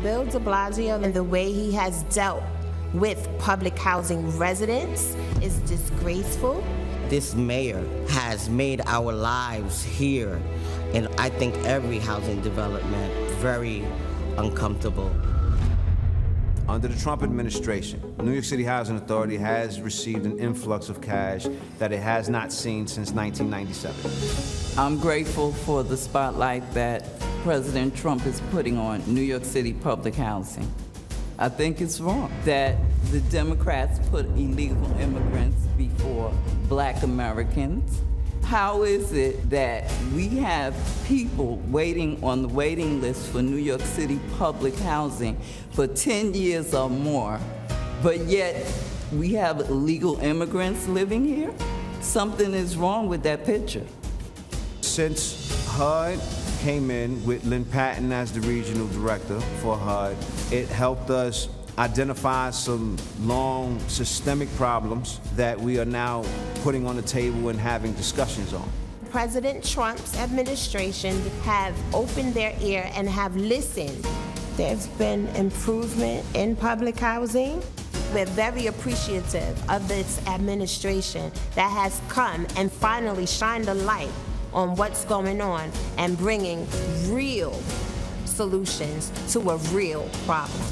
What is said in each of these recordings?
Bill de Blasio and the way he has dealt with public housing residents is disgraceful. This mayor has made our lives here, and I think every housing development, very uncomfortable. Under the Trump administration, New York City Housing Authority has received an influx of cash that it has not seen since 1997. I'm grateful for the spotlight that President Trump is putting on New York City public housing. I think it's wrong that the Democrats put illegal immigrants before Black Americans. How is it that we have people waiting on the waiting list for New York City public housing for 10 years or more, but yet we have illegal immigrants living here? Something is wrong with that picture. Since HUD came in with Lynn Patton as the regional director for HUD, it helped us identify some long systemic problems that we are now putting on the table and having discussions on. President Trump's administration have opened their ear and have listened. There's been improvement in public housing. We're very appreciative of this administration that has come and finally shined a light on what's going on and bringing real solutions to a real problem.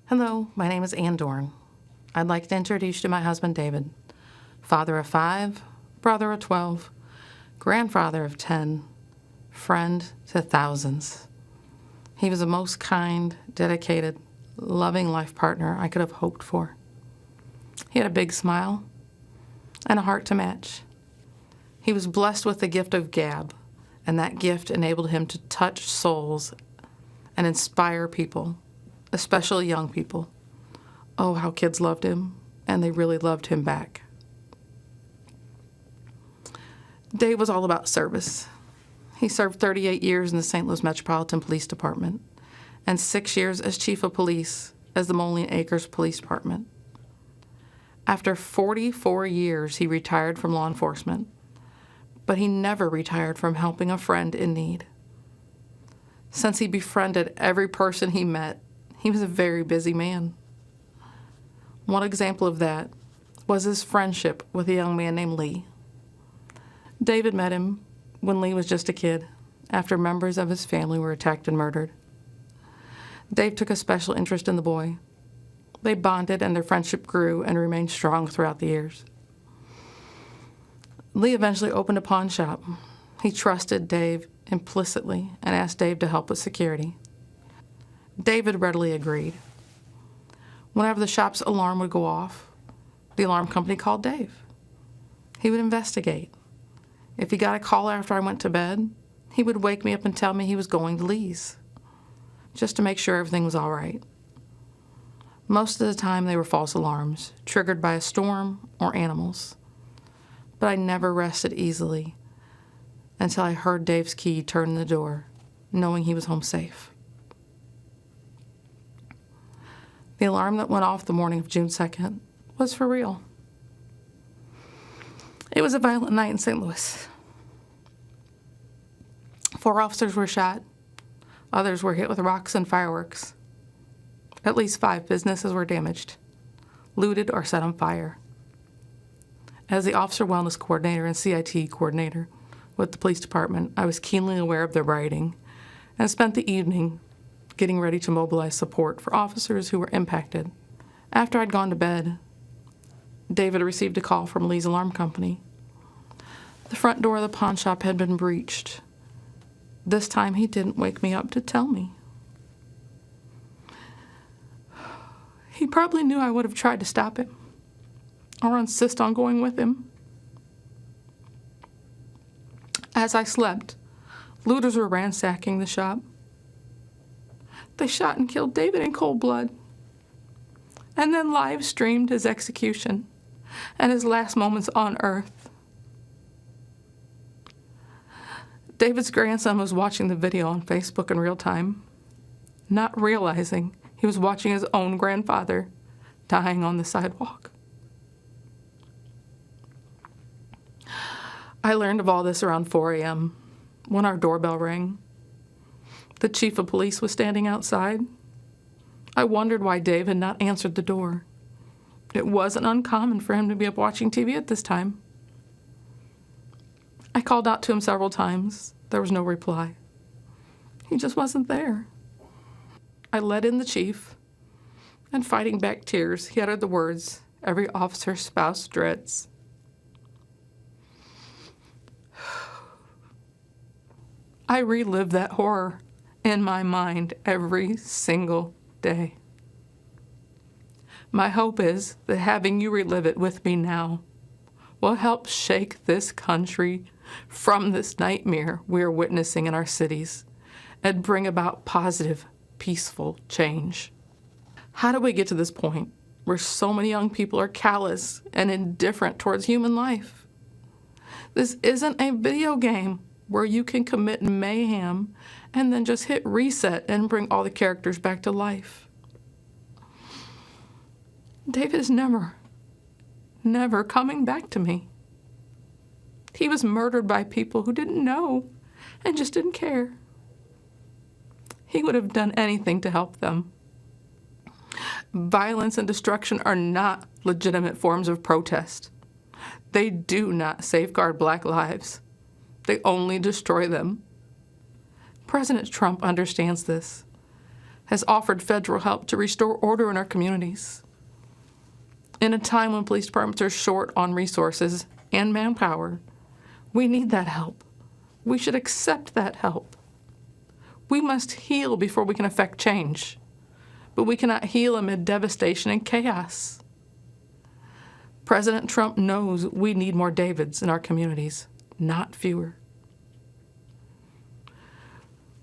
Hello, my name is Ann Dorn. I'd like to introduce you to my husband, David, father of 5, brother of 12, grandfather of 10, friend to thousands. He was the most kind, dedicated, loving life partner I could have hoped for. He had a big smile and a heart to match. He was blessed with the gift of gab, and that gift enabled him to touch souls and inspire people, especially young people. Oh, how kids loved him, and they really loved him back. Dave was all about service. He served 38 years in the St. Louis Metropolitan Police Department and 6 years as chief of police as the Moline Acres Police Department. After 44 years, he retired from law enforcement, but he never retired from helping a friend in need. Since he befriended every person he met, he was a very busy man. One example of that was his friendship with a young man named Lee. David met him when Lee was just a kid, after members of his family were attacked and murdered. Dave took a special interest in the boy. They bonded, and their friendship grew and remained strong throughout the years. Lee eventually opened a pawn shop. He trusted Dave implicitly and asked Dave to help with security. David readily agreed. Whenever the shop's alarm would go off, the alarm company called Dave. He would investigate. If he got a call after I went to bed, he would wake me up and tell me he was going to Lee's, just to make sure everything was all right. Most of the time they were false alarms, triggered by a storm or animals. But I never rested easily until I heard Dave's key turn in the door, knowing he was home safe. The alarm that went off the morning of June 2nd was for real. It was a violent night in St. Louis. 4 officers were shot. Others were hit with rocks and fireworks. At least 5 businesses were damaged, looted, or set on fire. As the officer wellness coordinator and CIT coordinator with the police department, I was keenly aware of the rioting and spent the evening getting ready to mobilize support for officers who were impacted. After I'd gone to bed, David received a call from Lee's alarm company. The front door of the pawn shop had been breached. This time he didn't wake me up to tell me. He probably knew I would have tried to stop him or insist on going with him. As I slept, looters were ransacking the shop. They shot and killed David in cold blood, and then live streamed his execution and his last moments on earth. David's grandson was watching the video on Facebook in real time, not realizing he was watching his own grandfather dying on the sidewalk. I learned of all this around 4 a.m. when our doorbell rang. The chief of police was standing outside. I wondered why Dave had not answered the door. It wasn't uncommon for him to be up watching TV at this time. I called out to him several times. There was no reply. He just wasn't there. I let in the chief, and fighting back tears, he uttered the words every officer's spouse dreads. I relive that horror in my mind every single day. My hope is that having you relive it with me now will help shake this country from this nightmare we are witnessing in our cities and bring about positive, peaceful change. How do we get to this point where so many young people are callous and indifferent towards human life? This isn't a video game where you can commit mayhem and then just hit reset and bring all the characters back to life. David is never coming back to me. He was murdered by people who didn't know and just didn't care. He would have done anything to help them. Violence and destruction are not legitimate forms of protest. They do not safeguard Black lives. They only destroy them. President Trump understands this, has offered federal help to restore order in our communities. In a time when police departments are short on resources and manpower, we need that help. We should accept that help. We must heal before we can effect change, but we cannot heal amid devastation and chaos. President Trump knows we need more Davids in our communities, not fewer.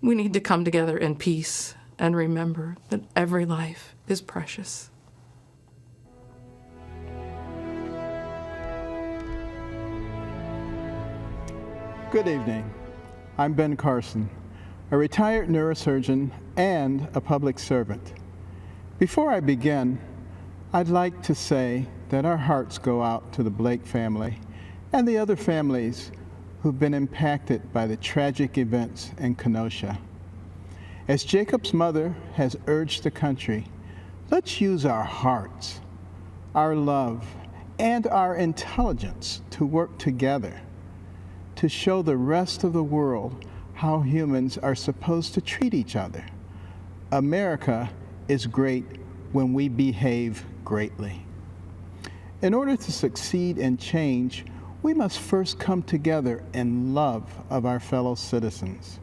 We need to come together in peace and remember that every life is precious. Good evening. I'm Ben Carson, a retired neurosurgeon and a public servant. Before I begin, I'd like to say that our hearts go out to the Blake family and the other families who've been impacted by the tragic events in Kenosha. As Jacob's mother has urged the country, let's use our hearts, our love, and our intelligence to work together to show the rest of the world how humans are supposed to treat each other. America is great when we behave greatly. In order to succeed in change, we must first come together in love of our fellow citizens.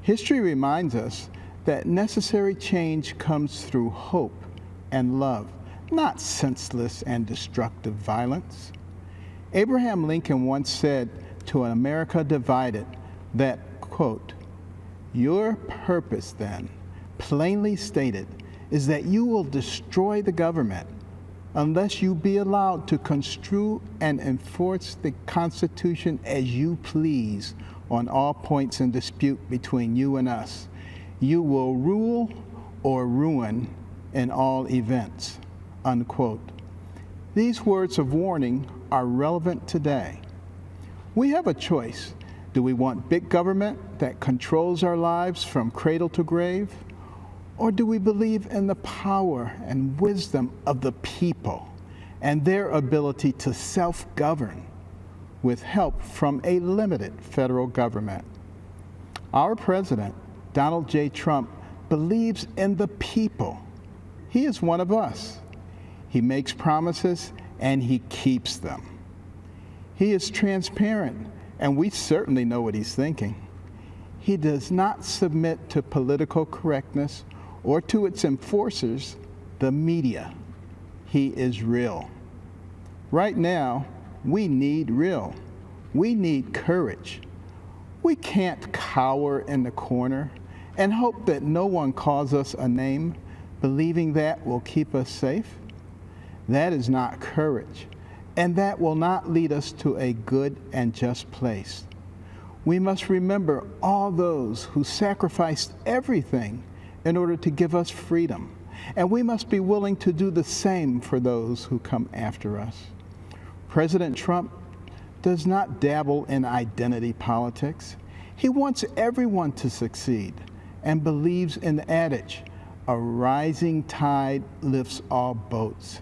History reminds us that necessary change comes through hope and love, not senseless and destructive violence. Abraham Lincoln once said to an America divided that, quote, "Your purpose then, plainly stated, is that you will destroy the government unless you be allowed to construe and enforce the Constitution as you please on all points in dispute between you and us. You will rule or ruin in all events," unquote. These words of warning are relevant today. We have a choice. Do we want big government that controls our lives from cradle to grave? Or do we believe in the power and wisdom of the people and their ability to self-govern with help from a limited federal government? Our president, Donald J. Trump, believes in the people. He is one of us. He makes promises and he keeps them. He is transparent, and we certainly know what he's thinking. He does not submit to political correctness or to its enforcers, the media. He is real. Right now, we need real. We need courage. We can't cower in the corner and hope that no one calls us a name, believing that will keep us safe. That is not courage, and that will not lead us to a good and just place. We must remember all those who sacrificed everything in order to give us freedom, and we must be willing to do the same for those who come after us. President Trump does not dabble in identity politics. He wants everyone to succeed and believes in the adage, a rising tide lifts all boats.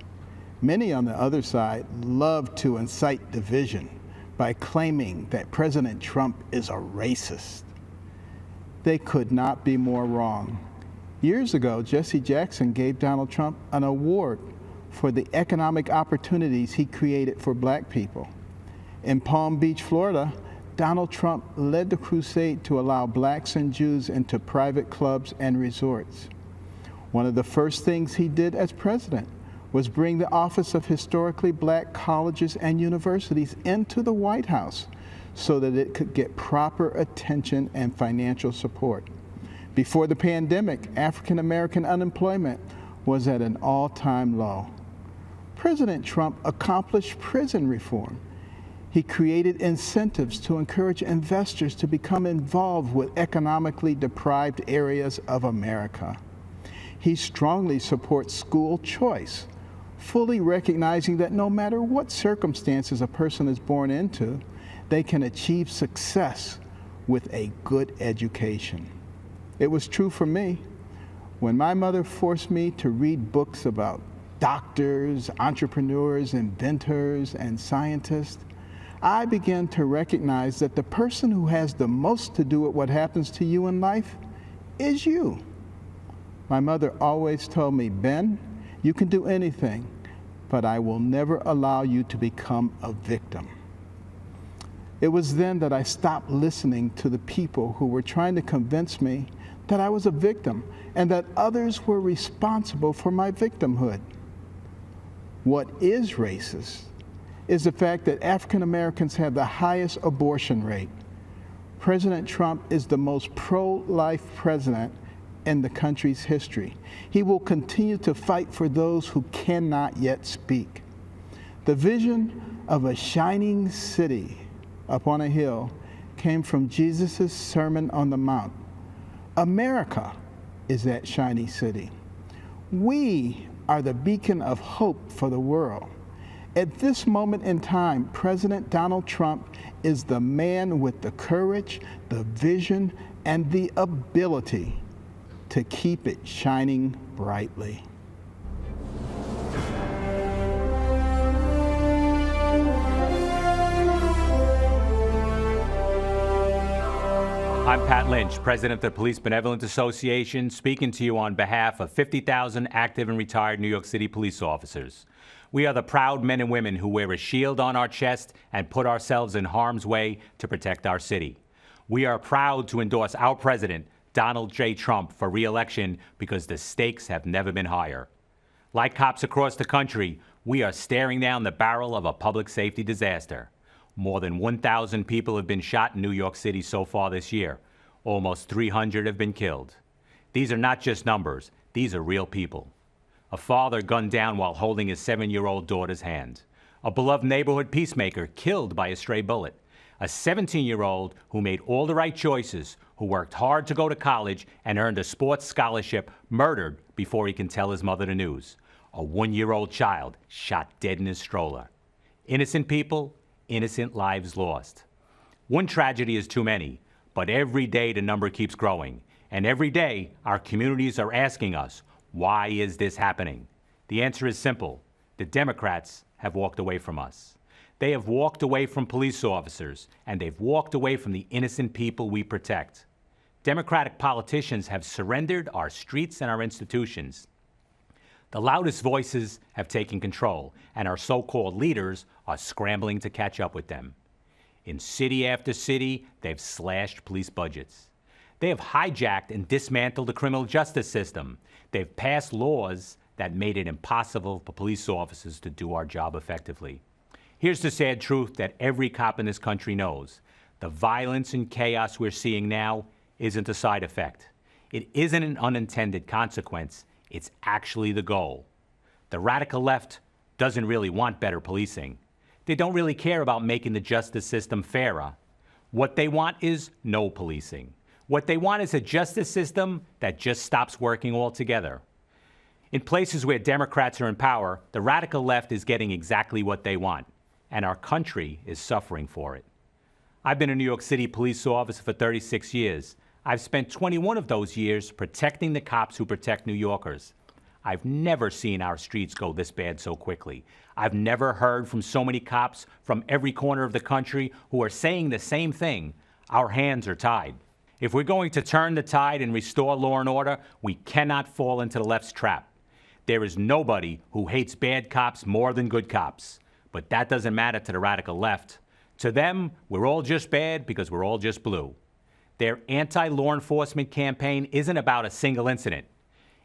Many on the other side love to incite division by claiming that President Trump is a racist. They could not be more wrong. Years ago, Jesse Jackson gave Donald Trump an award for the economic opportunities he created for black people. In Palm Beach, Florida, Donald Trump led the crusade to allow blacks and Jews into private clubs and resorts. One of the first things he did as president was bring the Office of Historically Black Colleges and Universities into the White House so that it could get proper attention and financial support. Before the pandemic, African American unemployment was at an all-time low. President Trump accomplished prison reform. He created incentives to encourage investors to become involved with economically deprived areas of America. He strongly supports school choice, fully recognizing that no matter what circumstances a person is born into, they can achieve success with a good education. It was true for me. When my mother forced me to read books about doctors, entrepreneurs, inventors, and scientists, I began to recognize that the person who has the most to do with what happens to you in life is you. My mother always told me, Ben, you can do anything, but I will never allow you to become a victim. It was then that I stopped listening to the people who were trying to convince me that I was a victim and that others were responsible for my victimhood. What is racist is the fact that African Americans have the highest abortion rate. President Trump is the most pro-life president in the country's history. He will continue to fight for those who cannot yet speak. The vision of a shining city up on a hill came from Jesus' Sermon on the Mount. America is that shiny city. We are the beacon of hope for the world. At this moment in time, President Donald Trump is the man with the courage, the vision, and the ability to keep it shining brightly. I'm Pat Lynch, president of the Police Benevolent Association, speaking to you on behalf of 50,000 active and retired New York City police officers. We are the proud men and women who wear a shield on our chest and put ourselves in harm's way to protect our city. We are proud to endorse our president, Donald J. Trump, for re-election because the stakes have never been higher. Like cops across the country, we are staring down the barrel of a public safety disaster. More than 1,000 people have been shot in New York City so far this year. Almost 300 have been killed. These are not just numbers, these are real people. A father gunned down while holding his 7-year-old daughter's hand. A beloved neighborhood peacemaker killed by a stray bullet. A 17-year-old who made all the right choices, who worked hard to go to college and earned a sports scholarship, murdered before he can tell his mother the news. A 1-year-old child shot dead in his stroller. Innocent people, innocent lives lost. One tragedy is too many, but every day the number keeps growing. And every day our communities are asking us, why is this happening? The answer is simple. The Democrats have walked away from us. They have walked away from police officers, and they've walked away from the innocent people we protect. Democratic politicians have surrendered our streets and our institutions. The loudest voices have taken control, and our so-called leaders are scrambling to catch up with them. In city after city, they've slashed police budgets. They have hijacked and dismantled the criminal justice system. They've passed laws that made it impossible for police officers to do our job effectively. Here's the sad truth that every cop in this country knows. The violence and chaos we're seeing now isn't a side effect. It isn't an unintended consequence. It's actually the goal. The radical left doesn't really want better policing. They don't really care about making the justice system fairer. What they want is no policing. What they want is a justice system that just stops working altogether. In places where Democrats are in power, the radical left is getting exactly what they want, and our country is suffering for it. I've been a New York City police officer for 36 years. I've spent 21 of those years protecting the cops who protect New Yorkers. I've never seen our streets go this bad so quickly. I've never heard from so many cops from every corner of the country who are saying the same thing. Our hands are tied. If we're going to turn the tide and restore law and order, we cannot fall into the left's trap. There is nobody who hates bad cops more than good cops. But that doesn't matter to the radical left. To them, we're all just bad because we're all just blue. Their anti-law enforcement campaign isn't about a single incident.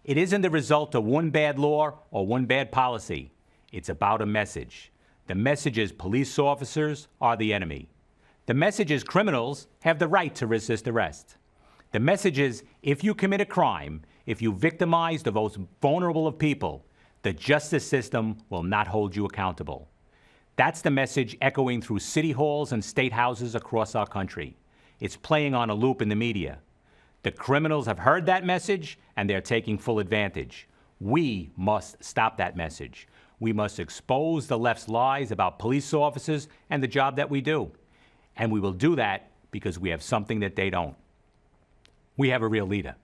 It isn't the result of one bad law or one bad policy. It's about a message. The message is police officers are the enemy. The message is criminals have the right to resist arrest. The message is if you commit a crime, if you victimize the most vulnerable of people, the justice system will not hold you accountable. That's the message echoing through city halls and state houses across our country. It's playing on a loop in the media. The criminals have heard that message, and they're taking full advantage. We must stop that message. We must expose the left's lies about police officers and the job that we do. And we will do that because we have something that they don't. We have a real leader.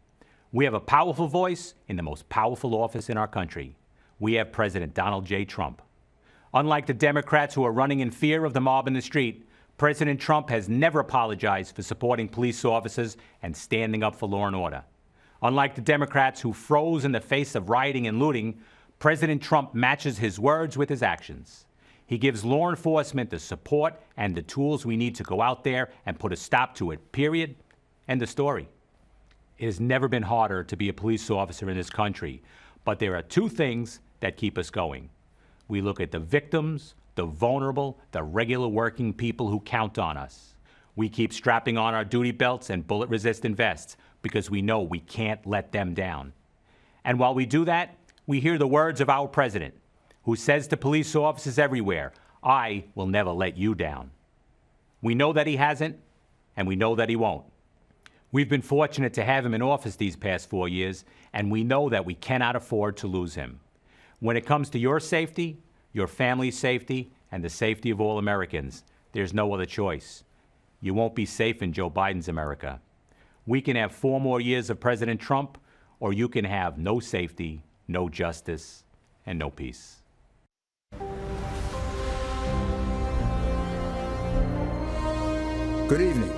We have a powerful voice in the most powerful office in our country. We have President Donald J. Trump. Unlike the Democrats who are running in fear of the mob in the street, President Trump has never apologized for supporting police officers and standing up for law and order. Unlike the Democrats who froze in the face of rioting and looting, President Trump matches his words with his actions. He gives law enforcement the support and the tools we need to go out there and put a stop to it, period. End of story. It has never been harder to be a police officer in this country, but there are two things that keep us going. We look at the victims, the vulnerable, the regular working people who count on us. We keep strapping on our duty belts and bullet-resistant vests because we know we can't let them down. And while we do that, we hear the words of our president, who says to police officers everywhere, "I will never let you down." We know that he hasn't, and we know that he won't. We've been fortunate to have him in office these past 4 years, and we know that we cannot afford to lose him. When it comes to your safety, your family's safety, and the safety of all Americans, there's no other choice. You won't be safe in Joe Biden's America. We can have 4 more years of President Trump, or you can have no safety, no justice, and no peace. Good evening.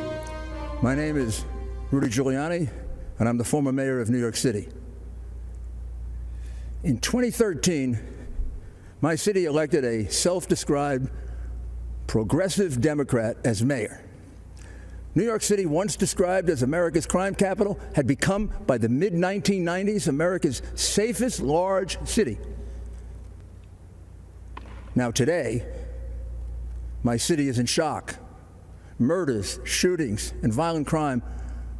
My name is Rudy Giuliani, and I'm the former mayor of New York City. In 2013, my city elected a self-described progressive Democrat as mayor. New York City, once described as America's crime capital, had become, by the mid-1990s, America's safest large city. Now today, my city is in shock. Murders, shootings, and violent crime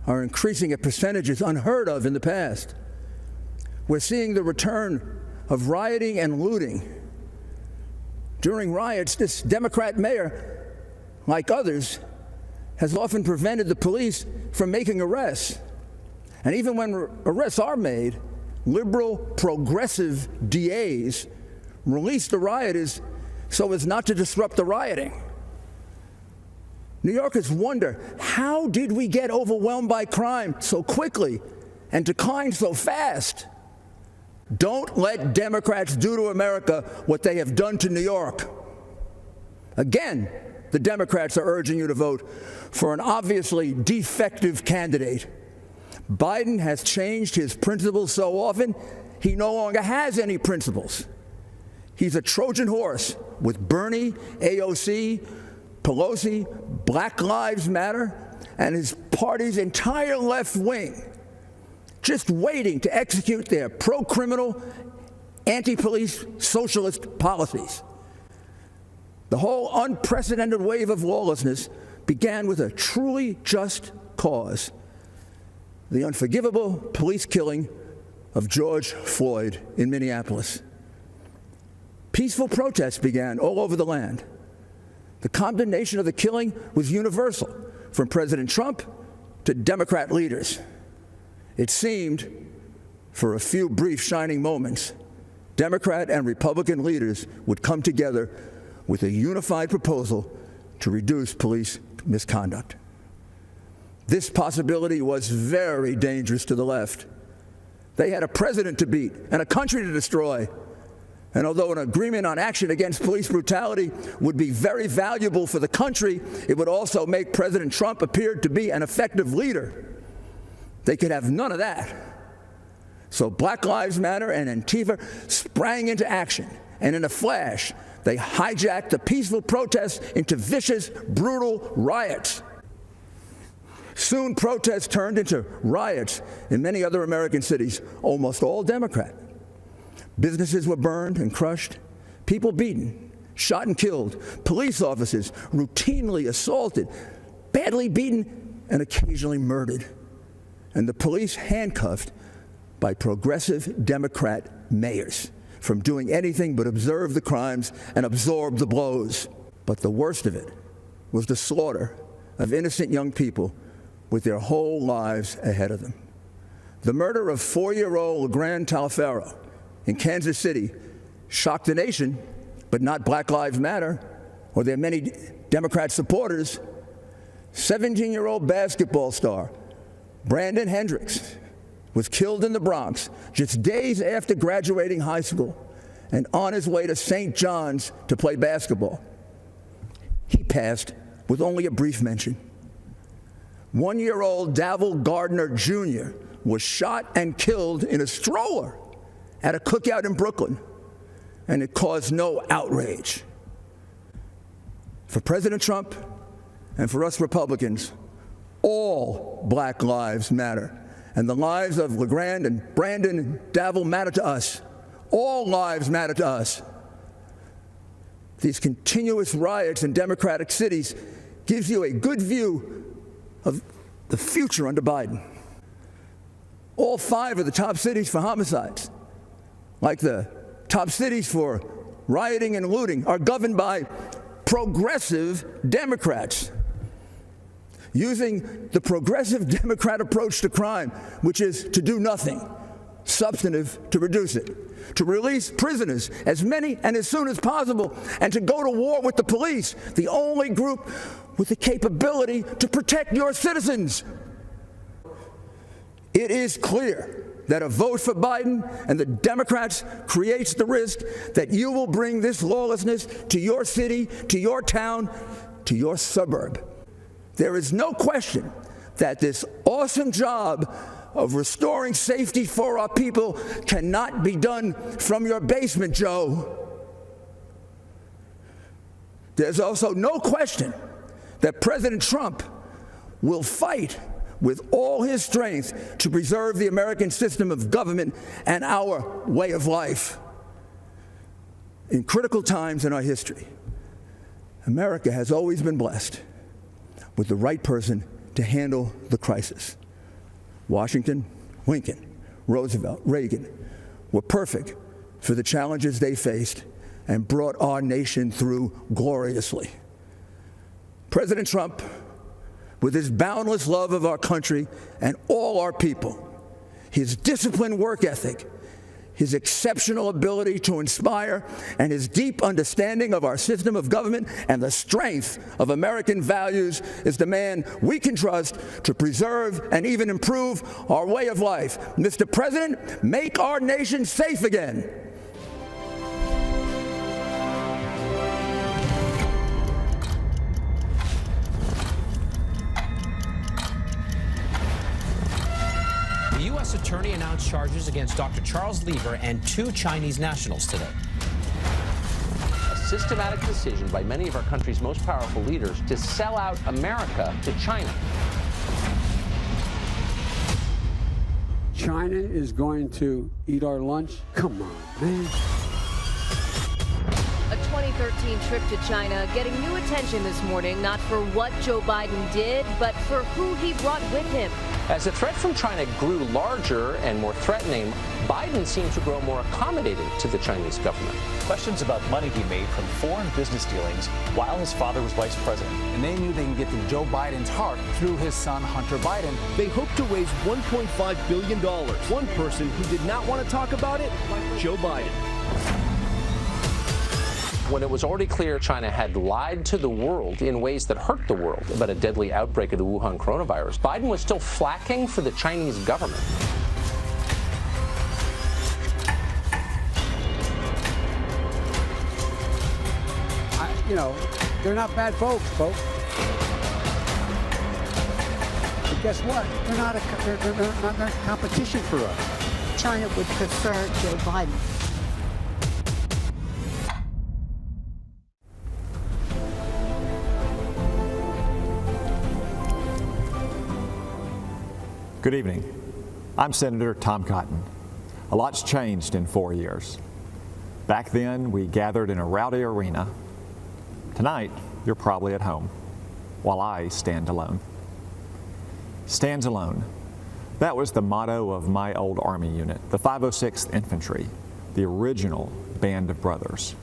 are increasing at percentages unheard of in the past. We're seeing the return of rioting and looting. During riots, this Democrat mayor, like others, has often prevented the police from making arrests. And even when arrests are made, liberal, progressive DAs release the rioters so as not to disrupt the rioting. New Yorkers wonder, how did we get overwhelmed by crime so quickly and decline so fast? Don't let Democrats do to America what they have done to New York. Again, the Democrats are urging you to vote for an obviously defective candidate. Biden has changed his principles so often, he no longer has any principles. He's a Trojan horse with Bernie, AOC, Pelosi, Black Lives Matter, and his party's entire left wing, just waiting to execute their pro-criminal, anti-police socialist policies. The whole unprecedented wave of lawlessness began with a truly just cause: the unforgivable police killing of George Floyd in Minneapolis. Peaceful protests began all over the land. The condemnation of the killing was universal, from President Trump to Democrat leaders. It seemed for a few brief shining moments, Democrat and Republican leaders would come together with a unified proposal to reduce police misconduct. This possibility was very dangerous to the left. They had a president to beat and a country to destroy. And although an agreement on action against police brutality would be very valuable for the country, it would also make President Trump appear to be an effective leader. They could have none of that. So Black Lives Matter and Antifa sprang into action, and in a flash, they hijacked the peaceful protests into vicious, brutal riots. Soon, protests turned into riots in many other American cities, almost all Democrat. Businesses were burned and crushed, people beaten, shot and killed, police officers routinely assaulted, badly beaten, and occasionally murdered, and the police handcuffed by progressive Democrat mayors from doing anything but observe the crimes and absorb the blows. But the worst of it was the slaughter of innocent young people with their whole lives ahead of them. The murder of 4-year-old LeGrand Talfaro in Kansas City shocked the nation, but not Black Lives Matter or their many Democrat supporters. 17-year-old basketball star Brandon Hendricks was killed in the Bronx just days after graduating high school and on his way to St. John's to play basketball. He passed with only a brief mention. 1-year-old Davil Gardner Jr. was shot and killed in a stroller at a cookout in Brooklyn, and it caused no outrage. For President Trump and for us Republicans, all Black lives matter, and the lives of LeGrand and Brandon and Davil matter to us. All lives matter to us. These continuous riots in Democratic cities gives you a good view of the future under Biden. All 5 of the top cities for homicides, like the top cities for rioting and looting, are governed by progressive Democrats, using the progressive Democrat approach to crime, which is to do nothing substantive to reduce it, to release prisoners, as many and as soon as possible, and to go to war with the police, the only group with the capability to protect your citizens. It is clear that a vote for Biden and the Democrats creates the risk that you will bring this lawlessness to your city, to your town, to your suburb. There is no question that this awesome job of restoring safety for our people cannot be done from your basement, Joe. There's also no question that President Trump will fight with all his strength to preserve the American system of government and our way of life. In critical times in our history, America has always been blessed with the right person to handle the crisis. Washington, Lincoln, Roosevelt, Reagan were perfect for the challenges they faced and brought our nation through gloriously. President Trump, with his boundless love of our country and all our people, his disciplined work ethic, his exceptional ability to inspire, and his deep understanding of our system of government and the strength of American values, is the man we can trust to preserve and even improve our way of life. Mr. President, make our nation safe again. The U.S. Attorney announced charges against Dr. Charles Lieber and 2 Chinese nationals today. A systematic decision by many of our country's most powerful leaders to sell out America to China. China is going to eat our lunch? Come on, man. A 2013 trip to China getting new attention this morning, not for what Joe Biden did, but for who he brought with him. As the threat from China grew larger and more threatening, Biden seemed to grow more accommodating to the Chinese government. Questions about money he made from foreign business dealings while his father was vice president. And they knew they can get to Joe Biden's heart through his son, Hunter Biden. They hoped to raise $1.5 billion. One person who did not want to talk about it, Joe Biden. When it was already clear China had lied to the world in ways that hurt the world about a deadly outbreak of the Wuhan coronavirus, Biden was still flacking for the Chinese government. They're not bad folks. But guess what? They're not competition for us. China would prefer Joe Biden. Good evening. I'm Senator Tom Cotton. A lot's changed in 4 years. Back then, we gathered in a rowdy arena. Tonight, you're probably at home, while I stand alone. Stands alone. That was the motto of my old Army unit, the 506th Infantry, the original band of brothers.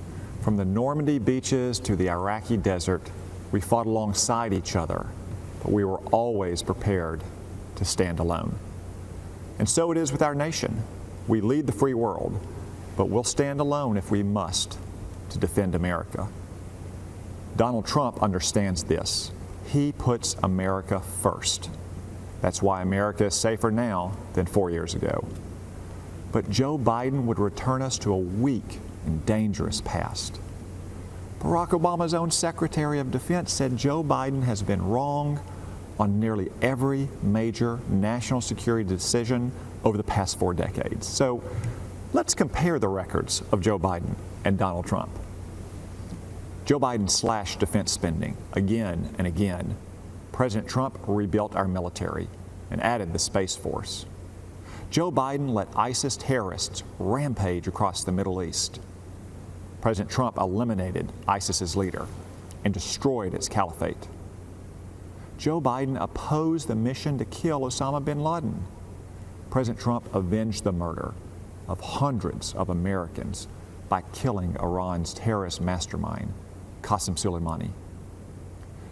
From the Normandy beaches to the Iraqi desert, we fought alongside each other, but we were always prepared to stand alone. And so it is with our nation. We lead the free world, but we'll stand alone if we must to defend America. Donald Trump understands this. He puts America first. That's why America is safer now than 4 years ago. But Joe Biden would return us to a weak and dangerous past. Barack Obama's own Secretary of Defense said Joe Biden has been wrong on nearly every major national security decision over the past 4 decades. So let's compare the records of Joe Biden and Donald Trump. Joe Biden slashed defense spending again and again. President Trump rebuilt our military and added the Space Force. Joe Biden let ISIS terrorists rampage across the Middle East. President Trump eliminated ISIS's leader and destroyed its caliphate. Joe Biden opposed the mission to kill Osama bin Laden. President Trump avenged the murder of hundreds of Americans by killing Iran's terrorist mastermind, Qasem Soleimani.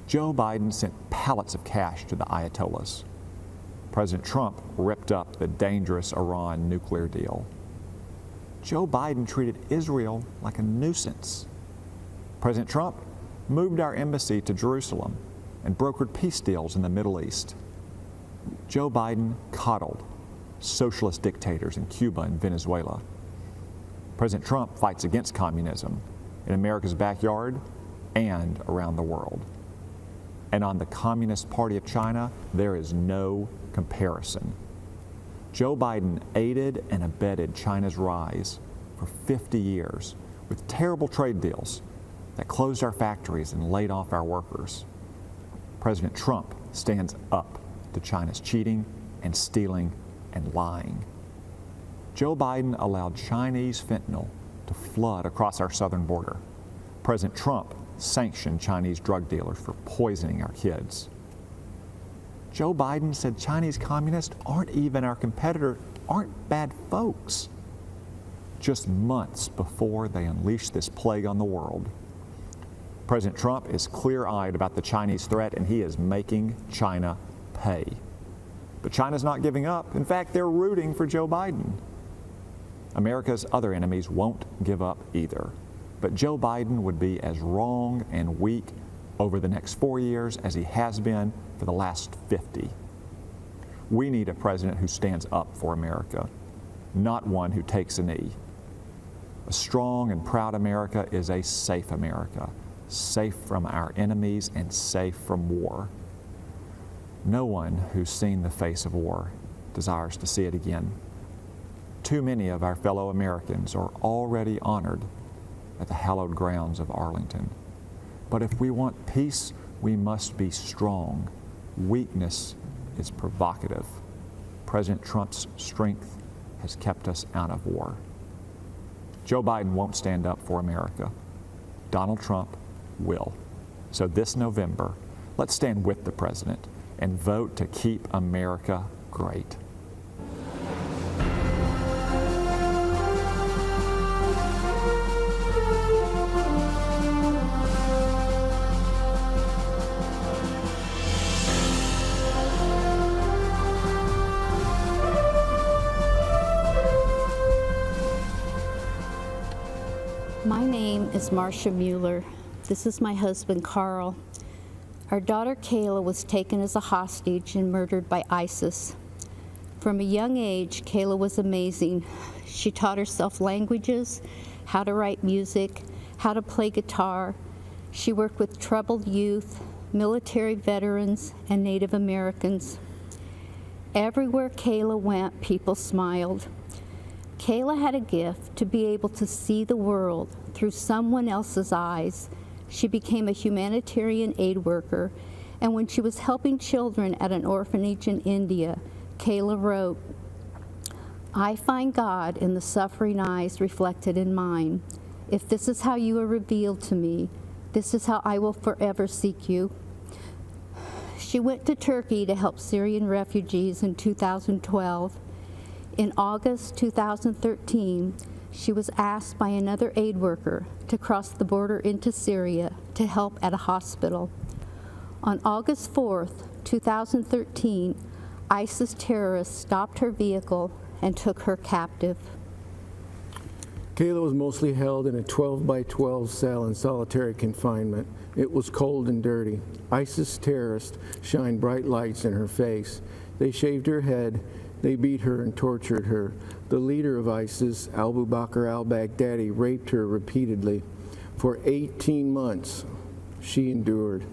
Joe Biden sent pallets of cash to the Ayatollahs. President Trump ripped up the dangerous Iran nuclear deal. Joe Biden treated Israel like a nuisance. President Trump moved our embassy to Jerusalem and brokered peace deals in the Middle East. Joe Biden coddled socialist dictators in Cuba and Venezuela. President Trump fights against communism in America's backyard and around the world. And on the Communist Party of China, there is no comparison. Joe Biden aided and abetted China's rise for 50 years with terrible trade deals that closed our factories and laid off our workers. President Trump stands up to China's cheating and stealing and lying. Joe Biden allowed Chinese fentanyl to flood across our southern border. President Trump sanctioned Chinese drug dealers for poisoning our kids. Joe Biden said Chinese communists aren't even our competitor, aren't bad folks. Just months before they unleashed this plague on the world. President Trump is clear-eyed about the Chinese threat, and he is making China pay. But China's not giving up. In fact, they're rooting for Joe Biden. America's other enemies won't give up either. But Joe Biden would be as wrong and weak over the next 4 years as he has been for the last 50. We need a president who stands up for America, not one who takes a knee. A strong and proud America is a safe America, safe from our enemies and safe from war. No one who's seen the face of war desires to see it again. Too many of our fellow Americans are already honored at the hallowed grounds of Arlington. But if we want peace, we must be strong. Weakness is provocative. President Trump's strength has kept us out of war. Joe Biden won't stand up for America. Donald Trump will. So this November, let's stand with the president and vote to keep America great. My name is Marcia Mueller. This is my husband, Carl. Our daughter, Kayla, was taken as a hostage and murdered by ISIS. From a young age, Kayla was amazing. She taught herself languages, how to write music, how to play guitar. She worked with troubled youth, military veterans, and Native Americans. Everywhere Kayla went, people smiled. Kayla had a gift to be able to see the world through someone else's eyes. She became a humanitarian aid worker, and when she was helping children at an orphanage in India, Kayla wrote, "I find God in the suffering eyes reflected in mine. If this is how you are revealed to me, this is how I will forever seek you." She went to Turkey to help Syrian refugees in 2012. In August 2013, she was asked by another aid worker to cross the border into Syria to help at a hospital. On August 4th, 2013, ISIS terrorists stopped her vehicle and took her captive. Kayla was mostly held in a 12 by 12 cell in solitary confinement. It was cold and dirty. ISIS terrorists shined bright lights in her face. They shaved her head. They beat her and tortured her. The leader of ISIS, Abu Bakr al-Baghdadi, raped her repeatedly. For 18 months, she endured.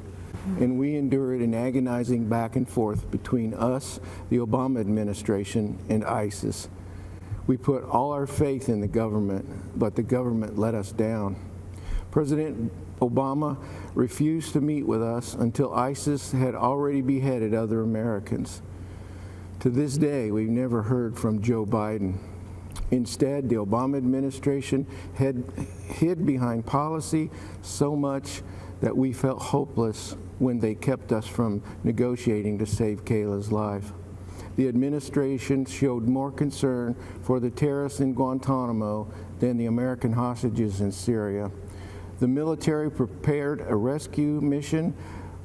And we endured an agonizing back and forth between us, the Obama administration, and ISIS. We put all our faith in the government, but the government let us down. President Obama refused to meet with us until ISIS had already beheaded other Americans. To this day, we've never heard from Joe Biden. Instead, the Obama administration hid behind policy so much that we felt hopeless when they kept us from negotiating to save Kayla's life. The administration showed more concern for the terrorists in Guantanamo than the American hostages in Syria. The military prepared a rescue mission,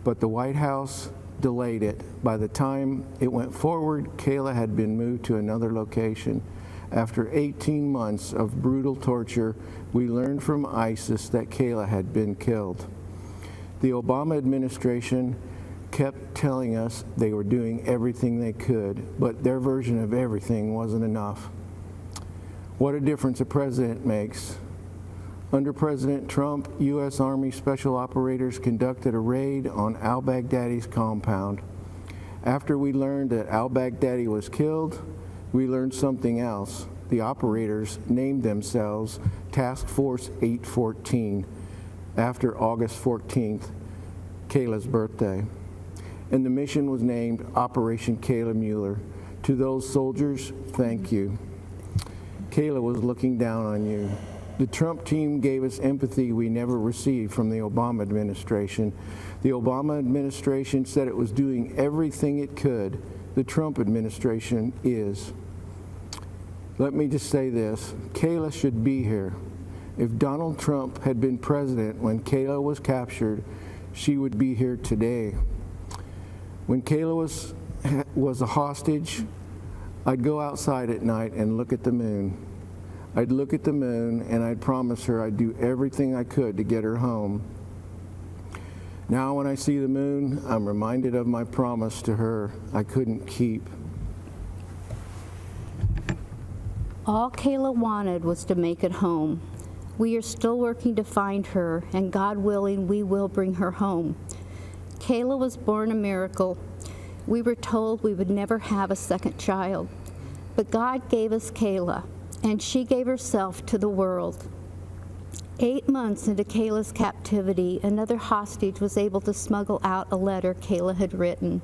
but the White House delayed it. By the time it went forward, Kayla had been moved to another location. After 18 months of brutal torture, we learned from ISIS that Kayla had been killed. The Obama administration kept telling us they were doing everything they could, but their version of everything wasn't enough. What a difference a president makes. Under President Trump, U.S. Army Special Operators conducted a raid on al-Baghdadi's compound. After we learned that al-Baghdadi was killed, we learned something else. The operators named themselves Task Force 814 after August 14th, Kayla's birthday. And the mission was named Operation Kayla Mueller. To those soldiers, thank you. Kayla was looking down on you. The Trump team gave us empathy we never received from the Obama administration. The Obama administration said it was doing everything it could. The Trump administration is. Let me just say this, Kayla should be here. If Donald Trump had been president when Kayla was captured, she would be here today. When Kayla was a hostage, I'd go outside at night and look at the moon. I'd look at the moon and I'd promise her I'd do everything I could to get her home. Now when I see the moon, I'm reminded of my promise to her I couldn't keep. All Kayla wanted was to make it home. We are still working to find her, and God willing, we will bring her home. Kayla was born a miracle. We were told we would never have a second child, but God gave us Kayla, and she gave herself to the world. 8 months into Kayla's captivity, another hostage was able to smuggle out a letter Kayla had written.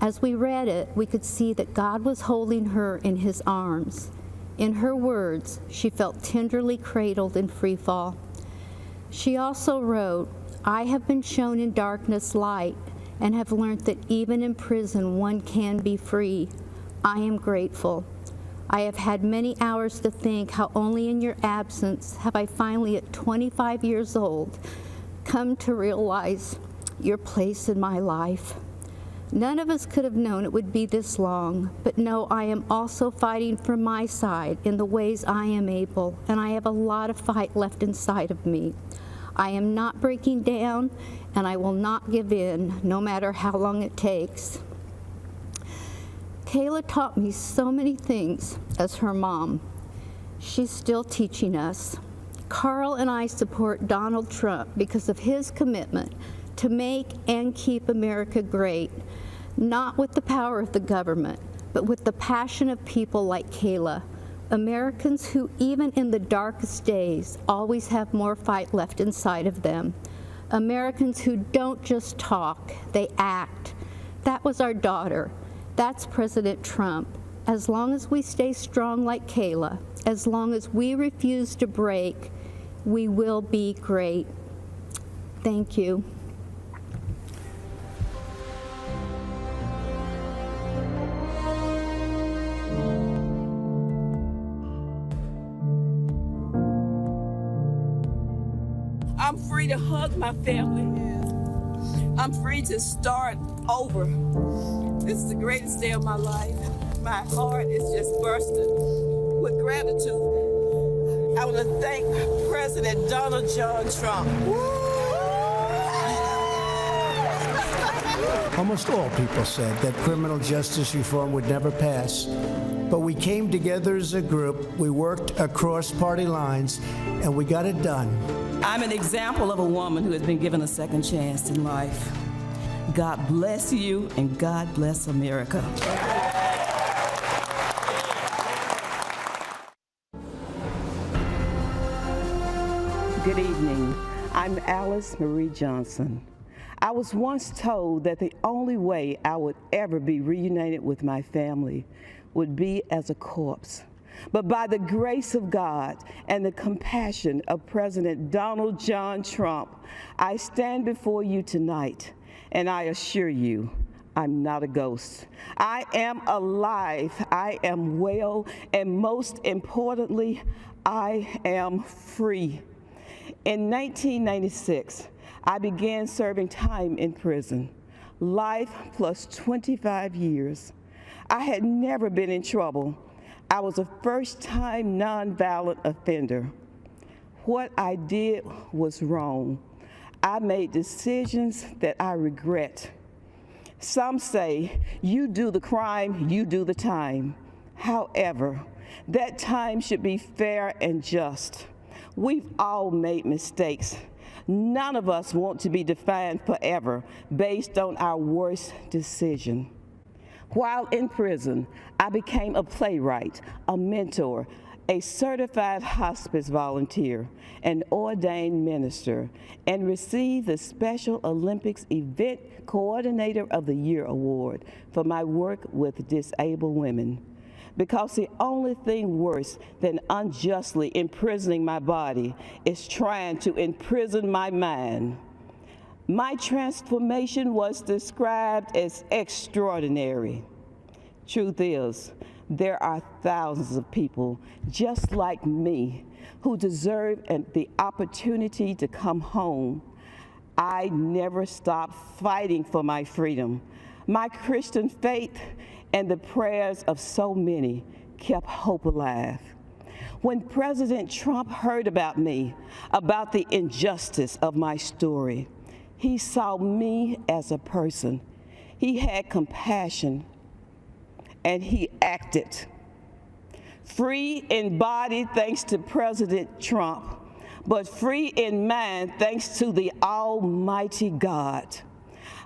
As we read it, we could see that God was holding her in his arms. In her words, she felt tenderly cradled in free fall. She also wrote, "I have been shown in darkness light and have learned that even in prison one can be free. I am grateful. I have had many hours to think how only in your absence have I finally, at 25 years old, come to realize your place in my life. None of us could have known it would be this long, but no, I am also fighting for my side in the ways I am able, and I have a lot of fight left inside of me. I am not breaking down, and I will not give in, no matter how long it takes. Kayla taught me so many things as her mom. She's still teaching us. Carl and I support Donald Trump because of his commitment to make and keep America great, not with the power of the government, but with the passion of people like Kayla, Americans who, even in the darkest days, always have more fight left inside of them. Americans who don't just talk, they act. That was our daughter. That's President Trump. As long as we stay strong like Kayla, as long as we refuse to break, we will be great. Thank you. I'm free to hug my family. I'm free to start over. This is the greatest day of my life. My heart is just bursting with gratitude. I want to thank President Donald John Trump. Almost all people said that criminal justice reform would never pass. But we came together as a group, we worked across party lines, and we got it done. I'm an example of a woman who has been given a second chance in life. God bless you, and God bless America. Good evening. I'm Alice Marie Johnson. I was once told that the only way I would ever be reunited with my family would be as a corpse. But by the grace of God and the compassion of President Donald John Trump, I stand before you tonight, and I assure you, I'm not a ghost. I am alive, I am well, and most importantly, I am free. In 1996, I began serving time in prison, life plus 25 years. I had never been in trouble. I was a first-time nonviolent offender. What I did was wrong. I made decisions that I regret. Some say, you do the crime, you do the time. However, that time should be fair and just. We've all made mistakes. None of us want to be defined forever based on our worst decision. While in prison, I became a playwright, a mentor, a certified hospice volunteer, an ordained minister, and received the Special Olympics Event Coordinator of the Year award for my work with disabled women. Because the only thing worse than unjustly imprisoning my body is trying to imprison my mind. My transformation was described as extraordinary. Truth is, there are thousands of people just like me who deserve the opportunity to come home. I never stopped fighting for my freedom. My Christian faith and the prayers of so many kept hope alive. When President Trump heard about me, about the injustice of my story, he saw me as a person. He had compassion, and he acted. Free in body thanks to President Trump, but free in mind thanks to the Almighty God.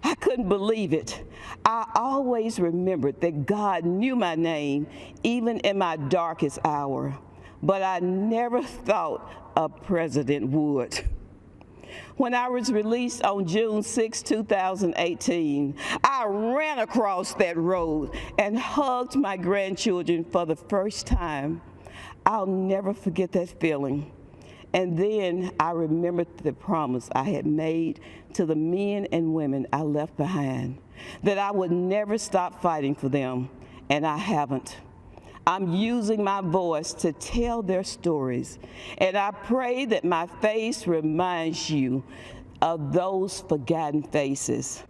I couldn't believe it. I always remembered that God knew my name, even in my darkest hour, but I never thought a president would. When I was released on June 6, 2018, I ran across that road and hugged my grandchildren for the first time. I'll never forget that feeling. And then I remembered the promise I had made to the men and women I left behind, that I would never stop fighting for them and I haven't. I'm using my voice to tell their stories, and I pray that my face reminds you of those forgotten faces.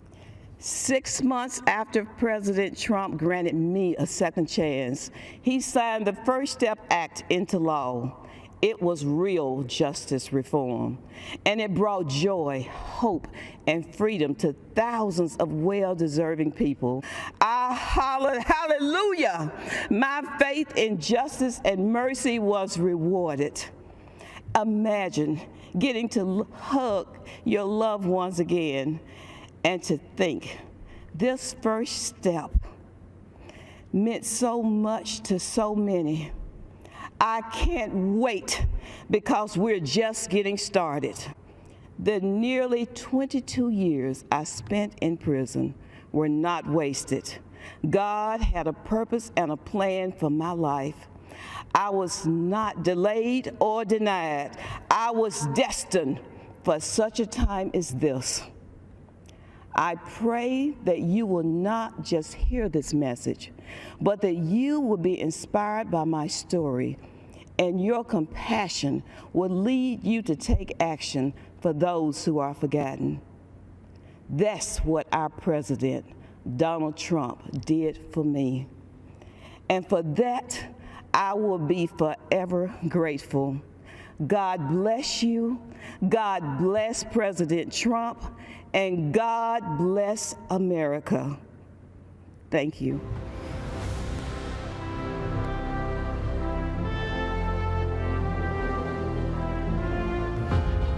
6 months after President Trump granted me a second chance, he signed the First Step Act into law. It was real justice reform, and it brought joy, hope, and freedom to thousands of well-deserving people. I hollered, hallelujah! My faith in justice and mercy was rewarded. Imagine getting to hug your loved ones again, and to think this first step meant so much to so many. I can't wait because we're just getting started. The nearly 22 years I spent in prison were not wasted. God had a purpose and a plan for my life. I was not delayed or denied. I was destined for such a time as this. I pray that you will not just hear this message, but that you will be inspired by my story, and your compassion will lead you to take action for those who are forgotten. That's what our president, Donald Trump, did for me. And for that, I will be forever grateful. God bless you. God bless President Trump. And God bless America. Thank you.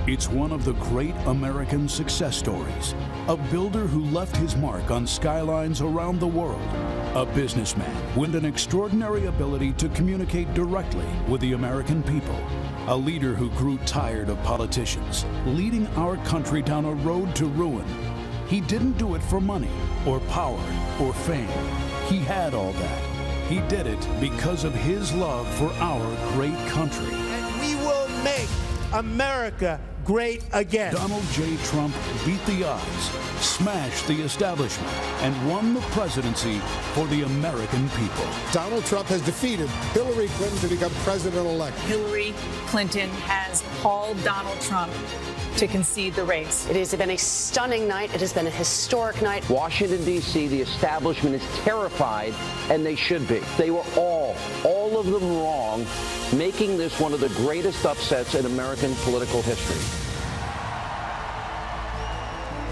It's one of the great American success stories. A builder who left his mark on skylines around the world. A businessman with an extraordinary ability to communicate directly with the American people. A leader who grew tired of politicians, leading our country down a road to ruin. He didn't do it for money, or power, or fame. He had all that. He did it because of his love for our great country. And we will make America great again. Donald J. Trump beat the odds, smashed the establishment, and won the presidency for the American people. Donald Trump has defeated Hillary Clinton to become president-elect. Hillary Clinton has hauled Donald Trump to concede the race. It has been a stunning night. It has been a historic night. Washington, D.C., the establishment is terrified, and they should be. They were all of them wrong, making this one of the greatest upsets in American political history.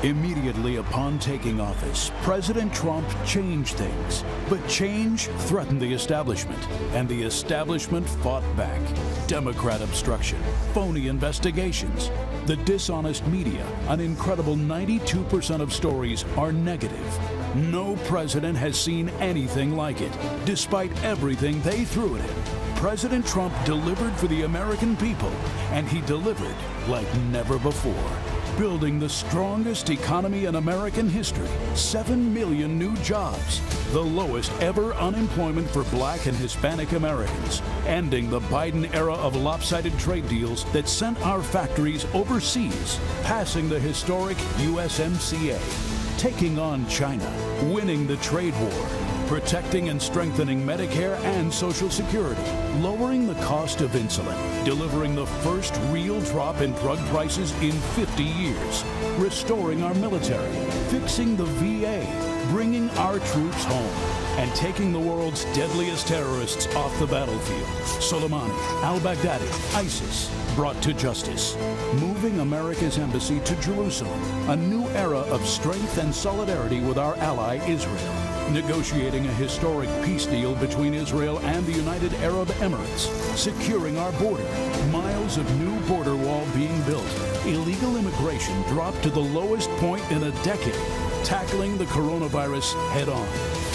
Immediately upon taking office, President Trump changed things. But change threatened the establishment, and the establishment fought back. Democrat obstruction, phony investigations, the dishonest media, an incredible 92% of stories are negative. No president has seen anything like it. Despite everything they threw at him, President Trump delivered for the American people, and he delivered like never before. Building the strongest economy in American history, 7 million new jobs, the lowest ever unemployment for Black and Hispanic Americans, ending the Biden era of lopsided trade deals that sent our factories overseas, passing the historic USMCA, taking on China, winning the trade war, protecting and strengthening Medicare and Social Security, lowering the cost of insulin, delivering the first real drop in drug prices in 50 years, restoring our military, fixing the VA, bringing our troops home, and taking the world's deadliest terrorists off the battlefield. Soleimani, al-Baghdadi, ISIS, brought to justice. Moving America's embassy to Jerusalem, a new era of strength and solidarity with our ally Israel. Negotiating a historic peace deal between Israel and the United Arab Emirates, securing our border, miles of new border wall being built, illegal immigration dropped to the lowest point in a decade, tackling the coronavirus head-on,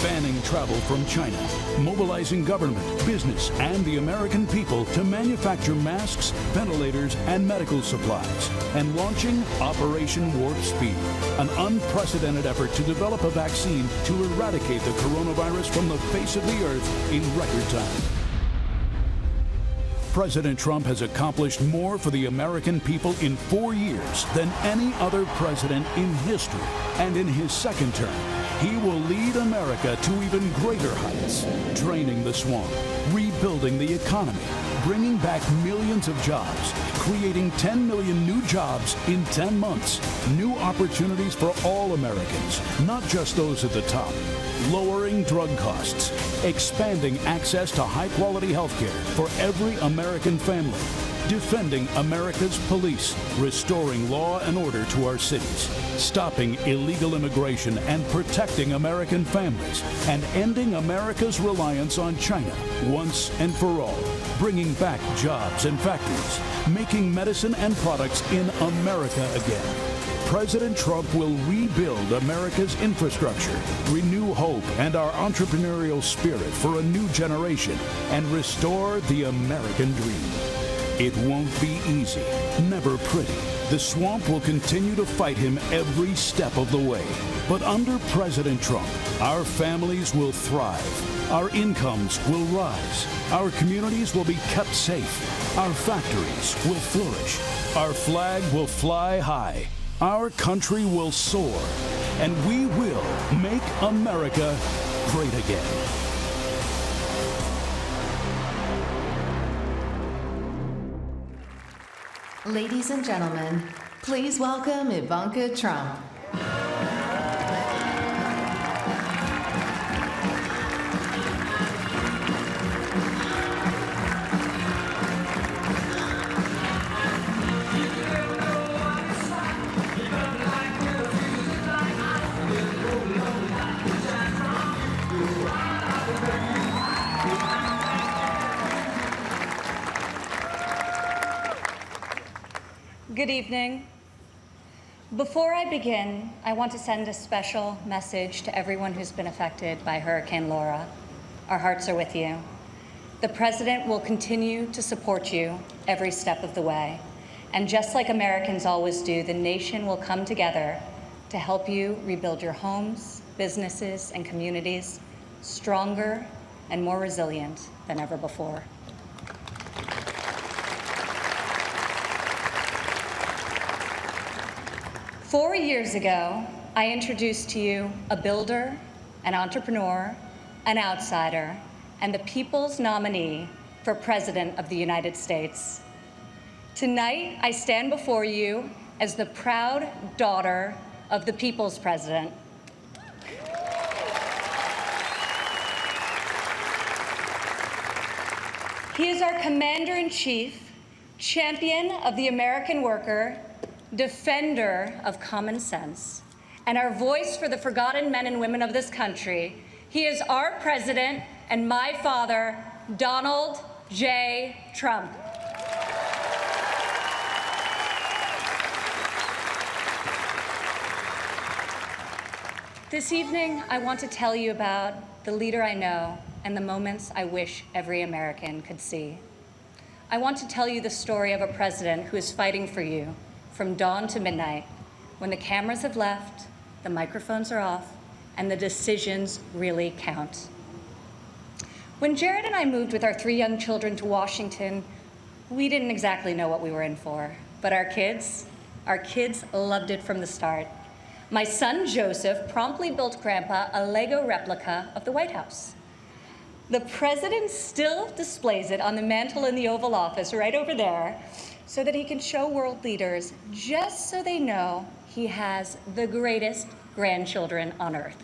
banning travel from China, mobilizing government, business, and the American people to manufacture masks, ventilators, and medical supplies, and launching Operation Warp Speed, an unprecedented effort to develop a vaccine to eradicate the coronavirus from the face of the earth in record time. President Trump has accomplished more for the American people in 4 years than any other president in history. And in his second term, He will lead America to even greater heights, draining the swamp, rebuilding the economy, bringing back millions of jobs, creating 10 million new jobs in 10 months, new opportunities for all Americans, not just those at the top, lowering drug costs, expanding access to high-quality health care for every American family, defending America's police, restoring law and order to our cities, stopping illegal immigration and protecting American families, and ending America's reliance on China once and for all, bringing back jobs and factories, making medicine and products in America again. President Trump will rebuild America's infrastructure, renew hope and our entrepreneurial spirit for a new generation, and restore the American dream. It won't be easy, never pretty. The swamp will continue to fight him every step of the way. But under President Trump, our families will thrive. Our incomes will rise. Our communities will be kept safe. Our factories will flourish. Our flag will fly high. Our country will soar. And we will make America great again. Ladies and gentlemen, please welcome Ivanka Trump. Good evening. Before I begin, I want to send a special message to everyone who's been affected by Hurricane Laura. Our hearts are with you. The President will continue to support you every step of the way. And just like Americans always do, the nation will come together to help you rebuild your homes, businesses, and communities stronger and more resilient than ever before. Four years ago, I introduced to you a builder, an entrepreneur, an outsider, and the people's nominee for President of the United States. Tonight, I stand before you as the proud daughter of the people's president. He is our commander-in-chief, champion of the American worker, defender of common sense, and our voice for the forgotten men and women of this country. He is our president and my father, Donald J. Trump. This evening, I want to tell you about the leader I know and the moments I wish every American could see. I want to tell you the story of a president who is fighting for you from dawn to midnight, when the cameras have left, the microphones are off, and the decisions really count. When Jared and I moved with our 3 young children to Washington, we didn't exactly know what we were in for, but our kids loved it from the start. My son Joseph promptly built Grandpa a Lego replica of the White House. The president still displays it on the mantle in the Oval Office right over there, so that he can show world leaders, just so they know he has the greatest grandchildren on earth.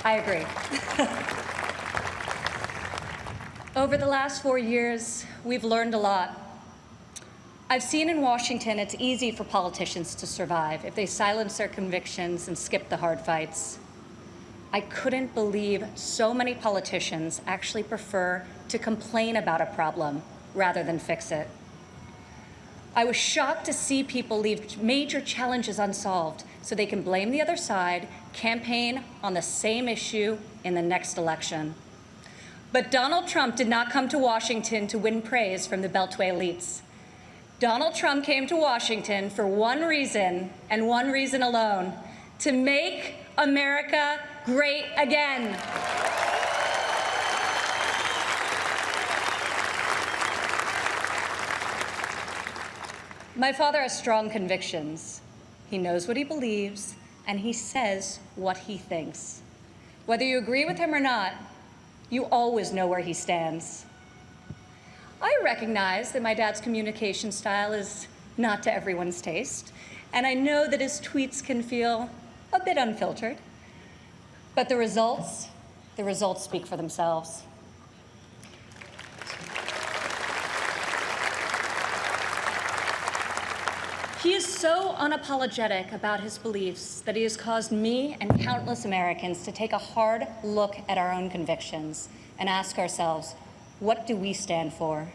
I agree. Over the last 4 years, we've learned a lot. I've seen in Washington it's easy for politicians to survive if they silence their convictions and skip the hard fights. I couldn't believe so many politicians actually prefer to complain about a problem rather than fix it. I was shocked to see people leave major challenges unsolved so they can blame the other side, campaign on the same issue in the next election. But Donald Trump did not come to Washington to win praise from the Beltway elites. Donald Trump came to Washington for one reason and one reason alone: to make America great again. My father has strong convictions. He knows what he believes, and he says what he thinks. Whether you agree with him or not, you always know where he stands. I recognize that my dad's communication style is not to everyone's taste, and I know that his tweets can feel a bit unfiltered. But the results speak for themselves. He is so unapologetic about his beliefs that he has caused me and countless Americans to take a hard look at our own convictions and ask ourselves, what do we stand for?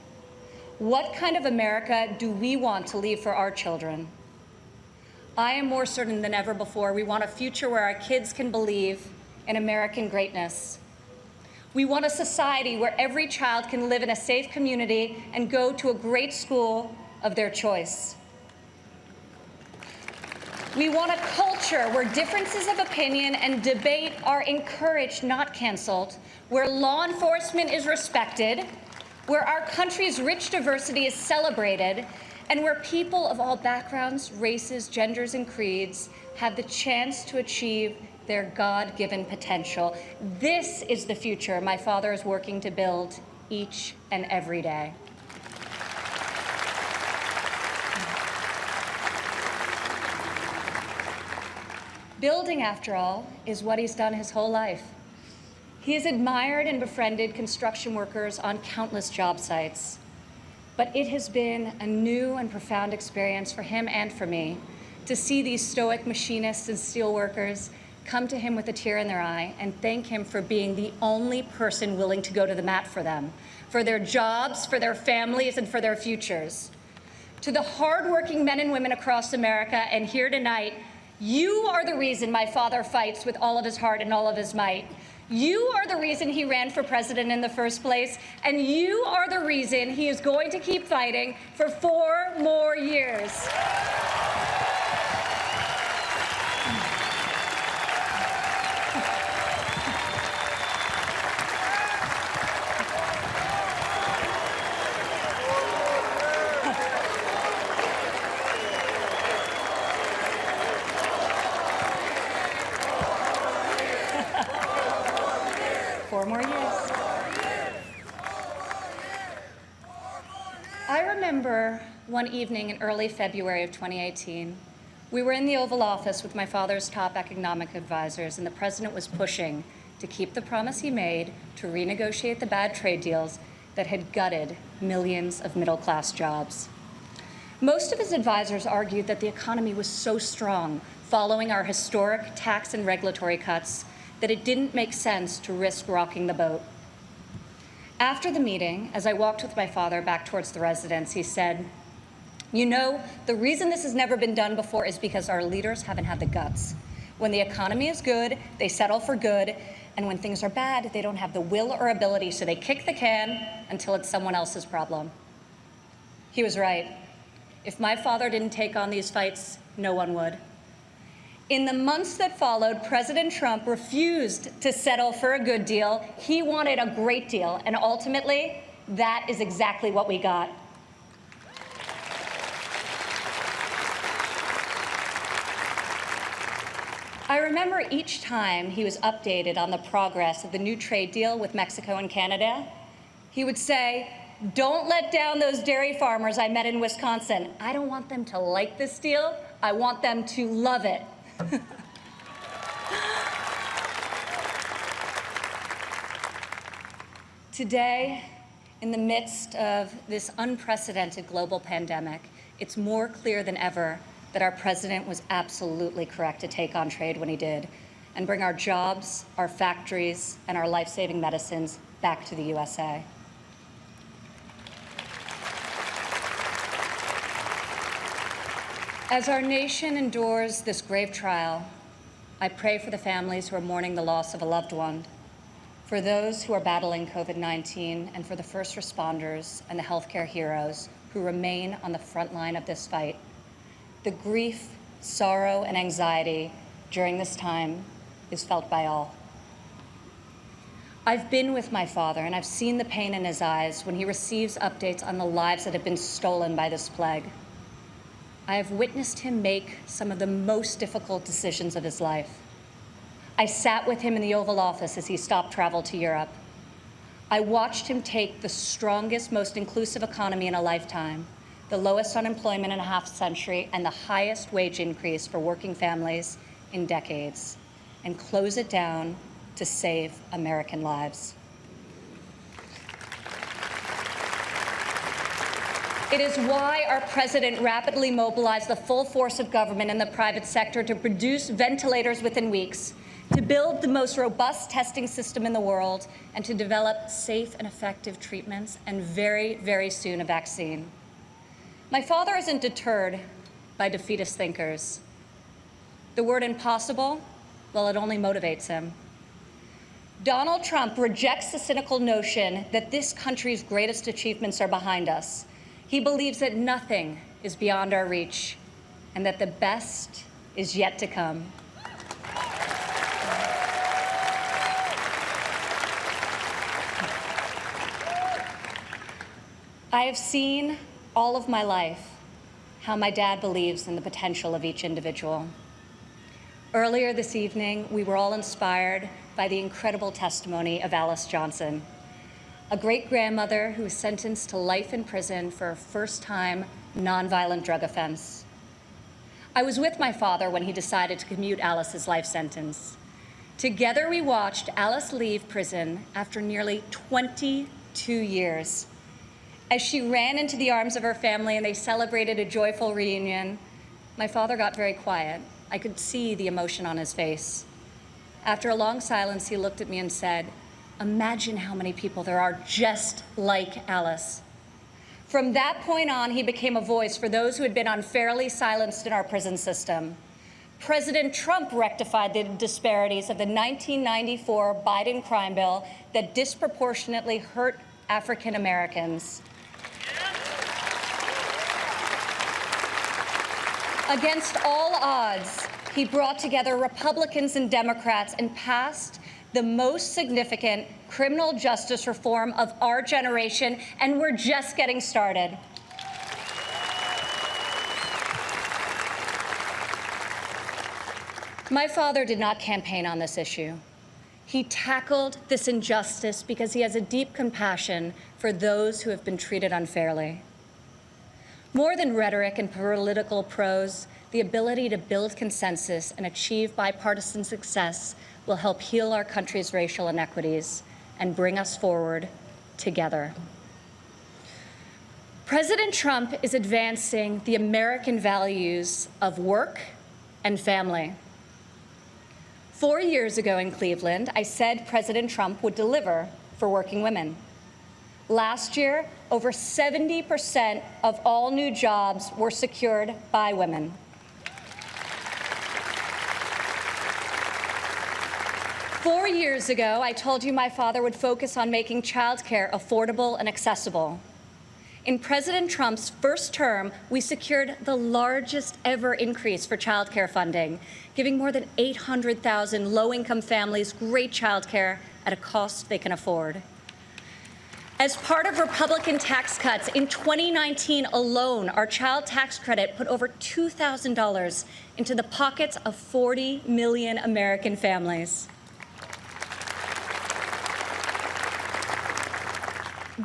What kind of America do we want to leave for our children? I am more certain than ever before we want a future where our kids can believe in American greatness. We want a society where every child can live in a safe community and go to a great school of their choice. We want a culture where differences of opinion and debate are encouraged, not canceled, where law enforcement is respected, where our country's rich diversity is celebrated, and where people of all backgrounds, races, genders, and creeds have the chance to achieve their God-given potential. This is the future my father is working to build each and every day. Building, after all, is what he's done his whole life. He has admired and befriended construction workers on countless job sites. But it has been a new and profound experience for him and for me to see these stoic machinists and steelworkers come to him with a tear in their eye and thank him for being the only person willing to go to the mat for them, for their jobs, for their families, and for their futures. To the hardworking men and women across America and here tonight, you are the reason my father fights with all of his heart and all of his might. You are the reason he ran for president in the first place, and you are the reason he is going to keep fighting for 4 more years. I remember one evening in early February of 2018, we were in the Oval Office with my father's top economic advisors, and the president was pushing to keep the promise he made to renegotiate the bad trade deals that had gutted millions of middle-class jobs. Most of his advisors argued that the economy was so strong following our historic tax and regulatory cuts that it didn't make sense to risk rocking the boat. After the meeting, as I walked with my father back towards the residence, he said, "You know, the reason this has never been done before is because our leaders haven't had the guts. When the economy is good, they settle for good, and when things are bad, they don't have the will or ability, so they kick the can until it's someone else's problem." He was right. If my father didn't take on these fights, no one would. In the months that followed, President Trump refused to settle for a good deal. He wanted a great deal, and ultimately, that is exactly what we got. I remember each time he was updated on the progress of the new trade deal with Mexico and Canada, he would say, "Don't let down those dairy farmers I met in Wisconsin. I don't want them to like this deal. I want them to love it." Today, in the midst of this unprecedented global pandemic, it's more clear than ever that our president was absolutely correct to take on trade when he did and bring our jobs, our factories, and our life-saving medicines back to the USA. As our nation endures this grave trial, I pray for the families who are mourning the loss of a loved one, for those who are battling COVID-19, and for the first responders and the healthcare heroes who remain on the front line of this fight. The grief, sorrow, and anxiety during this time is felt by all. I've been with my father, and I've seen the pain in his eyes when he receives updates on the lives that have been stolen by this plague. I have witnessed him make some of the most difficult decisions of his life. I sat with him in the Oval Office as he stopped travel to Europe. I watched him take the strongest, most inclusive economy in a lifetime, the lowest unemployment in a half century, and the highest wage increase for working families in decades, and close it down to save American lives. It is why our president rapidly mobilized the full force of government and the private sector to produce ventilators within weeks, to build the most robust testing system in the world, and to develop safe and effective treatments, and very, very soon a vaccine. My father isn't deterred by defeatist thinkers. The word impossible, well, it only motivates him. Donald Trump rejects the cynical notion that this country's greatest achievements are behind us. He believes that nothing is beyond our reach and that the best is yet to come. I have seen all of my life how my dad believes in the potential of each individual. Earlier this evening, we were all inspired by the incredible testimony of Alice Johnson, a great-grandmother who was sentenced to life in prison for a first-time nonviolent drug offense. I was with my father when he decided to commute Alice's life sentence. Together, we watched Alice leave prison after nearly 22 years. As she ran into the arms of her family and they celebrated a joyful reunion, my father got very quiet. I could see the emotion on his face. After a long silence, he looked at me and said, "Imagine how many people there are just like Alice." From that point on, he became a voice for those who had been unfairly silenced in our prison system. President Trump rectified the disparities of the 1994 Biden crime bill that disproportionately hurt African Americans. Against all odds, he brought together Republicans and Democrats and passed the most significant criminal justice reform of our generation, and we're just getting started. My father did not campaign on this issue. He tackled this injustice because he has a deep compassion for those who have been treated unfairly. More than rhetoric and political prose, the ability to build consensus and achieve bipartisan success will help heal our country's racial inequities and bring us forward together. President Trump is advancing the American values of work and family. 4 years ago in Cleveland, I said President Trump would deliver for working women. Last year, over 70% of all new jobs were secured by women. Four years ago, I told you my father would focus on making childcare affordable and accessible. In President Trump's first term, we secured the largest ever increase for childcare funding, giving more than 800,000 low-income families great childcare at a cost they can afford. As part of Republican tax cuts, in 2019 alone, our child tax credit put over $2,000 into the pockets of 40 million American families.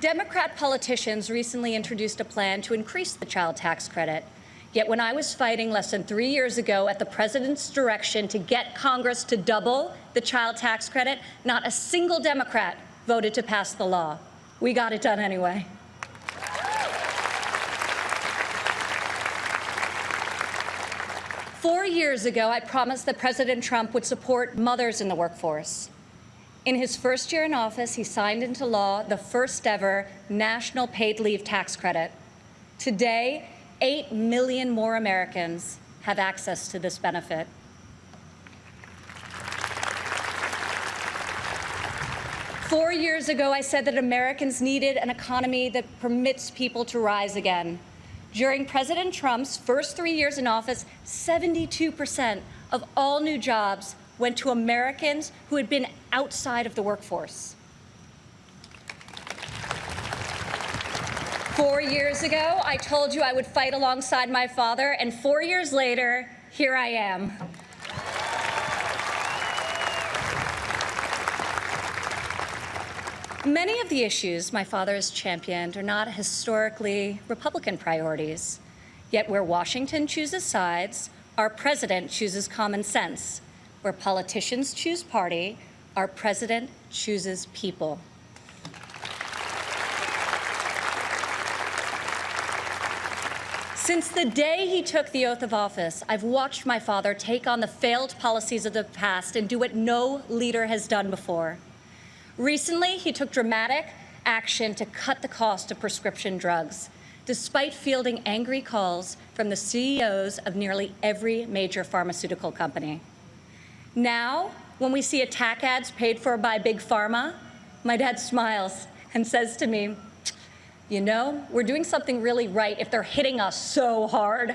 Democrat politicians recently introduced a plan to increase the child tax credit. Yet when I was fighting less than 3 years ago at the president's direction to get Congress to double the child tax credit, not a single Democrat voted to pass the law. We got it done anyway. Four years ago, I promised that President Trump would support mothers in the workforce. In his first year in office, he signed into law the first ever national paid leave tax credit. Today, 8 million more Americans have access to this benefit. 4 years ago, I said that Americans needed an economy that permits people to rise again. During President Trump's first 3 years in office, 72% of all new jobs went to Americans who had been outside of the workforce. 4 years ago, I told you I would fight alongside my father, and 4 years later, here I am. Many of the issues my father has championed are not historically Republican priorities. Yet where Washington chooses sides, our president chooses common sense. Where politicians choose party, our president chooses people. Since the day he took the oath of office, I've watched my father take on the failed policies of the past and do what no leader has done before. Recently, he took dramatic action to cut the cost of prescription drugs, despite fielding angry calls from the CEOs of nearly every major pharmaceutical company. Now, when we see attack ads paid for by Big Pharma, my dad smiles and says to me, "You know, we're doing something really right if they're hitting us so hard."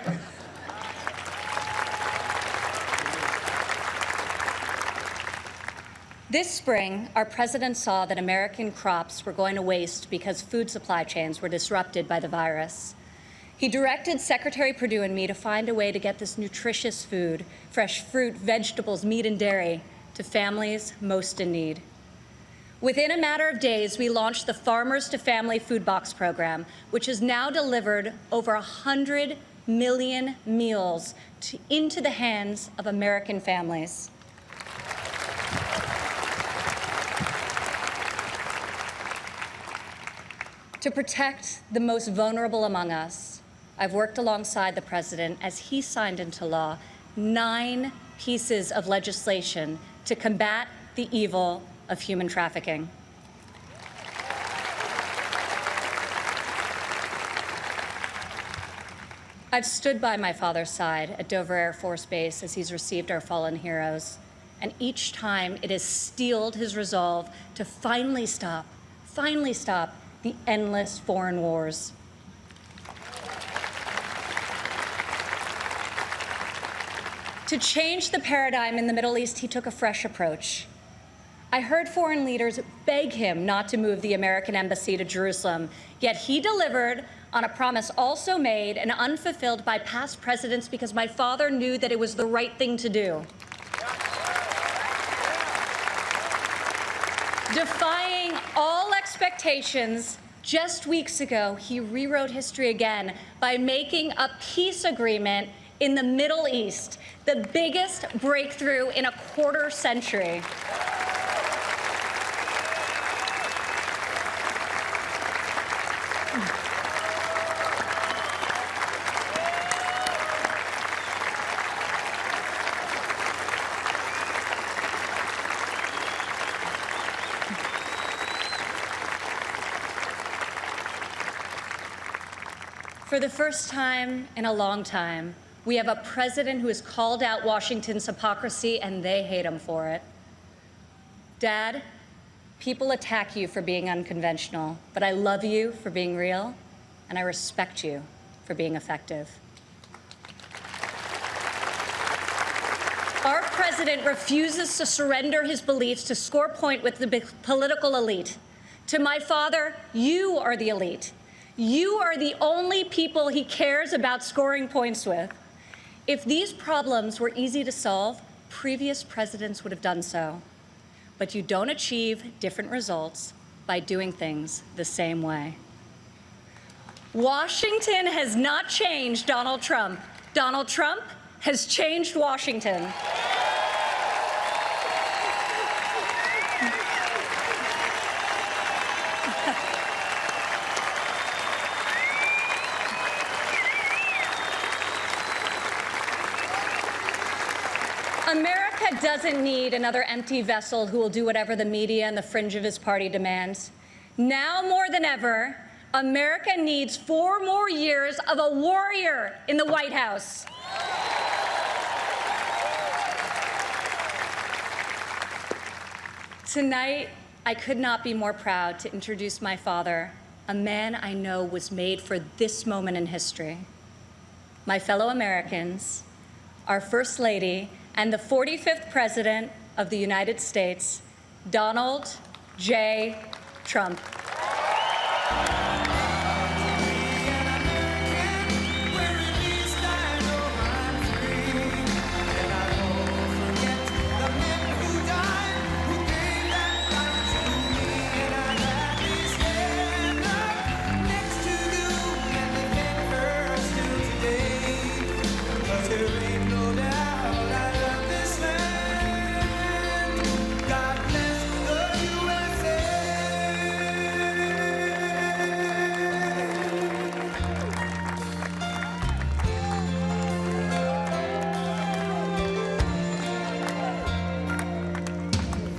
This spring, our president saw that American crops were going to waste because food supply chains were disrupted by the virus. He directed Secretary Perdue and me to find a way to get this nutritious food, fresh fruit, vegetables, meat, and dairy, to families most in need. Within a matter of days, we launched the Farmers to Family Food Box program, which has now delivered over 100 million meals into the hands of American families. To protect the most vulnerable among us, I've worked alongside the president as he signed into law 9 pieces of legislation to combat the evil of human trafficking. I've stood by my father's side at Dover Air Force Base as he's received our fallen heroes, and each time it has steeled his resolve to finally stop the endless foreign wars. To change the paradigm in the Middle East, he took a fresh approach. I heard foreign leaders beg him not to move the American embassy to Jerusalem, yet he delivered on a promise also made and unfulfilled by past presidents because my father knew that it was the right thing to do. Defying all expectations, just weeks ago, he rewrote history again by making a peace agreement in the Middle East, the biggest breakthrough in a quarter century. For the first time in a long time, we have a president who has called out Washington's hypocrisy, and they hate him for it. Dad, people attack you for being unconventional, but I love you for being real, and I respect you for being effective. Our president refuses to surrender his beliefs to score point with the political elite. To my father, you are the elite. You are the only people he cares about scoring points with. If these problems were easy to solve, previous presidents would have done so. But you don't achieve different results by doing things the same way. Washington has not changed Donald Trump. Donald Trump has changed Washington. America doesn't need another empty vessel who will do whatever the media and the fringe of his party demands. Now more than ever, America needs 4 more years of a warrior in the White House. Tonight, I could not be more proud to introduce my father, a man I know was made for this moment in history. My fellow Americans, our First Lady, and the 45th President of the United States, Donald J. Trump.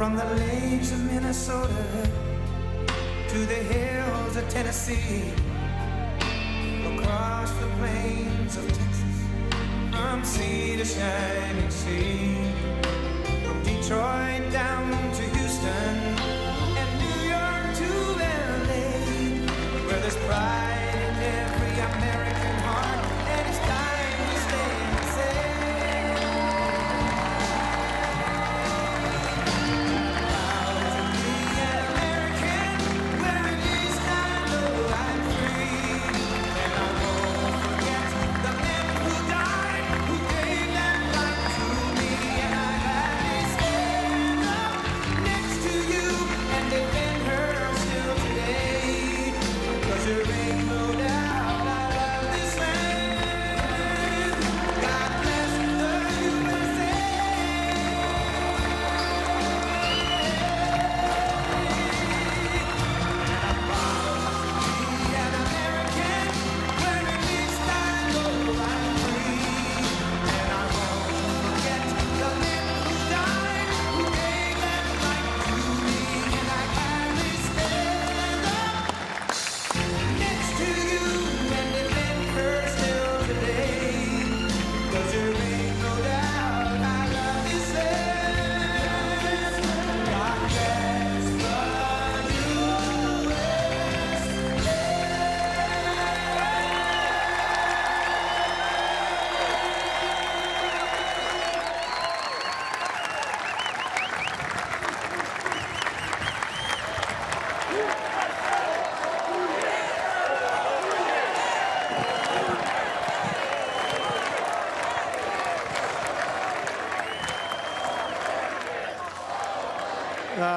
From the lakes of Minnesota to the hills of Tennessee, across the plains of Texas, from sea to shining sea, from Detroit down to Houston and New York to LA, where there's pride in every American heart, and it's time to stand and say,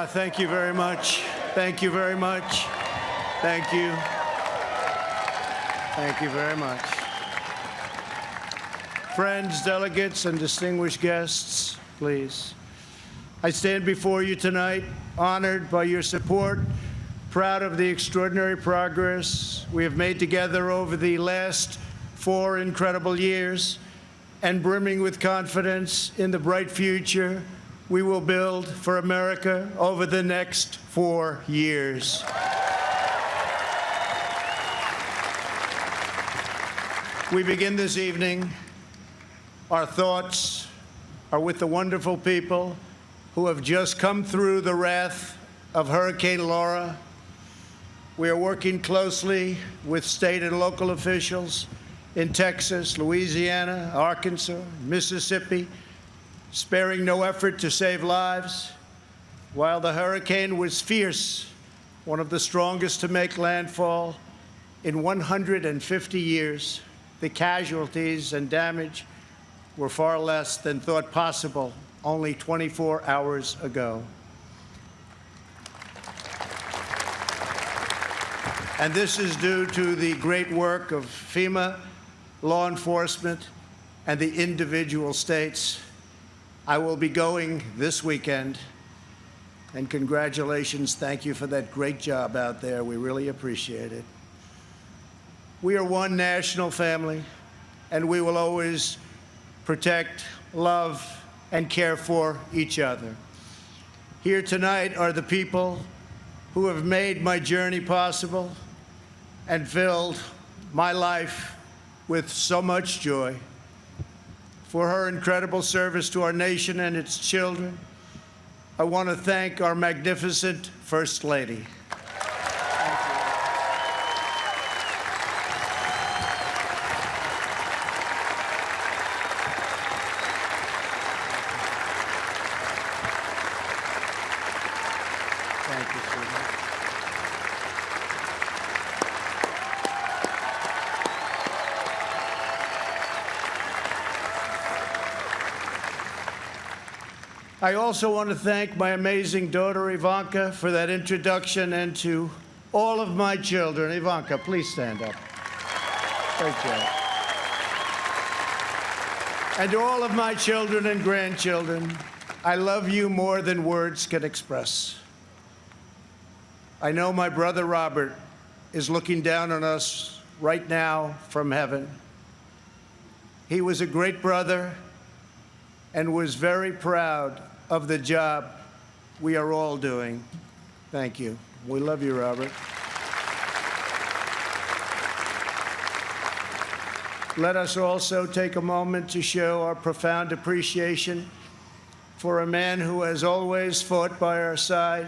Thank you very much. Thank you very much. Thank you. Thank you very much. Friends, delegates, and distinguished guests, please. I stand before you tonight, honored by your support, proud of the extraordinary progress we have made together over the last 4 incredible years, and brimming with confidence in the bright future we will build for America over the next 4 years. We begin this evening. Our thoughts are with the wonderful people who have just come through the wrath of Hurricane Laura. We are working closely with state and local officials in Texas, Louisiana, Arkansas, Mississippi, sparing no effort to save lives. While the hurricane was fierce, one of the strongest to make landfall in 150 years, the casualties and damage were far less than thought possible only 24 hours ago. And this is due to the great work of FEMA, law enforcement, and the individual states. I will be going this weekend, and congratulations, thank you for that great job out there. We really appreciate it. We are one national family, and we will always protect, love, and care for each other. Here tonight are the people who have made my journey possible and filled my life with so much joy. For her incredible service to our nation and its children, I want to thank our magnificent First Lady. Thank you, sweetheart. I also want to thank my amazing daughter, Ivanka, for that introduction, and to all of my children. Ivanka, please stand up. Great job. And to all of my children and grandchildren, I love you more than words can express. I know my brother Robert is looking down on us right now from heaven. He was a great brother and was very proud of the job we are all doing. Thank you. We love you, Robert. Let us also take a moment to show our profound appreciation for a man who has always fought by our side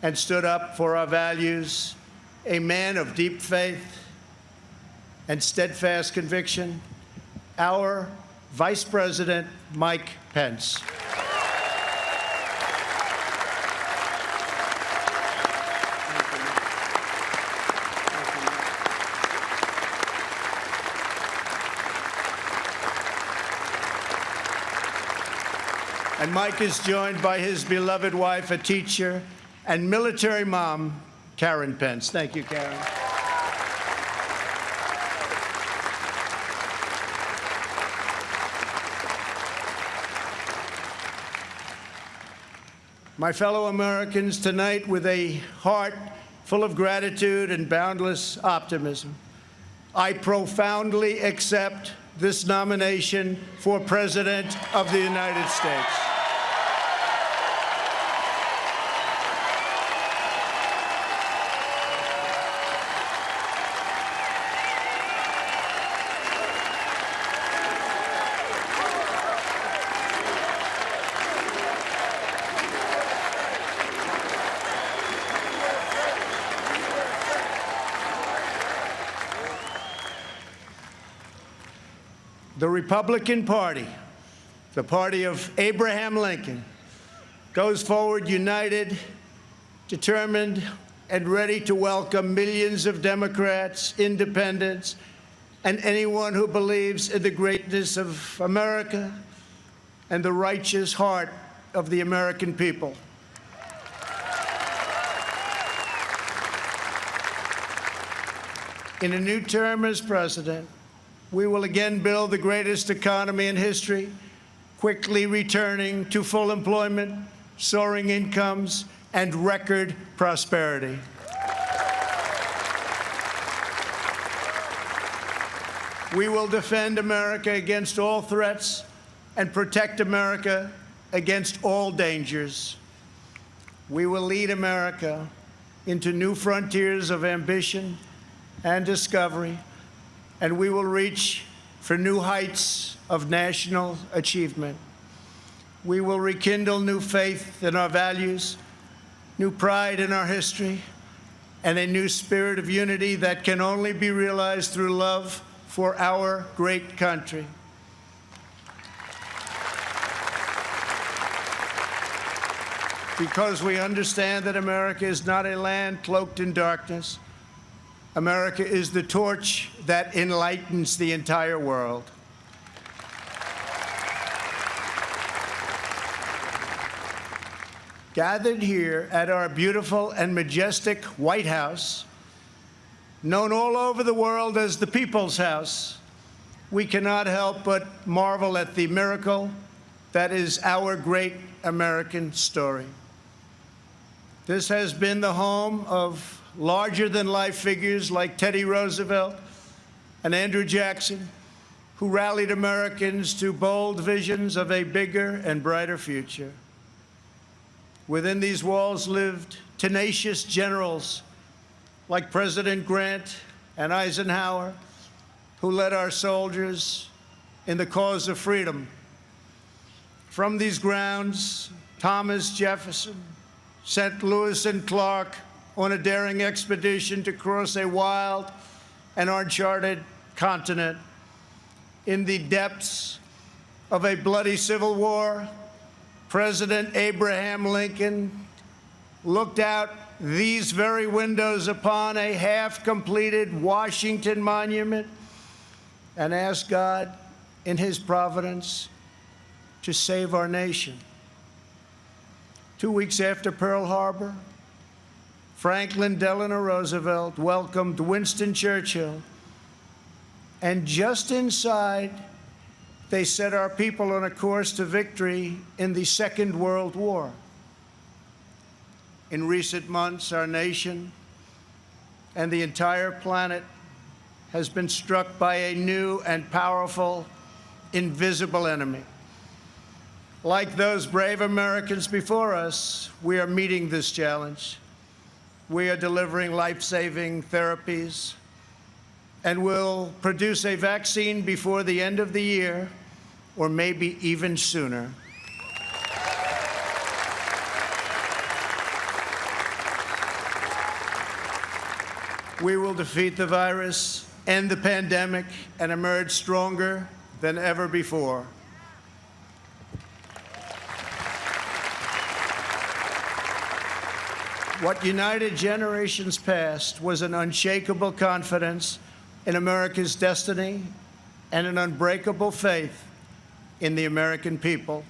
and stood up for our values, a man of deep faith and steadfast conviction, our Vice President Mike Pence. And Mike is joined by his beloved wife, a teacher, and military mom, Karen Pence. Thank you, Karen. My fellow Americans, tonight, with a heart full of gratitude and boundless optimism, I profoundly accept this nomination for President of the United States. The Republican Party, the party of Abraham Lincoln, goes forward united, determined, and ready to welcome millions of Democrats, independents, and anyone who believes in the greatness of America and the righteous heart of the American people. In a new term as president, we will again build the greatest economy in history, quickly returning to full employment, soaring incomes, and record prosperity. We will defend America against all threats and protect America against all dangers. We will lead America into new frontiers of ambition and discovery, and we will reach for new heights of national achievement. We will rekindle new faith in our values, new pride in our history, and a new spirit of unity that can only be realized through love for our great country. Because we understand that America is not a land cloaked in darkness. America is the torch that enlightens the entire world. Gathered here at our beautiful and majestic White House, known all over the world as the People's House, we cannot help but marvel at the miracle that is our great American story. This has been the home of larger-than-life figures like Teddy Roosevelt and Andrew Jackson, who rallied Americans to bold visions of a bigger and brighter future. Within these walls lived tenacious generals like President Grant and Eisenhower, who led our soldiers in the cause of freedom. From these grounds, Thomas Jefferson sent Lewis and Clark on a daring expedition to cross a wild and uncharted continent. In the depths of a bloody civil war, President Abraham Lincoln looked out these very windows upon a half-completed Washington Monument and asked God, in his providence, to save our nation. 2 weeks after Pearl Harbor, Franklin Delano Roosevelt welcomed Winston Churchill, and just inside, they set our people on a course to victory in the Second World War. In recent months, our nation and the entire planet has been struck by a new and powerful, invisible enemy. Like those brave Americans before us, we are meeting this challenge. We are delivering life-saving therapies and will produce a vaccine before the end of the year, or maybe even sooner. We will defeat the virus, end the pandemic, and emerge stronger than ever before. What united generations past was an unshakable confidence in America's destiny and an unbreakable faith in the American people.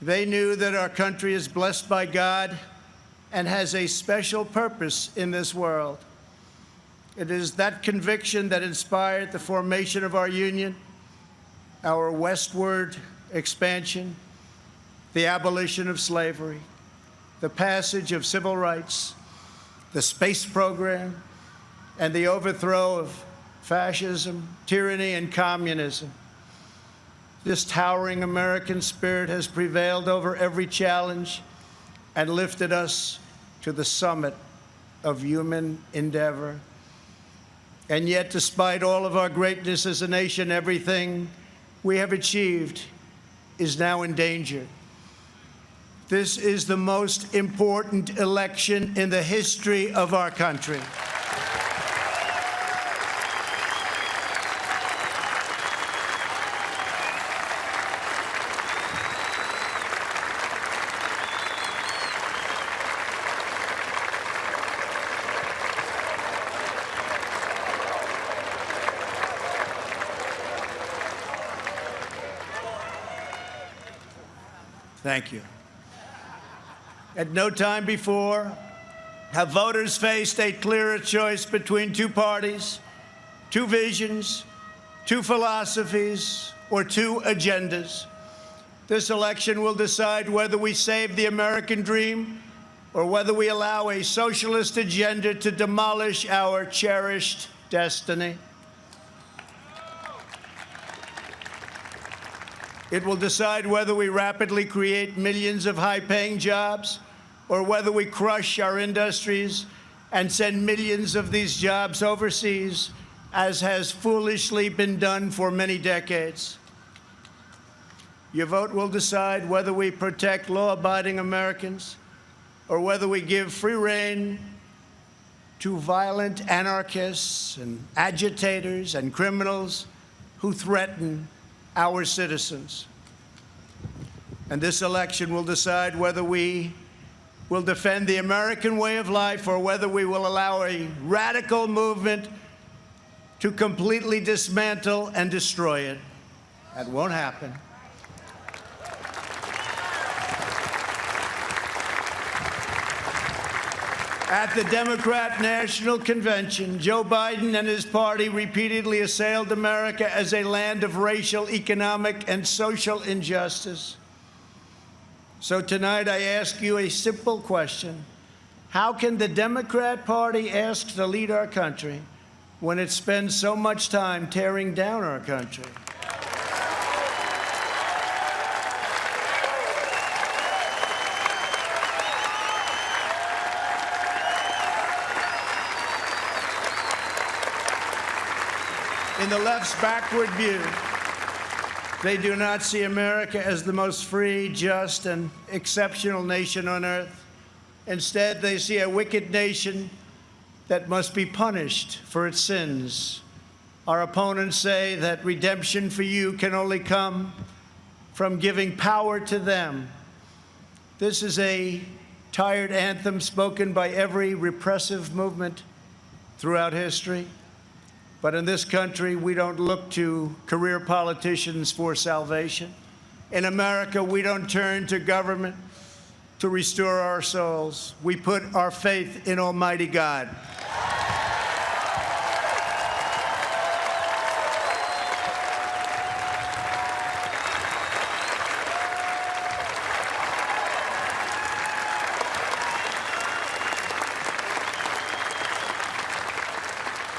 They knew that our country is blessed by God and has a special purpose in this world. It is that conviction that inspired the formation of our union, our westward expansion, the abolition of slavery, the passage of civil rights, the space program, and the overthrow of fascism, tyranny, and communism. This towering American spirit has prevailed over every challenge and lifted us to the summit of human endeavor. And yet, despite all of our greatness as a nation, everything we have achieved is now in danger. This is the most important election in the history of our country. Thank you. At no time before have voters faced a clearer choice between two parties, two visions, two philosophies, or two agendas. This election will decide whether we save the American dream or whether we allow a socialist agenda to demolish our cherished destiny. It will decide whether we rapidly create millions of high-paying jobs or whether we crush our industries and send millions of these jobs overseas, as has foolishly been done for many decades. Your vote will decide whether we protect law-abiding Americans or whether we give free rein to violent anarchists and agitators and criminals who threaten our citizens. And this election will decide whether we will defend the American way of life or whether we will allow a radical movement to completely dismantle and destroy it. That won't happen. At the Democrat National Convention, Joe Biden and his party repeatedly assailed America as a land of racial, economic, and social injustice. So tonight I ask you a simple question. How can the Democrat Party ask to lead our country when it spends so much time tearing down our country? In the left's backward view, they do not see America as the most free, just, and exceptional nation on earth. Instead, they see a wicked nation that must be punished for its sins. Our opponents say that redemption for you can only come from giving power to them. This is a tired anthem spoken by every repressive movement throughout history. But in this country, we don't look to career politicians for salvation. In America, we don't turn to government to restore our souls. We put our faith in Almighty God.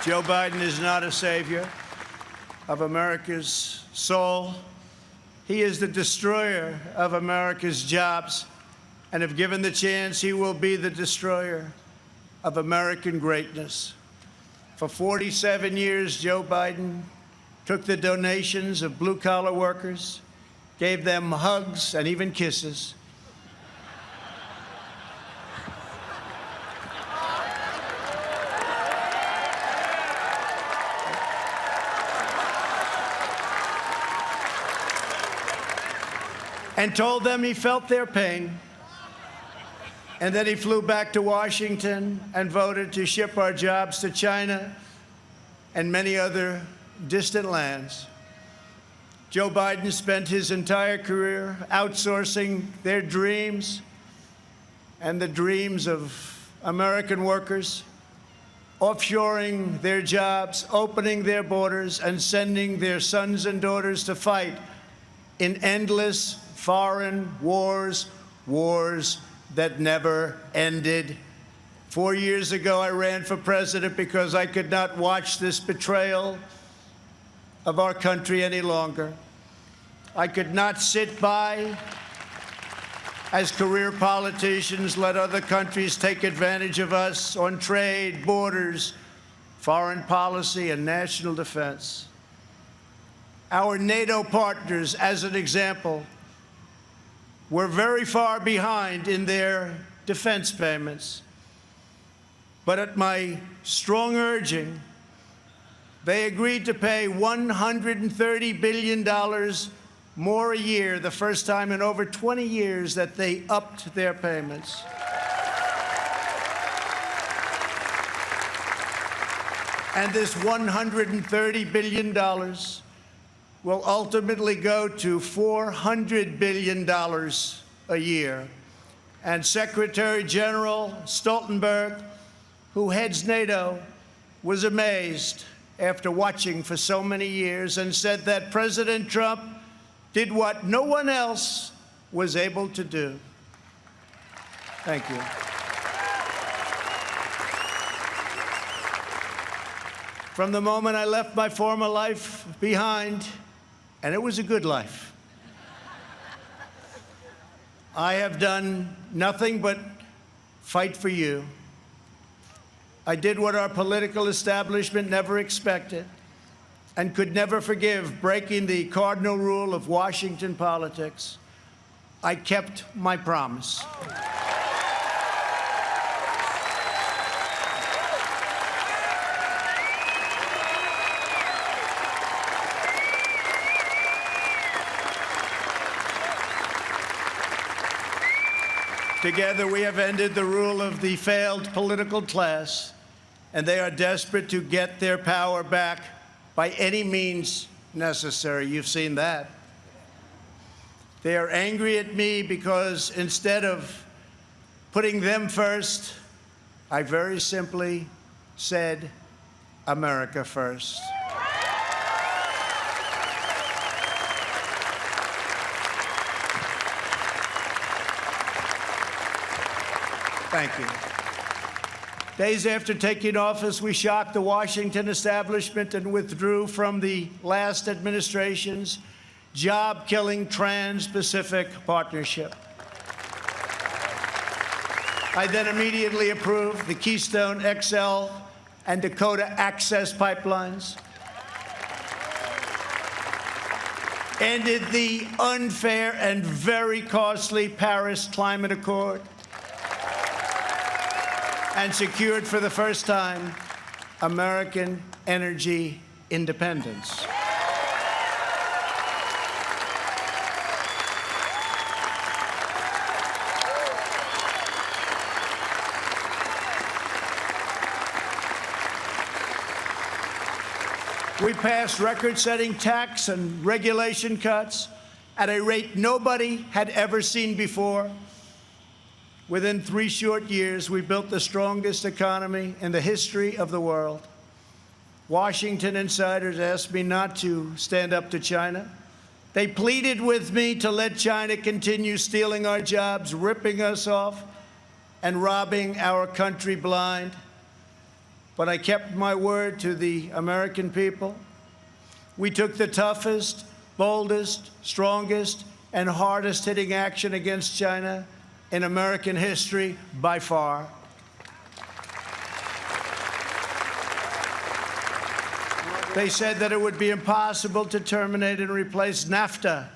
Joe Biden is not a savior of America's soul. He is the destroyer of America's jobs, and if given the chance, he will be the destroyer of American greatness. For 47 years, Joe Biden took the donations of blue-collar workers, gave them hugs and even kisses, and told them he felt their pain. And then he flew back to Washington and voted to ship our jobs to China and many other distant lands. Joe Biden spent his entire career outsourcing their dreams and the dreams of American workers, offshoring their jobs, opening their borders, and sending their sons and daughters to fight in endless foreign wars, wars that never ended. 4 years ago, I ran for president because I could not watch this betrayal of our country any longer. I could not sit by as career politicians let other countries take advantage of us on trade, borders, foreign policy, and national defense. Our NATO partners, as an example, were very far behind in their defense payments. But at my strong urging, they agreed to pay $130 billion more a year, the first time in over 20 years that they upped their payments. And this $130 billion will ultimately go to $400 billion a year. And Secretary General Stoltenberg, who heads NATO, was amazed after watching for so many years and said that President Trump did what no one else was able to do. Thank you. From the moment I left my former life behind, and it was a good life, I have done nothing but fight for you. I did what our political establishment never expected and could never forgive, breaking the cardinal rule of Washington politics. I kept my promise. Together, we have ended the rule of the failed political class, and they are desperate to get their power back by any means necessary. You've seen that. They are angry at me because instead of putting them first, I very simply said, America first. Thank you. Days after taking office, we shocked the Washington establishment and withdrew from the last administration's job-killing Trans-Pacific Partnership. I then immediately approved the Keystone XL and Dakota Access pipelines, ended the unfair and very costly Paris Climate Accord, and secured for the first time American energy independence. We passed record-setting tax and regulation cuts at a rate nobody had ever seen before. Within 3 short years, we built the strongest economy in the history of the world. Washington insiders asked me not to stand up to China. They pleaded with me to let China continue stealing our jobs, ripping us off, and robbing our country blind. But I kept my word to the American people. We took the toughest, boldest, strongest, and hardest hitting action against China in American history by far. They said that it would be impossible to terminate and replace NAFTA.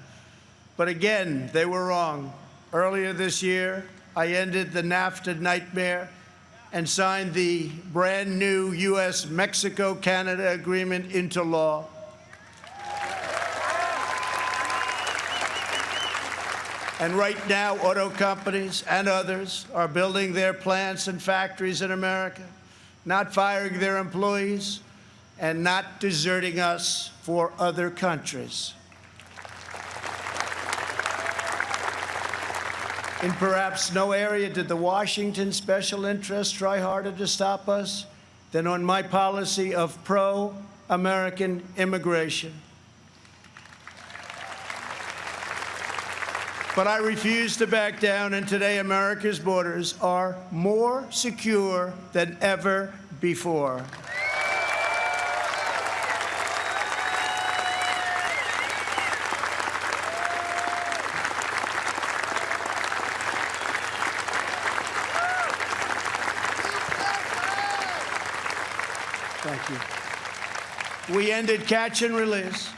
But again, they were wrong. Earlier this year, I ended the NAFTA nightmare and signed the brand new U.S.-Mexico-Canada agreement into law. And right now, auto companies and others are building their plants and factories in America, not firing their employees, and not deserting us for other countries. In perhaps no area did the Washington special interests try harder to stop us than on my policy of pro-American immigration. But I refuse to back down, and today America's borders are more secure than ever before. Thank you. We ended catch and release,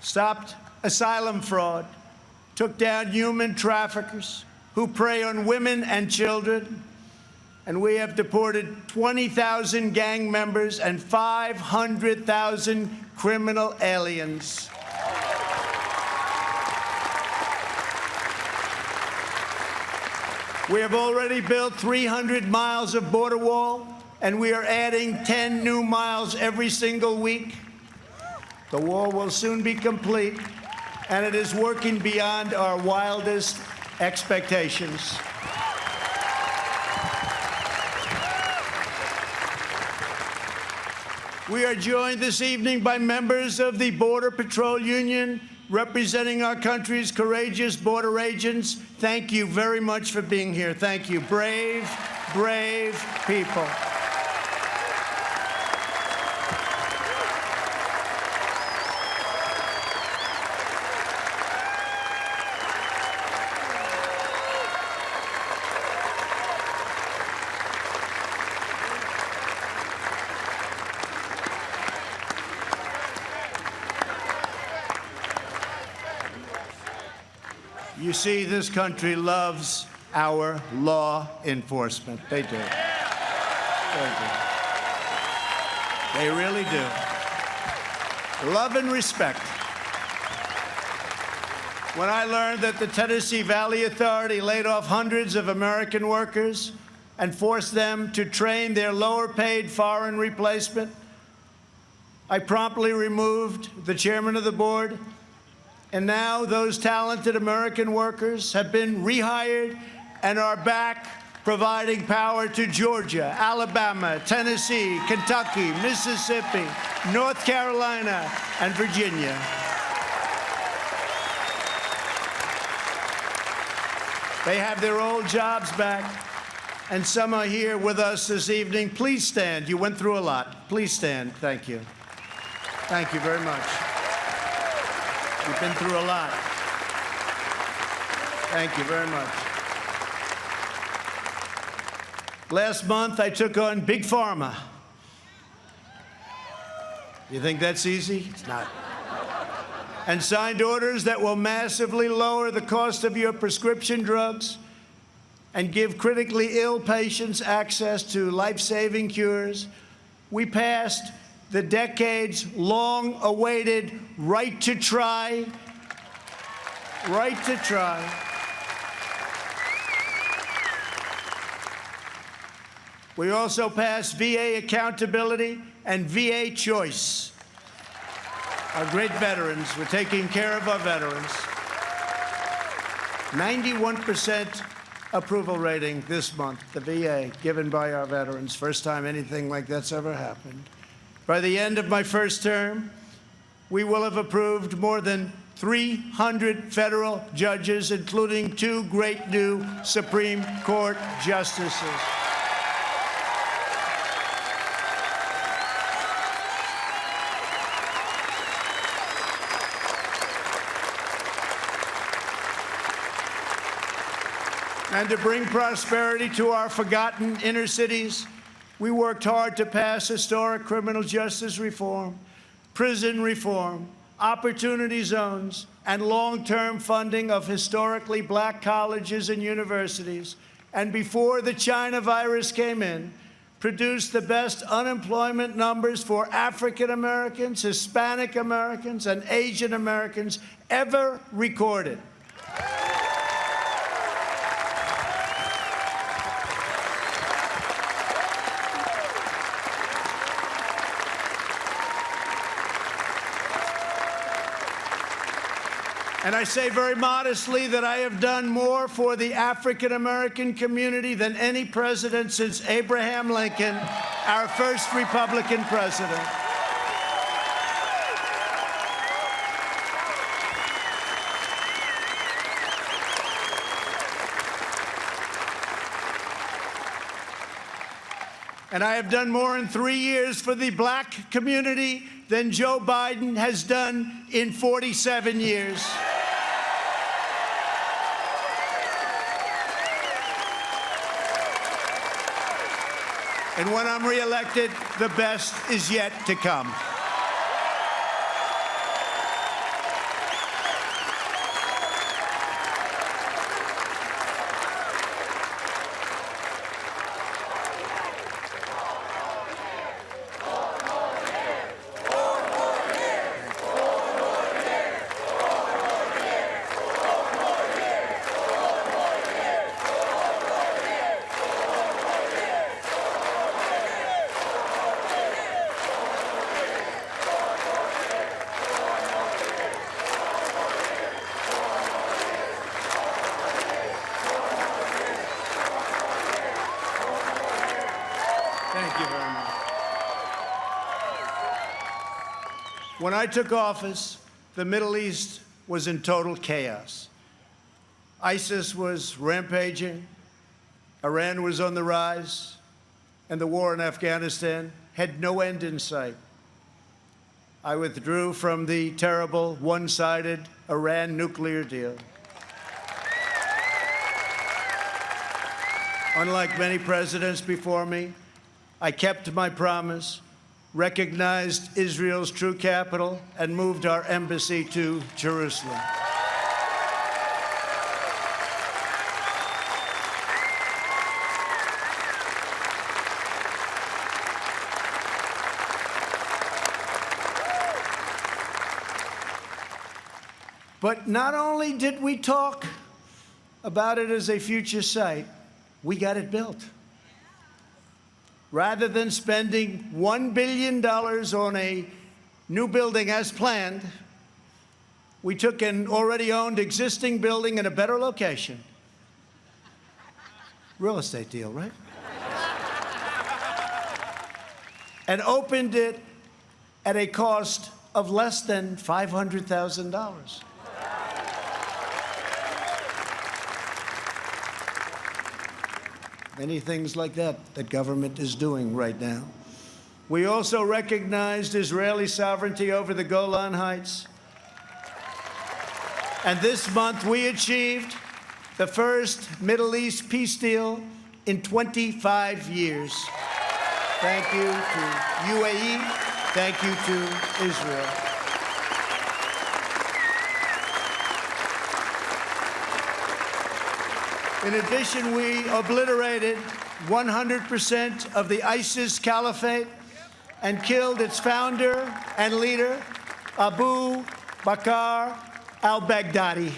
stopped asylum fraud, took down human traffickers who prey on women and children, and we have deported 20,000 gang members and 500,000 criminal aliens. We have already built 300 miles of border wall, and we are adding 10 new miles every single week. The wall will soon be complete, and it is working beyond our wildest expectations. We are joined this evening by members of the Border Patrol Union, representing our country's courageous border agents. Thank you very much for being here. Thank you. Brave, brave people. You see, this country loves our law enforcement. They do. They do. They really do. Love and respect. When I learned that the Tennessee Valley Authority laid off hundreds of American workers and forced them to train their lower-paid foreign replacement, I promptly removed the chairman of the board. And now those talented American workers have been rehired and are back providing power to Georgia, Alabama, Tennessee, Kentucky, Mississippi, North Carolina, and Virginia. They have their old jobs back, and some are here with us this evening. Please stand. You went through a lot. Please stand. Thank you. Thank you very much. You've been through a lot. Thank you very much. Last month, I took on Big Pharma. You think that's easy? It's not. And signed orders that will massively lower the cost of your prescription drugs and give critically ill patients access to life-saving cures. We passed the decades-long-awaited right to try. Right to try. We also passed VA accountability and VA choice. Our great veterans, we're taking care of our veterans. 91% approval rating this month, the VA, given by our veterans. First time anything like that's ever happened. By the end of my first term, we will have approved more than 300 federal judges, including 2 great new Supreme Court justices. And to bring prosperity to our forgotten inner cities, we worked hard to pass historic criminal justice reform, prison reform, opportunity zones, and long-term funding of historically black colleges and universities. And before the China virus came in, produced the best unemployment numbers for African Americans, Hispanic Americans, and Asian Americans ever recorded. And I say very modestly that I have done more for the African American community than any president since Abraham Lincoln, our first Republican president. And I have done more in 3 years for the black community than Joe Biden has done in 47 years. And when I'm reelected, the best is yet to come. Thank you very much. When I took office, the Middle East was in total chaos. ISIS was rampaging, Iran was on the rise, and the war in Afghanistan had no end in sight. I withdrew from the terrible one-sided Iran nuclear deal. Unlike many presidents before me, I kept my promise, recognized Israel's true capital, and moved our embassy to Jerusalem. But not only did we talk about it as a future site, we got it built. Rather than spending $1 billion on a new building as planned, we took an already owned existing building in a better location. Real estate deal, right? And opened it at a cost of less than $500,000. Many things like that government is doing right now. We also recognized Israeli sovereignty over the Golan Heights. And this month we achieved the first Middle East peace deal in 25 years. Thank you to UAE. Thank you to Israel. In addition, we obliterated 100% of the ISIS caliphate and killed its founder and leader, Abu Bakr al-Baghdadi.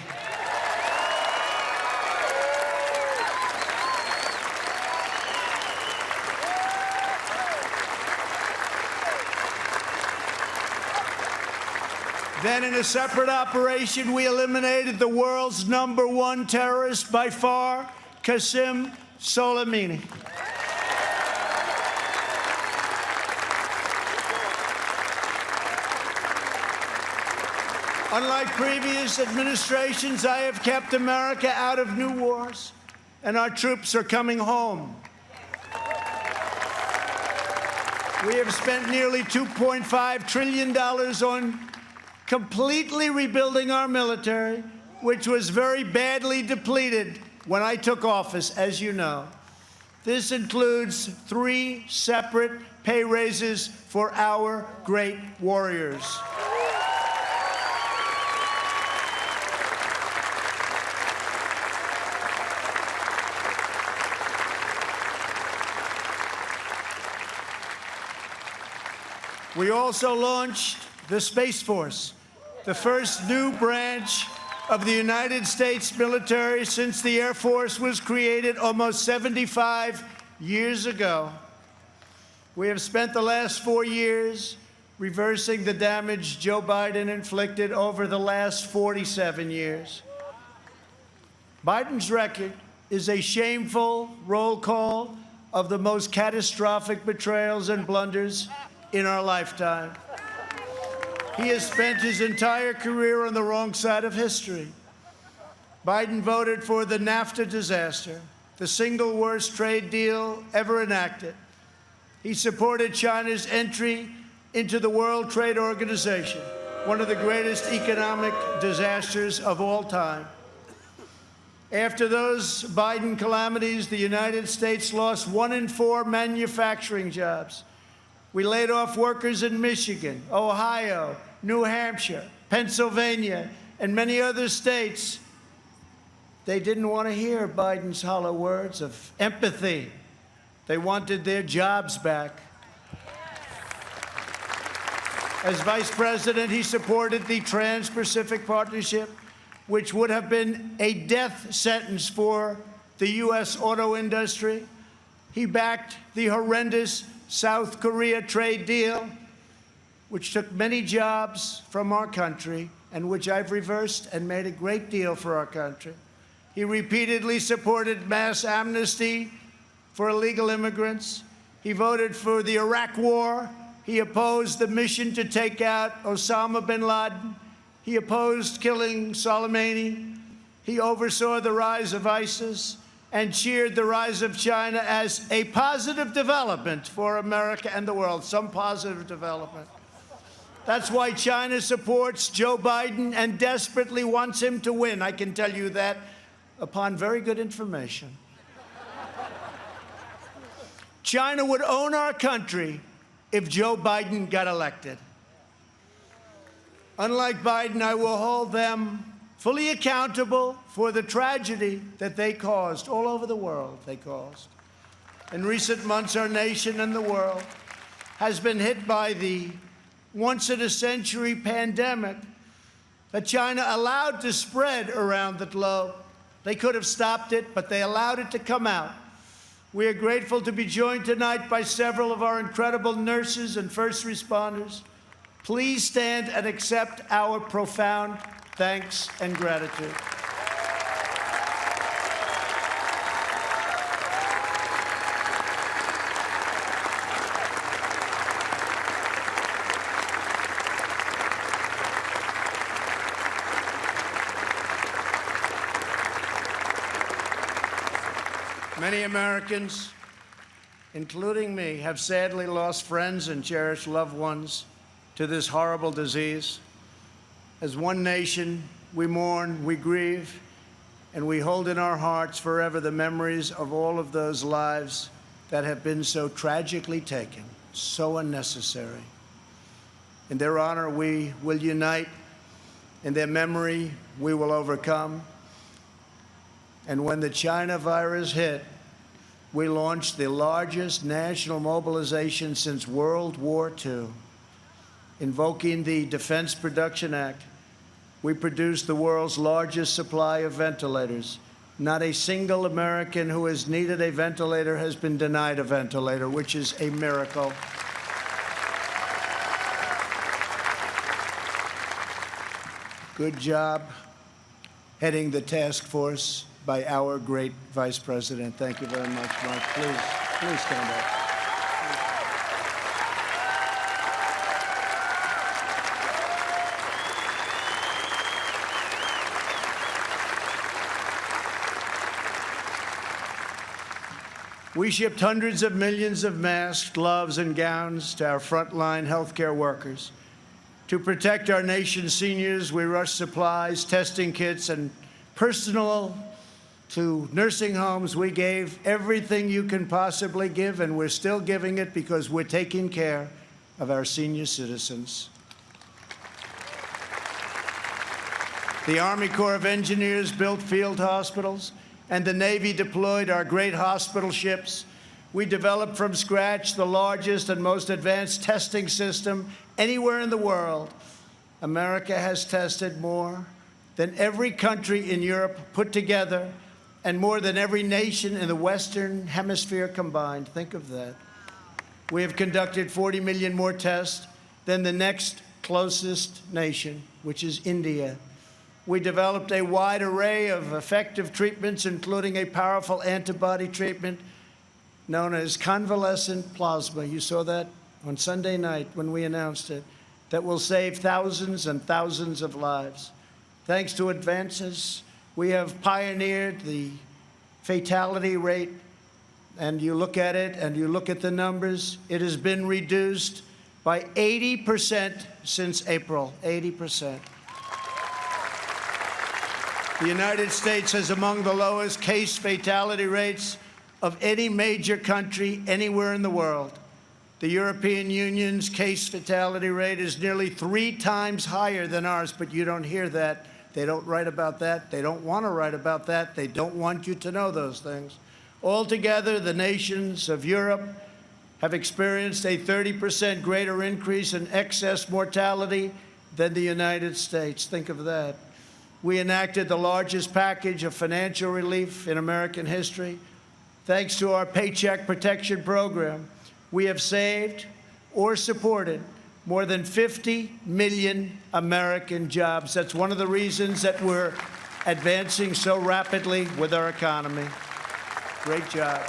Then, in a separate operation, we eliminated the world's #1 terrorist by far, Qasem Soleimani. Unlike previous administrations, I have kept America out of new wars, and our troops are coming home. We have spent nearly $2.5 trillion on completely rebuilding our military, which was very badly depleted when I took office, as you know. This includes 3 separate pay raises for our great warriors. We also launched the Space Force, the first new branch of the United States military since the Air Force was created almost 75 years ago. We have spent the last 4 years reversing the damage Joe Biden inflicted over the last 47 years. Biden's record is a shameful roll call of the most catastrophic betrayals and blunders in our lifetime. He has spent his entire career on the wrong side of history. Biden voted for the NAFTA disaster, the single worst trade deal ever enacted. He supported China's entry into the World Trade Organization, one of the greatest economic disasters of all time. After those Biden calamities, the United States lost 1 in 4 manufacturing jobs. We laid off workers in Michigan, Ohio, New Hampshire, Pennsylvania, and many other states. They didn't want to hear Biden's hollow words of empathy. They wanted their jobs back. As vice president, he supported the Trans-Pacific Partnership, which would have been a death sentence for the U.S. auto industry. He backed the horrendous South Korea trade deal, which took many jobs from our country and which I've reversed and made a great deal for our country. He repeatedly supported mass amnesty for illegal immigrants. He voted for the Iraq War. He opposed the mission to take out Osama bin Laden. He opposed killing Soleimani. He oversaw the rise of ISIS and cheered the rise of China as a positive development for America and the world, some positive development. That's why China supports Joe Biden and desperately wants him to win. I can tell you that upon very good information. China would own our country if Joe Biden got elected. Unlike Biden, I will hold them fully accountable for the tragedy that they caused all over the world. In recent months, our nation and the world has been hit by the once-in-a-century pandemic that China allowed to spread around the globe. They could have stopped it, but they allowed it to come out. We are grateful to be joined tonight by several of our incredible nurses and first responders. Please stand and accept our profound thanks and gratitude. Many Americans, including me, have sadly lost friends and cherished loved ones to this horrible disease. As one nation, we mourn, we grieve, and we hold in our hearts forever the memories of all of those lives that have been so tragically taken, so unnecessary. In their honor, we will unite. In their memory, we will overcome. And when the China virus hit, we launched the largest national mobilization since World War II. Invoking the Defense Production Act, we produced the world's largest supply of ventilators. Not a single American who has needed a ventilator has been denied a ventilator, which is a miracle. Good job heading the task force by our great Vice President. Thank you very much, Mark. Please stand up. We shipped hundreds of millions of masks, gloves, and gowns to our frontline healthcare workers. To protect our nation's seniors, we rushed supplies, testing kits, and personal To nursing homes, we gave everything you can possibly give, and we're still giving it because we're taking care of our senior citizens. The Army Corps of Engineers built field hospitals, and the Navy deployed our great hospital ships. We developed from scratch the largest and most advanced testing system anywhere in the world. America has tested more than every country in Europe put together, and more than every nation in the Western Hemisphere combined. Think of that. We have conducted 40 million more tests than the next closest nation, which is India. We developed a wide array of effective treatments, including a powerful antibody treatment known as convalescent plasma. You saw that on Sunday night when we announced it, that will save thousands and thousands of lives. Thanks to advances, we have pioneered the fatality rate, and you look at it and you look at the numbers, it has been reduced by 80% since April, 80%. The United States has among the lowest case fatality rates of any major country anywhere in the world. The European Union's case fatality rate is nearly 3 times higher than ours, but you don't hear that. They don't write about that. They don't want to write about that. They don't want you to know those things. Altogether, the nations of Europe have experienced a 30% greater increase in excess mortality than the United States. Think of that. We enacted the largest package of financial relief in American history. Thanks to our Paycheck Protection Program, we have saved or supported more than 50 million American jobs. That's one of the reasons that we're advancing so rapidly with our economy. Great job.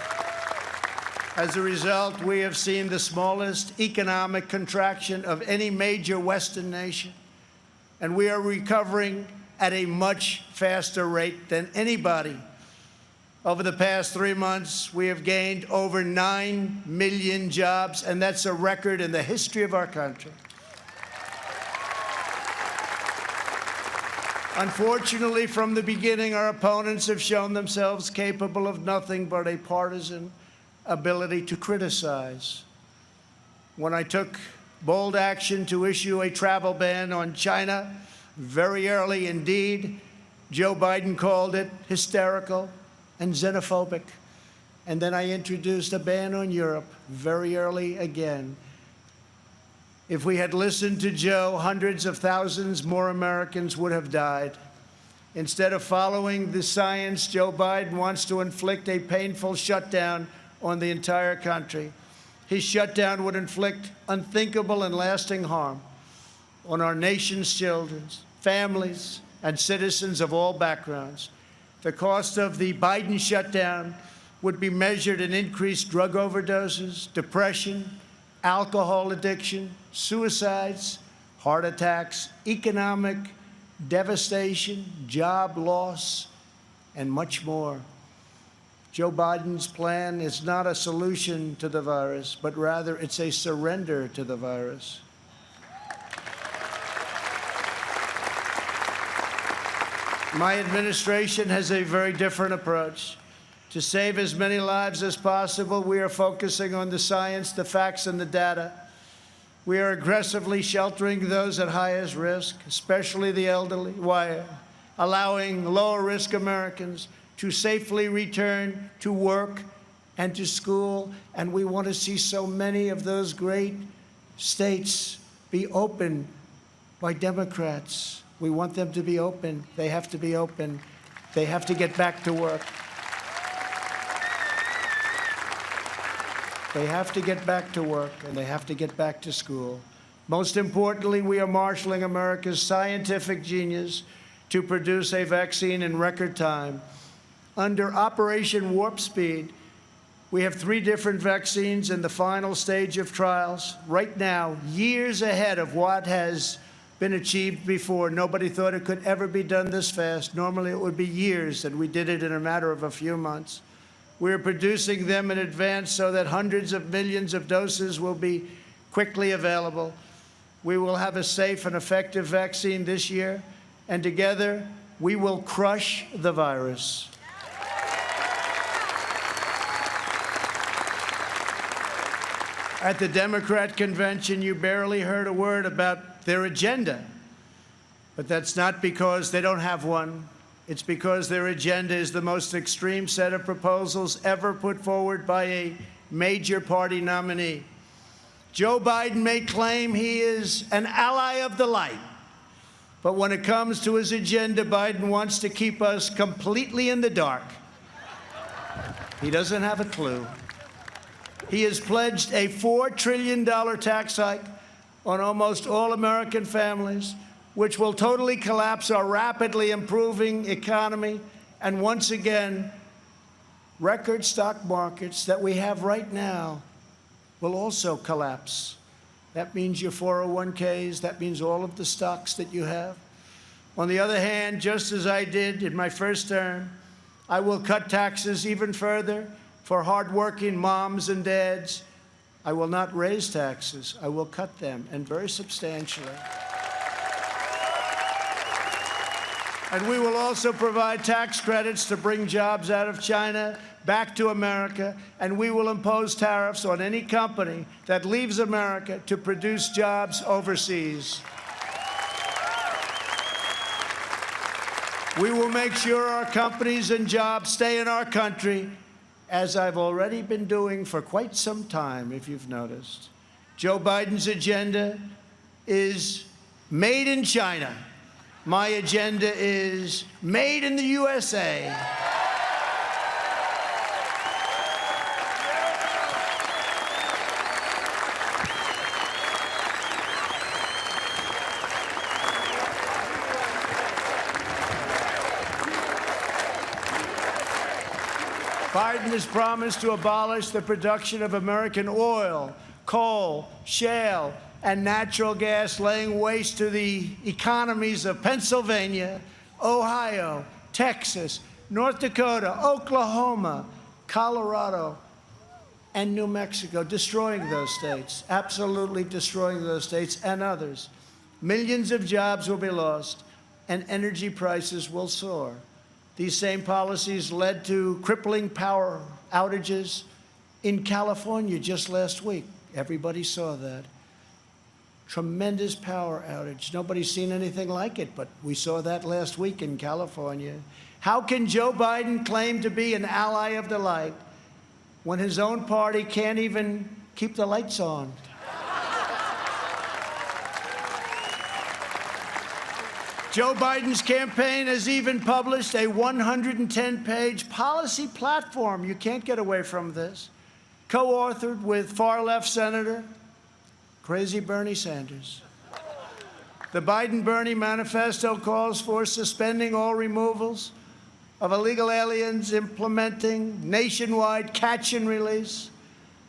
As a result, we have seen the smallest economic contraction of any major Western nation, and we are recovering at a much faster rate than anybody. Over the past 3 months, we have gained over 9 million jobs, and that's a record in the history of our country. Unfortunately, from the beginning, our opponents have shown themselves capable of nothing but a partisan ability to criticize. When I took bold action to issue a travel ban on China, very early indeed, Joe Biden called it hysterical and xenophobic. And then I introduced a ban on Europe very early again. If we had listened to Joe, hundreds of thousands more Americans would have died. Instead of following the science, Joe Biden wants to inflict a painful shutdown on the entire country. His shutdown would inflict unthinkable and lasting harm on our nation's children, families, and citizens of all backgrounds. The cost of the Biden shutdown would be measured in increased drug overdoses, depression, alcohol addiction, suicides, heart attacks, economic devastation, job loss, and much more. Joe Biden's plan is not a solution to the virus, but rather it's a surrender to the virus. My administration has a very different approach. To save as many lives as possible, we are focusing on the science, the facts, and the data. We are aggressively sheltering those at highest risk, especially the elderly, while allowing lower-risk Americans to safely return to work and to school. And we want to see so many of those great states be opened by Democrats. We want them to be open. They have to be open. They have to get back to work. They have to get back to work, and they have to get back to school. Most importantly, we are marshaling America's scientific genius to produce a vaccine in record time. Under Operation Warp Speed, we have 3 different vaccines in the final stage of trials right now, years ahead of what has been achieved before. Nobody thought it could ever be done this fast. Normally, it would be years, and we did it in a matter of a few months. We're producing them in advance so that hundreds of millions of doses will be quickly available. We will have a safe and effective vaccine this year, and together we will crush the virus. At the Democrat convention, you barely heard a word about their agenda. But that's not because they don't have one. It's because their agenda is the most extreme set of proposals ever put forward by a major party nominee. Joe Biden may claim he is an ally of the light, but when it comes to his agenda, Biden wants to keep us completely in the dark. He doesn't have a clue. He has pledged a $4 trillion tax hike on almost all American families, which will totally collapse our rapidly improving economy and once again, record stock markets that we have right now will also collapse. That means your 401ks, that means all of the stocks that you have. On the other hand, just as I did in my first term, I will cut taxes even further for hardworking moms and dads. I will not raise taxes. I will cut them, and very substantially. And we will also provide tax credits to bring jobs out of China back to America, and we will impose tariffs on any company that leaves America to produce jobs overseas. We will make sure our companies and jobs stay in our country, as I've already been doing for quite some time, if you've noticed. Joe Biden's agenda is made in China. My agenda is made in the USA. Biden has promised to abolish the production of American oil, coal, shale, and natural gas, laying waste to the economies of Pennsylvania, Ohio, Texas, North Dakota, Oklahoma, Colorado, and New Mexico, destroying those states, absolutely destroying those states and others. Millions of jobs will be lost, and energy prices will soar. These same policies led to crippling power outages in California just last week. Everybody saw that. Tremendous power outage. Nobody's seen anything like it, but we saw that last week in California. How can Joe Biden claim to be an ally of the light when his own party can't even keep the lights on? Joe Biden's campaign has even published a 110-page policy platform. You can't get away from this. Co-authored with far-left Senator crazy Bernie Sanders. The Biden-Bernie manifesto calls for suspending all removals of illegal aliens, implementing nationwide catch and release,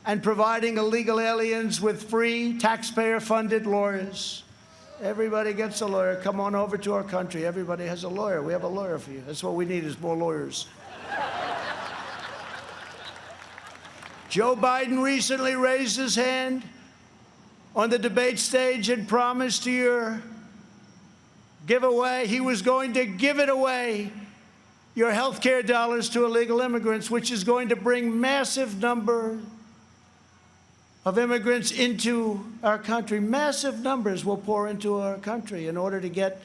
and providing illegal aliens with free, taxpayer-funded lawyers. Everybody gets a lawyer. Come on over to our country. Everybody has a lawyer. We have a lawyer for you. That's what we need is more lawyers. Joe Biden recently raised his hand on the debate stage and promised to your giveaway, he was going to give it away, your health care dollars to illegal immigrants, which is going to bring massive number of immigrants into our country. Massive numbers will pour into our country in order to get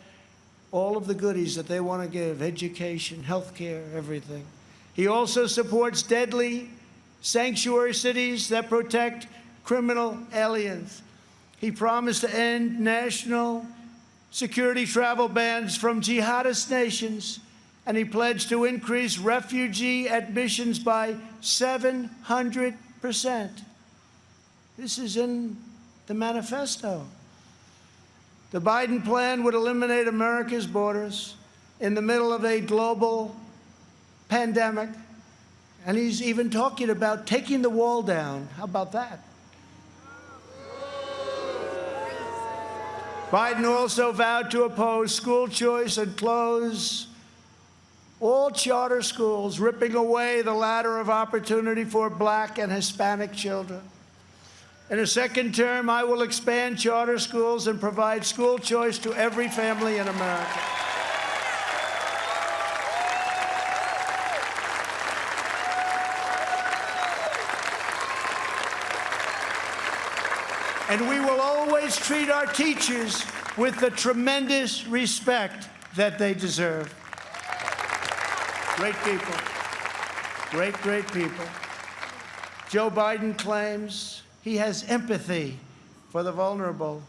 all of the goodies that they want to give, education, health care, everything. He also supports deadly sanctuary cities that protect criminal aliens. He promised to end national security travel bans from jihadist nations, and he pledged to increase refugee admissions by 700%. This is in the manifesto. The Biden plan would eliminate America's borders in the middle of a global pandemic, and he's even talking about taking the wall down. How about that? Biden also vowed to oppose school choice and close all charter schools, ripping away the ladder of opportunity for Black and Hispanic children. In a second term, I will expand charter schools and provide school choice to every family in America. And we will always treat our teachers with the tremendous respect that they deserve. Great people. Great, great people. Joe Biden claims he has empathy for the vulnerable,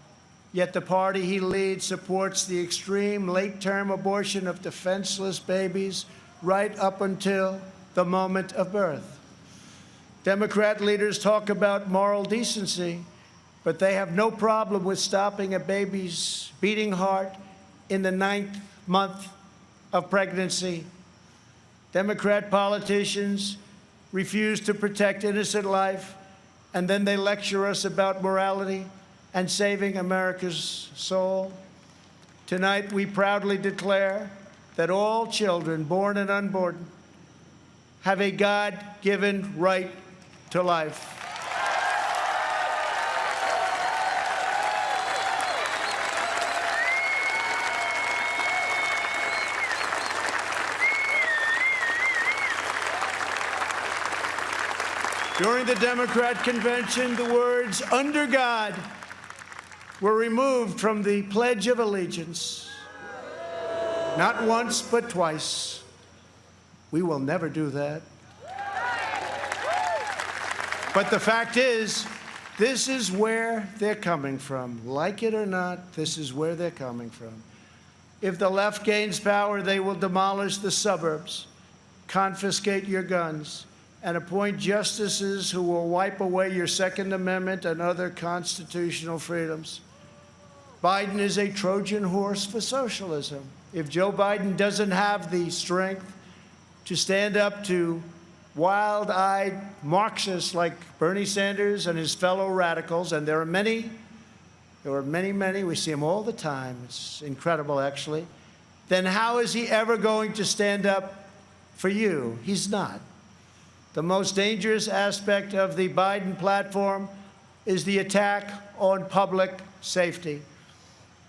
yet the party he leads supports the extreme late-term abortion of defenseless babies right up until the moment of birth. Democrat leaders talk about moral decency, but they have no problem with stopping a baby's beating heart in the 9th month of pregnancy. Democrat politicians refuse to protect innocent life, and then they lecture us about morality and saving America's soul. Tonight, we proudly declare that all children, born and unborn, have a God-given right to life. During the Democrat convention, the words "under God" were removed from the Pledge of Allegiance. Not once, but twice. We will never do that. But the fact is, this is where they're coming from. Like it or not, this is where they're coming from. If the left gains power, they will demolish the suburbs, confiscate your guns, and appoint justices who will wipe away your Second Amendment and other constitutional freedoms. Biden is a Trojan horse for socialism. If Joe Biden doesn't have the strength to stand up to wild-eyed Marxists like Bernie Sanders and his fellow radicals, and there are many, we see them all the time, it's incredible actually, then how is he ever going to stand up for you? He's not. The most dangerous aspect of the Biden platform is the attack on public safety.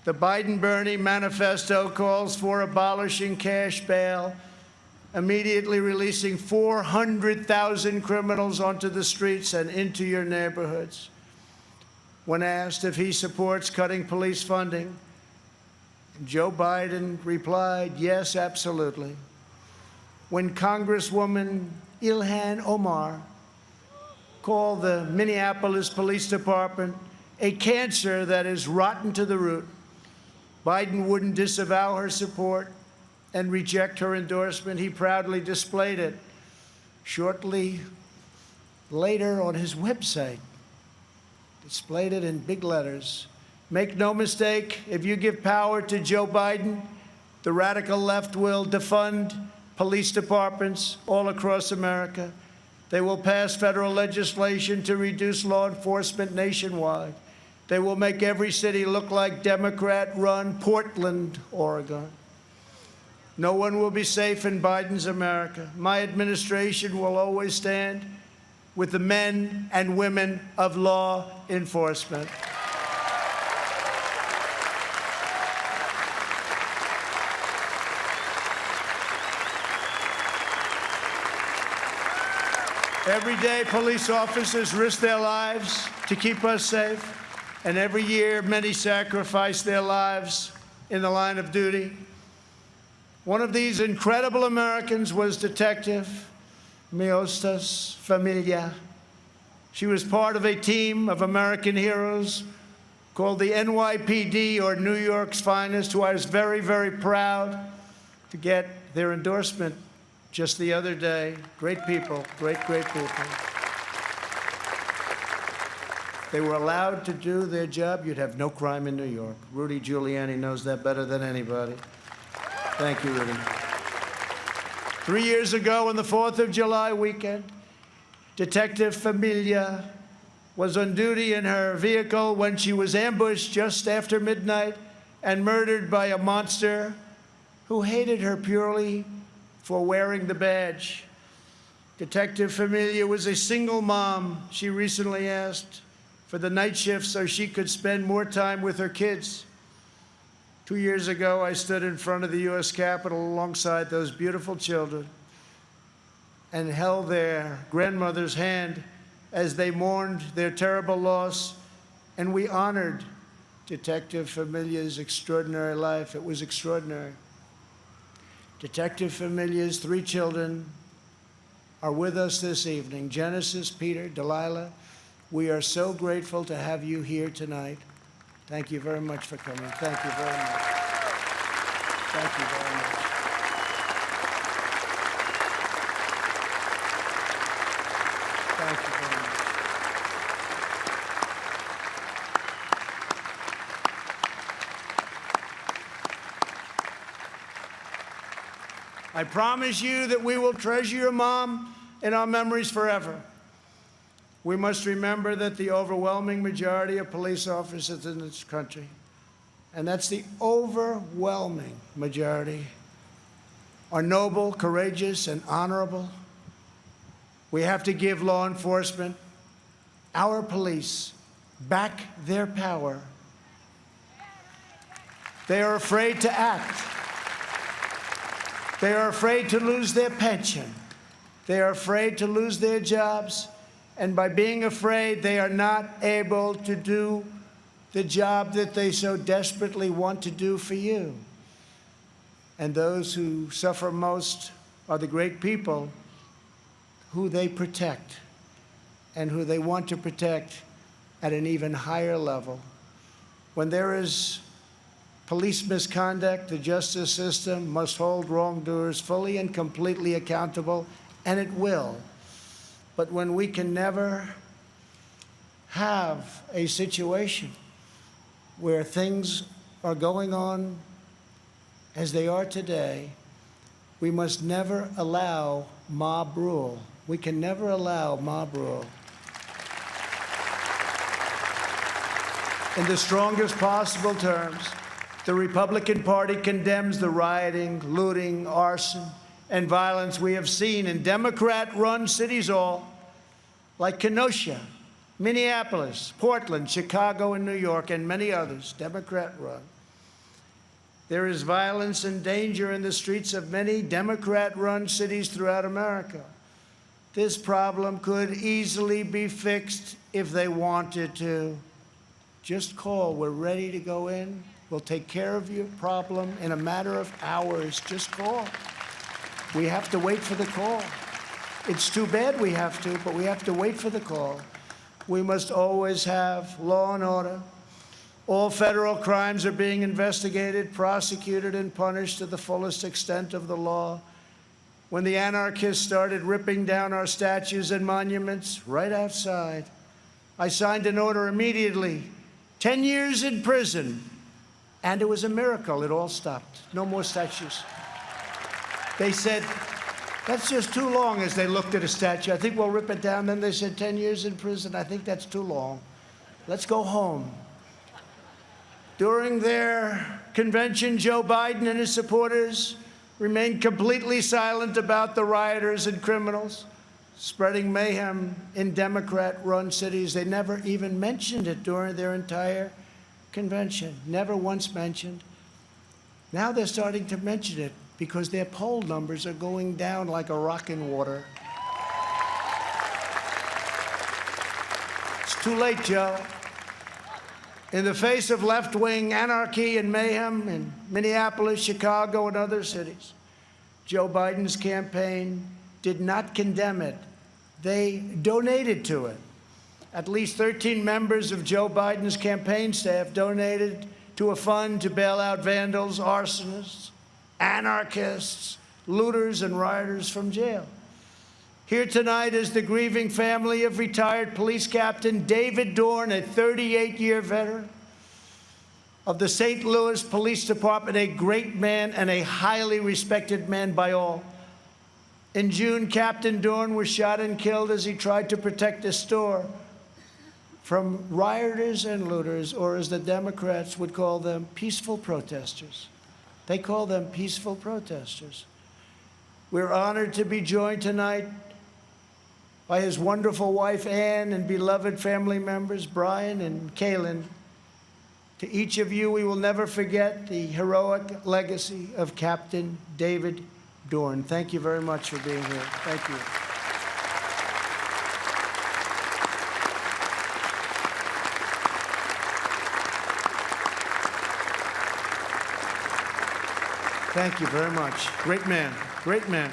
The Biden-Bernie manifesto calls for abolishing cash bail, immediately releasing 400,000 criminals onto the streets and into your neighborhoods. When asked if he supports cutting police funding, Joe Biden replied, yes, absolutely. When Congresswoman Ilhan Omar called the Minneapolis Police Department a cancer that is rotten to the root, Biden wouldn't disavow her support and reject her endorsement. He proudly displayed it shortly later on his website, displayed it in big letters. Make no mistake, if you give power to Joe Biden, the radical left will defund police departments all across America. They will pass federal legislation to reduce law enforcement nationwide. They will make every city look like Democrat-run Portland, Oregon. No one will be safe in Biden's America. My administration will always stand with the men and women of law enforcement. Every day, police officers risk their lives to keep us safe, and every year, many sacrifice their lives in the line of duty. One of these incredible Americans was Detective Miostas Familia. She was part of a team of American heroes called the NYPD, or New York's Finest, who I was very, very proud to get their endorsement just the other day. Great people, great, great people. They were allowed to do their job. You'd have no crime in New York. Rudy Giuliani knows that better than anybody. Thank you, Rudy. 3 years ago, on the 4th of July weekend, Detective Familia was on duty in her vehicle when she was ambushed just after midnight and murdered by a monster who hated her purely for wearing the badge. Detective Familia was a single mom. She recently asked for the night shift so she could spend more time with her kids. 2 years ago, I stood in front of the U.S. Capitol alongside those beautiful children and held their grandmother's hand as they mourned their terrible loss And we honored Detective Familia's extraordinary life. It was extraordinary. Detective Familia's 3 children are with us this evening. Genesis, Peter, Delilah, we are so grateful to have you here tonight. Thank you very much for coming. Thank you very much. Thank you very much. Thank you very much. I promise you that we will treasure your mom in our memories forever. We must remember that the overwhelming majority of police officers in this country, and that's the overwhelming majority, are noble, courageous, and honorable. We have to give law enforcement, our police, back their power. They are afraid to act. They are afraid to lose their pension. They are afraid to lose their jobs. And by being afraid, they are not able to do the job that they so desperately want to do for you. And those who suffer most are the great people who they protect and who they want to protect at an even higher level. When there is police misconduct, the justice system must hold wrongdoers fully and completely accountable, and it will. But when we can never have a situation where things are going on as they are today, we must never allow mob rule. We can never allow mob rule. In the strongest possible terms, the Republican Party condemns the rioting, looting, arson, and violence we have seen in Democrat-run cities all, like Kenosha, Minneapolis, Portland, Chicago, and New York, and many others, Democrat-run. There is violence and danger in the streets of many Democrat-run cities throughout America. This problem could easily be fixed if they wanted to. Just call. We're ready to go in. We'll take care of your problem in a matter of hours. Just call. We have to wait for the call. It's too bad we have to, but we have to wait for the call. We must always have law and order. All federal crimes are being investigated, prosecuted, and punished to the fullest extent of the law. When the anarchists started ripping down our statues and monuments right outside, I signed an order immediately, 10 years in prison. And it was a miracle. It all stopped. No more statues. They said, that's just too long, as they looked at a statue. I think we'll rip it down. Then they said 10 years in prison. I think that's too long. Let's go home. During their convention, Joe Biden and his supporters remained completely silent about the rioters and criminals spreading mayhem in Democrat-run cities. They never even mentioned it during their entire convention, never once mentioned. Now they're starting to mention it because their poll numbers are going down like a rock in water. It's too late, Joe. In the face of left-wing anarchy and mayhem in Minneapolis, Chicago, and other cities, Joe Biden's campaign did not condemn it. They donated to it. At least 13 members of Joe Biden's campaign staff donated to a fund to bail out vandals, arsonists, anarchists, looters, and rioters from jail. Here tonight is the grieving family of retired police captain David Dorn, a 38-year veteran of the St. Louis Police Department, a great man and a highly respected man by all. In June, Captain Dorn was shot and killed as he tried to protect a store from rioters and looters, or as the Democrats would call them, peaceful protesters. They call them peaceful protesters. We're honored to be joined tonight by his wonderful wife, Ann, and beloved family members, Brian and Kaylin. To each of you, we will never forget the heroic legacy of Captain David Dorn. Thank you very much for being here. Thank you. Thank you very much. Great man, great man.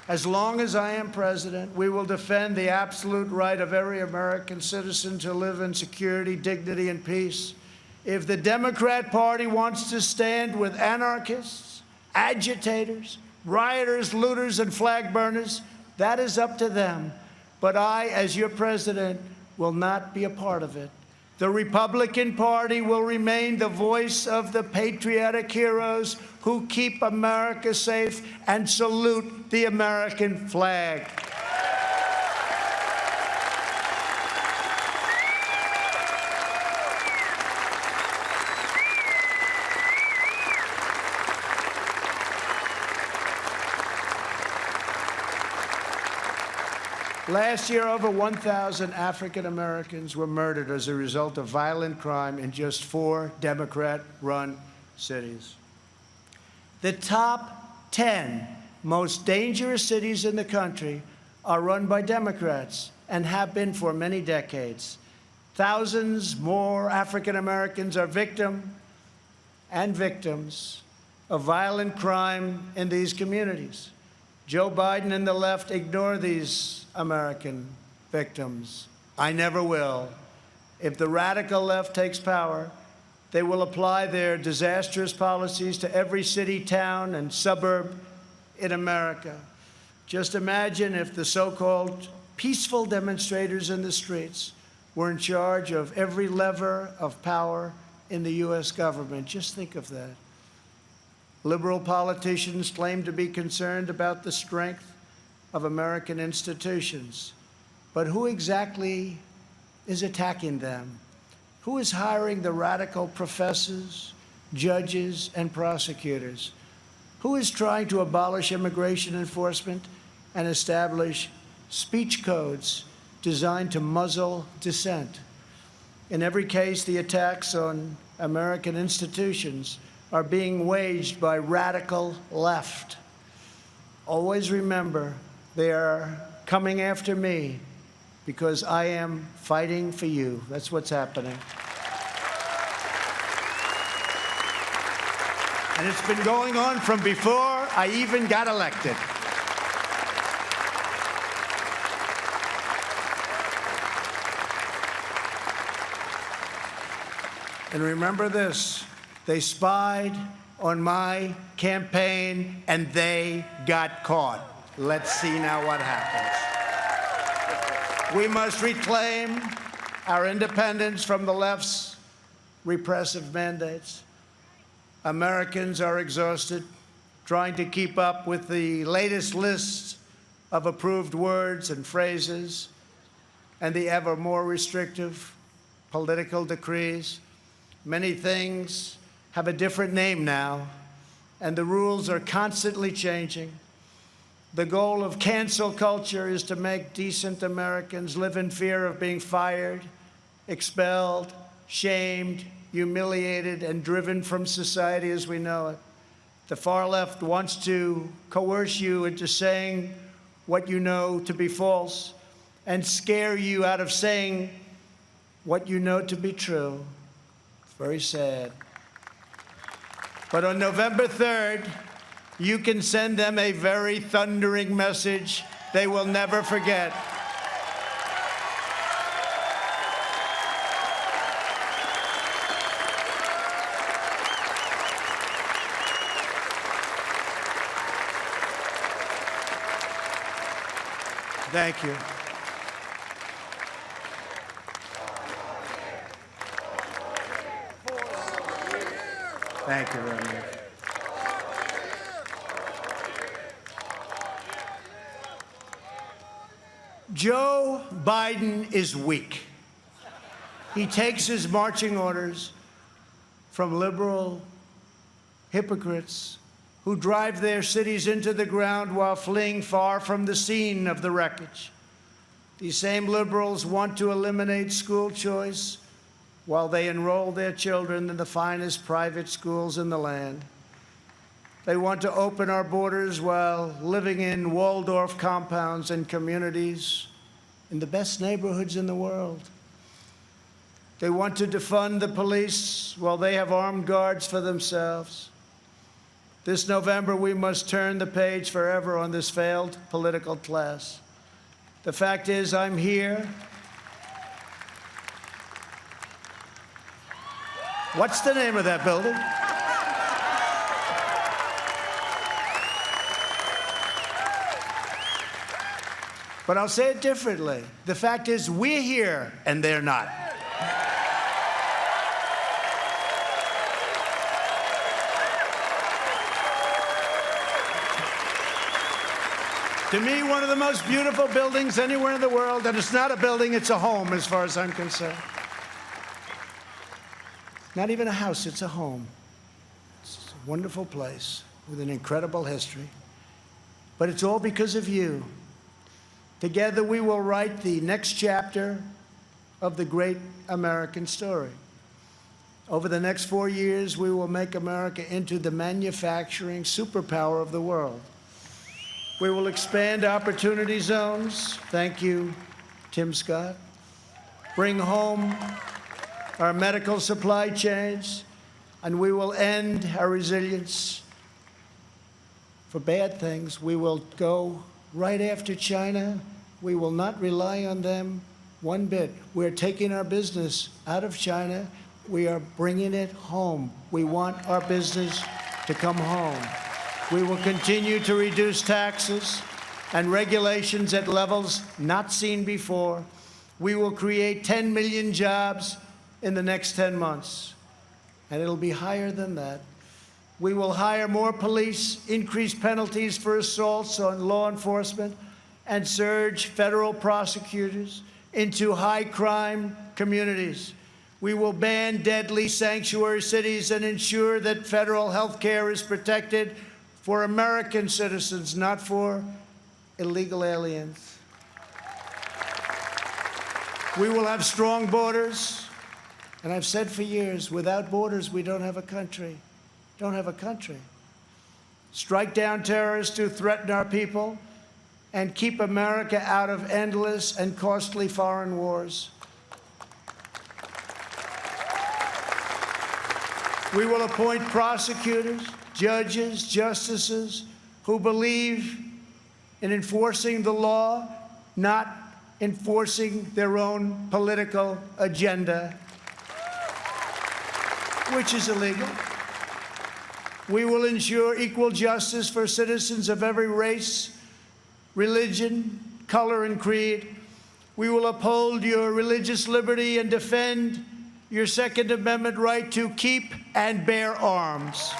As long as I am president, we will defend the absolute right of every American citizen to live in security, dignity, and peace. If the Democrat Party wants to stand with anarchists, agitators, rioters, looters, and flag burners, that is up to them. But I, as your president, will not be a part of it. The Republican Party will remain the voice of the patriotic heroes who keep America safe and salute the American flag. Last year, over 1,000 African Americans were murdered as a result of violent crime in just 4 Democrat-run cities. The top 10 most dangerous cities in the country are run by Democrats and have been for many decades. Thousands more African Americans are victims of violent crime in these communities. Joe Biden and the left ignore these American victims. I never will. If the radical left takes power, they will apply their disastrous policies to every city, town, and suburb in America. Just imagine if the so-called peaceful demonstrators in the streets were in charge of every lever of power in the U.S. government. Just think of that. Liberal politicians claim to be concerned about the strength of American institutions. But who exactly is attacking them? Who is hiring the radical professors, judges, and prosecutors? Who is trying to abolish immigration enforcement and establish speech codes designed to muzzle dissent? In every case, the attacks on American institutions are being waged by radical left. Always remember, they are coming after me because I am fighting for you. That's what's happening. And it's been going on from before I even got elected. And remember this, they spied on my campaign and they got caught. Let's see now what happens. We must reclaim our independence from the left's repressive mandates. Americans are exhausted trying to keep up with the latest lists of approved words and phrases and the ever more restrictive political decrees. Many things have a different name now, and the rules are constantly changing. The goal of cancel culture is to make decent Americans live in fear of being fired, expelled, shamed, humiliated, and driven from society as we know it. The far left wants to coerce you into saying what you know to be false and scare you out of saying what you know to be true. It's very sad. But on November 3rd, you can send them a very thundering message they will never forget. Thank you. Thank you very much. Joe Biden is weak. He takes his marching orders from liberal hypocrites who drive their cities into the ground while fleeing far from the scene of the wreckage. These same liberals want to eliminate school choice while they enroll their children in the finest private schools in the land. They want to open our borders while living in Waldorf compounds and communities in the best neighborhoods in the world. They want to defund the police while they have armed guards for themselves. This November, we must turn the page forever on this failed political class. The fact is, I'm here. What's the name of that building? But I'll say it differently. The fact is, we're here and they're not. To me, one of the most beautiful buildings anywhere in the world, and it's not a building, it's a home as far as I'm concerned. Not even a house, it's a home. It's a wonderful place with an incredible history. But it's all because of you. Together we will write the next chapter of the great American story. Over the next 4 years, we will make America into the manufacturing superpower of the world. We will expand opportunity zones. Thank you, Tim Scott. Bring home our medical supply chains, and we will end our resilience for bad things. We will go right after China. We will not rely on them one bit. We're taking our business out of China. We are bringing it home. We want our business to come home. We will continue to reduce taxes and regulations at levels not seen before. We will create 10 million jobs in the next 10 months, and it'll be higher than that. We will hire more police, increase penalties for assaults on law enforcement, and surge federal prosecutors into high-crime communities. We will ban deadly sanctuary cities and ensure that federal health care is protected for American citizens, not for illegal aliens. We will have strong borders, and I've said for years, without borders, we don't have a country. Don't have a country. Strike down terrorists who threaten our people, and keep America out of endless and costly foreign wars. We will appoint prosecutors, judges, justices who believe in enforcing the law, not enforcing their own political agenda, which is illegal. We will ensure equal justice for citizens of every race, religion, color, and creed. We will uphold your religious liberty and defend your Second Amendment right to keep and bear arms.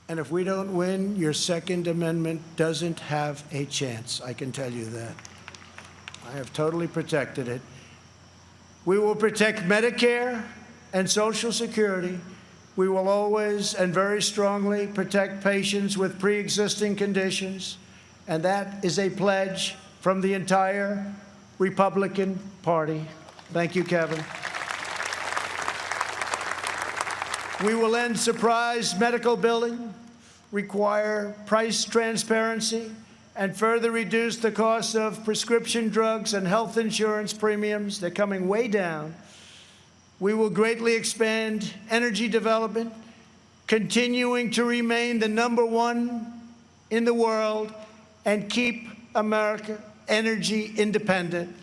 And if we don't win, your Second Amendment doesn't have a chance. I can tell you that. I have totally protected it. We will protect Medicare and Social Security. We will always and very strongly protect patients with pre-existing conditions. And that is a pledge from the entire Republican Party. Thank you, Kevin. We will end surprise medical billing, require price transparency, and further reduce the cost of prescription drugs and health insurance premiums. They're coming way down. We will greatly expand energy development, continuing to remain the #1 in the world and keep America energy independent.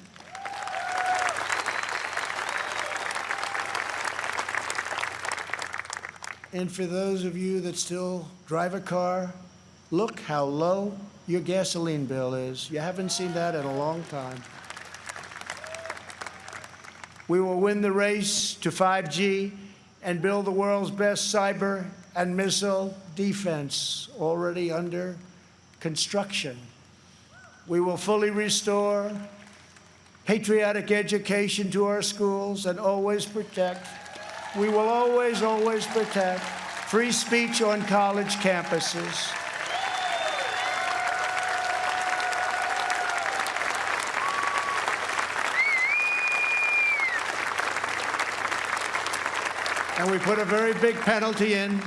And for those of you that still drive a car, look how low your gasoline bill is. You haven't seen that in a long time. We will win the race to 5G and build the world's best cyber and missile defense, already under construction. We will fully restore patriotic education to our schools and always protect. We will always, always protect free speech on college campuses. And we put a very big penalty in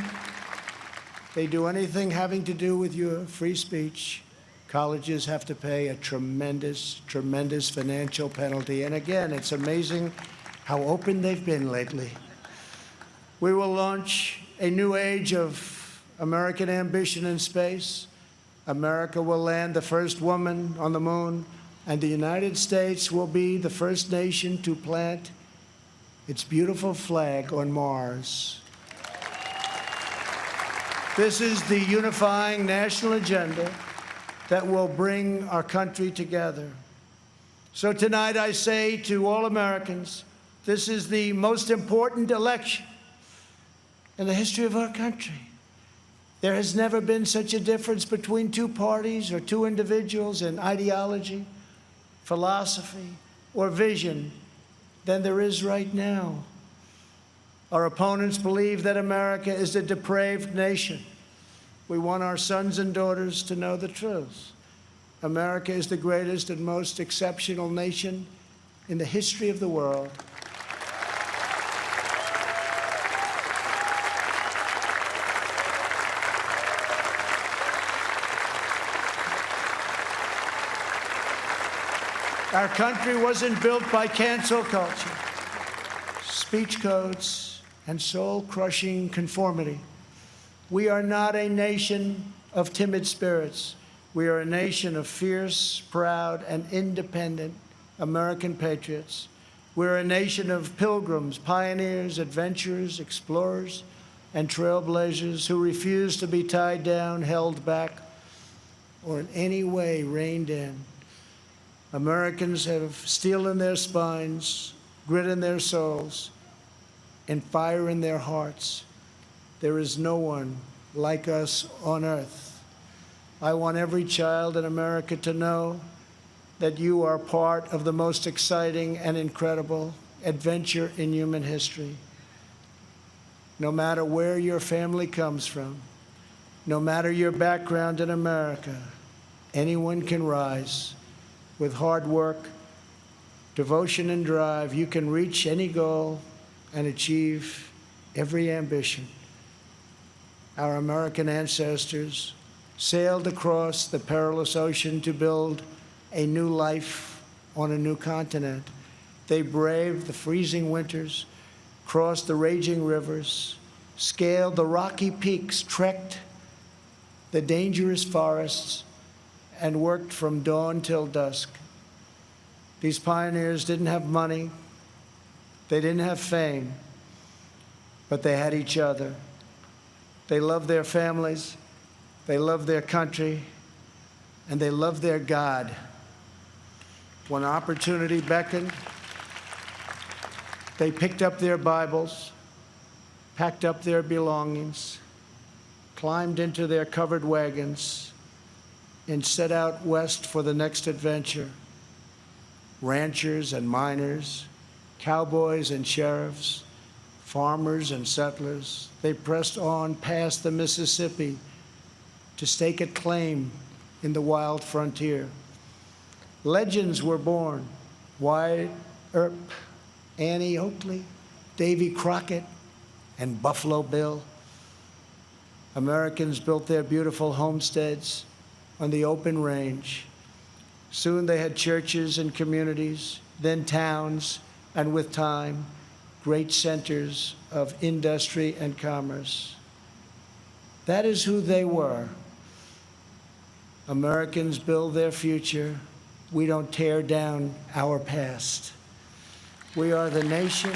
they do anything having to do with your free speech, colleges have to pay a tremendous, tremendous financial penalty. And again, it's amazing how open they've been lately. We will launch a new age of American ambition in space. America will land the first woman on the moon, and the United States will be the first nation to plant its beautiful flag on Mars. This is the unifying national agenda that will bring our country together. So tonight I say to all Americans, this is the most important election in the history of our country. There has never been such a difference between two parties or two individuals in ideology, philosophy, or vision than there is right now. Our opponents believe that America is a depraved nation. We want our sons and daughters to know the truth. America is the greatest and most exceptional nation in the history of the world. Our country wasn't built by cancel culture, speech codes, and soul-crushing conformity. We are not a nation of timid spirits. We are a nation of fierce, proud, and independent American patriots. We're a nation of pilgrims, pioneers, adventurers, explorers, and trailblazers who refuse to be tied down, held back, or in any way reined in. Americans have steel in their spines, grit in their souls, and fire in their hearts. There is no one like us on earth. I want every child in America to know that you are part of the most exciting and incredible adventure in human history. No matter where your family comes from, no matter your background in America, anyone can rise. With hard work, devotion, and drive, you can reach any goal and achieve every ambition. Our American ancestors sailed across the perilous ocean to build a new life on a new continent. They braved the freezing winters, crossed the raging rivers, scaled the rocky peaks, trekked the dangerous forests, and worked from dawn till dusk. These pioneers didn't have money, they didn't have fame, but they had each other. They loved their families, they loved their country, and they loved their God. When opportunity beckoned, they picked up their Bibles, packed up their belongings, climbed into their covered wagons, and set out west for the next adventure. Ranchers and miners, cowboys and sheriffs, farmers and settlers, they pressed on past the Mississippi to stake a claim in the wild frontier. Legends were born: Wyatt Earp, Annie Oakley, Davy Crockett, and Buffalo Bill. Americans built their beautiful homesteads on the open range. Soon they had churches and communities, then towns, and with time, great centers of industry and commerce. That is who they were. Americans build their future. We don't tear down our past. We are the nation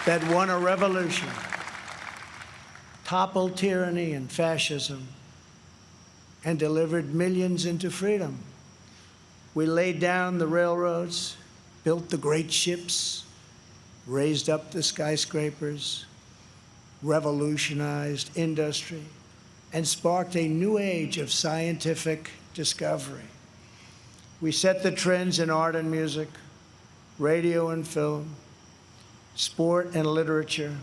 that won a revolution, toppled tyranny and fascism, and delivered millions into freedom. We laid down the railroads, built the great ships, raised up the skyscrapers, revolutionized industry, and sparked a new age of scientific discovery. We set the trends in art and music, radio and film, sport and literature,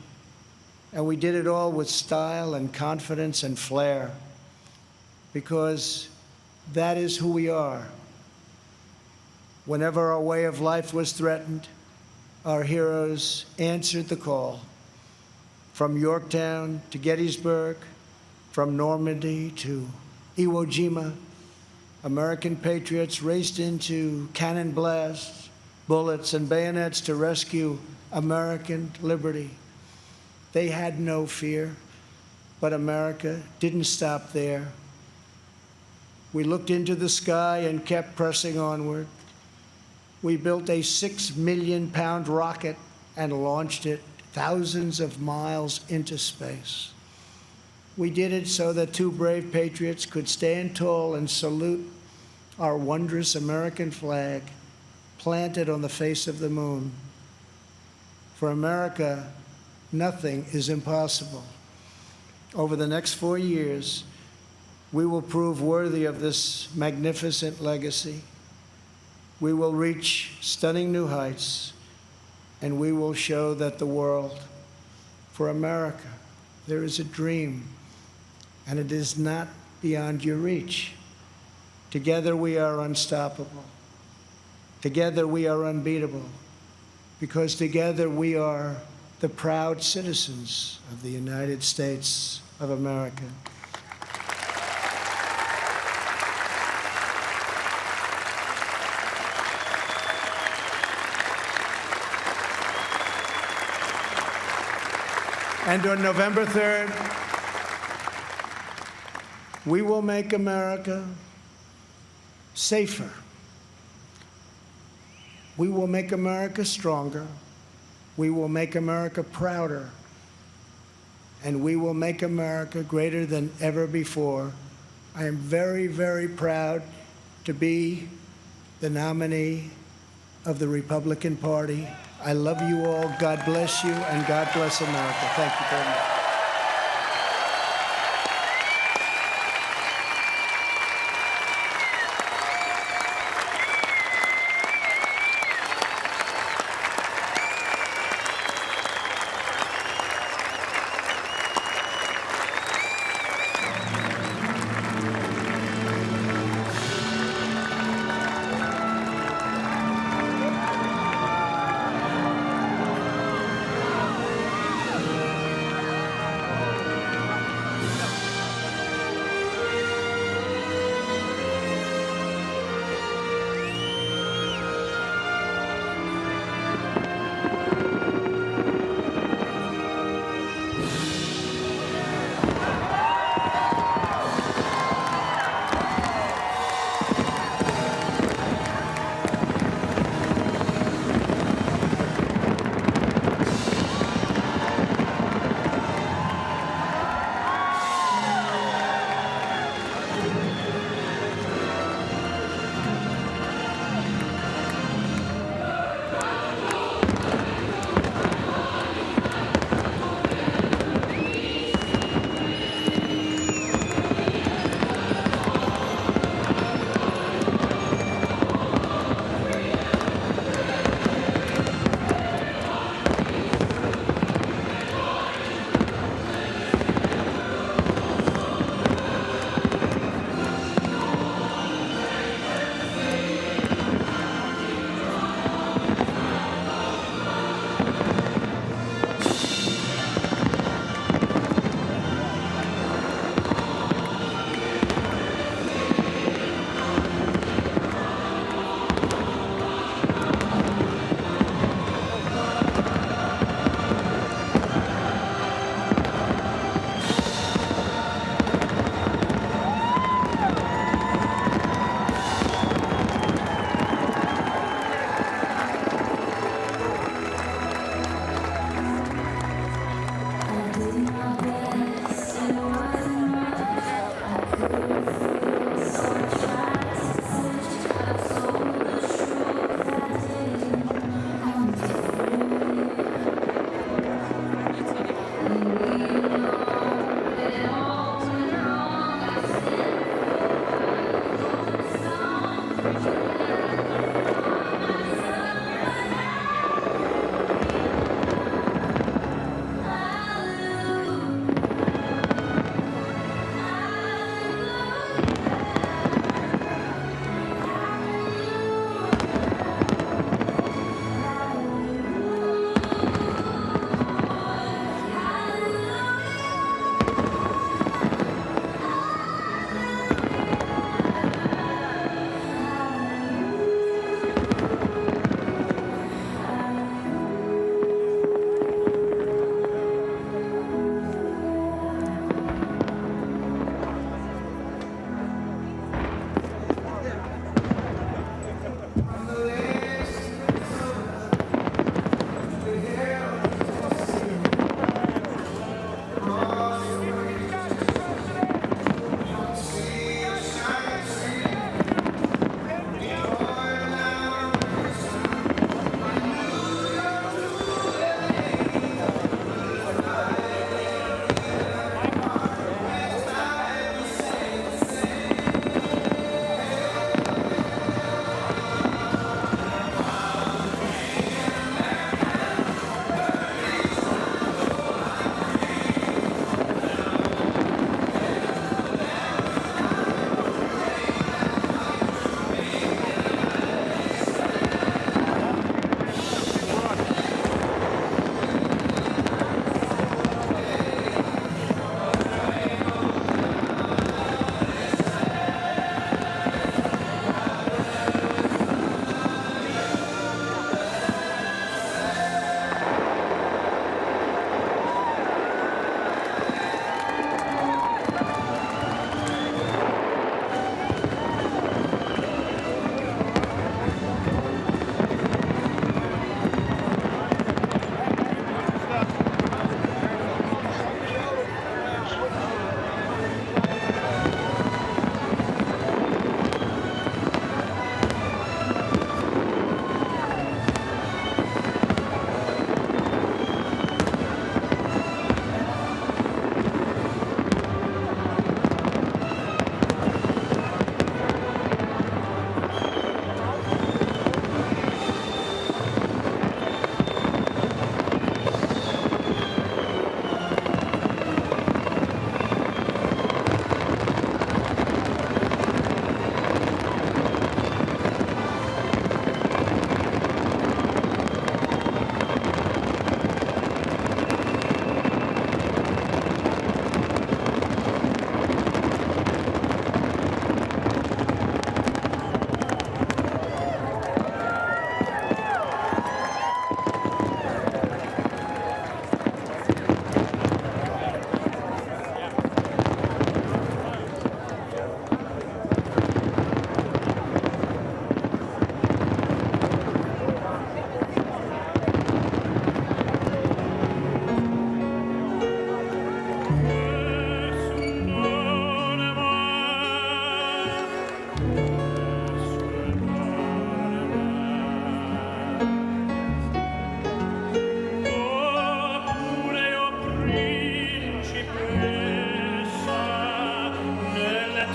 and we did it all with style and confidence and flair, because that is who we are. Whenever our way of life was threatened, our heroes answered the call, From Yorktown to Gettysburg, from Normandy to Iwo Jima, American patriots raced into cannon blasts, bullets, and bayonets to rescue American liberty. They had no fear, but America didn't stop there. We looked into the sky and kept pressing onward. We built a 6 million pound rocket and launched it thousands of miles into space. We did it so that two brave patriots could stand tall and salute our wondrous American flag planted on the face of the moon. For America, nothing is impossible. Over the next 4 years, we will prove worthy of this magnificent legacy. We will reach stunning new heights, and we will show that the world, for America, there is a dream, and it is not beyond your reach. Together we are unstoppable. Together we are unbeatable, because together we are the proud citizens of the United States of America. And on November 3rd, we will make America safer. We will make America stronger. We will make America prouder. And we will make America greater than ever before. I am very, very proud to be the nominee of the Republican Party. I love you all. God bless you, and God bless America. Thank you very much.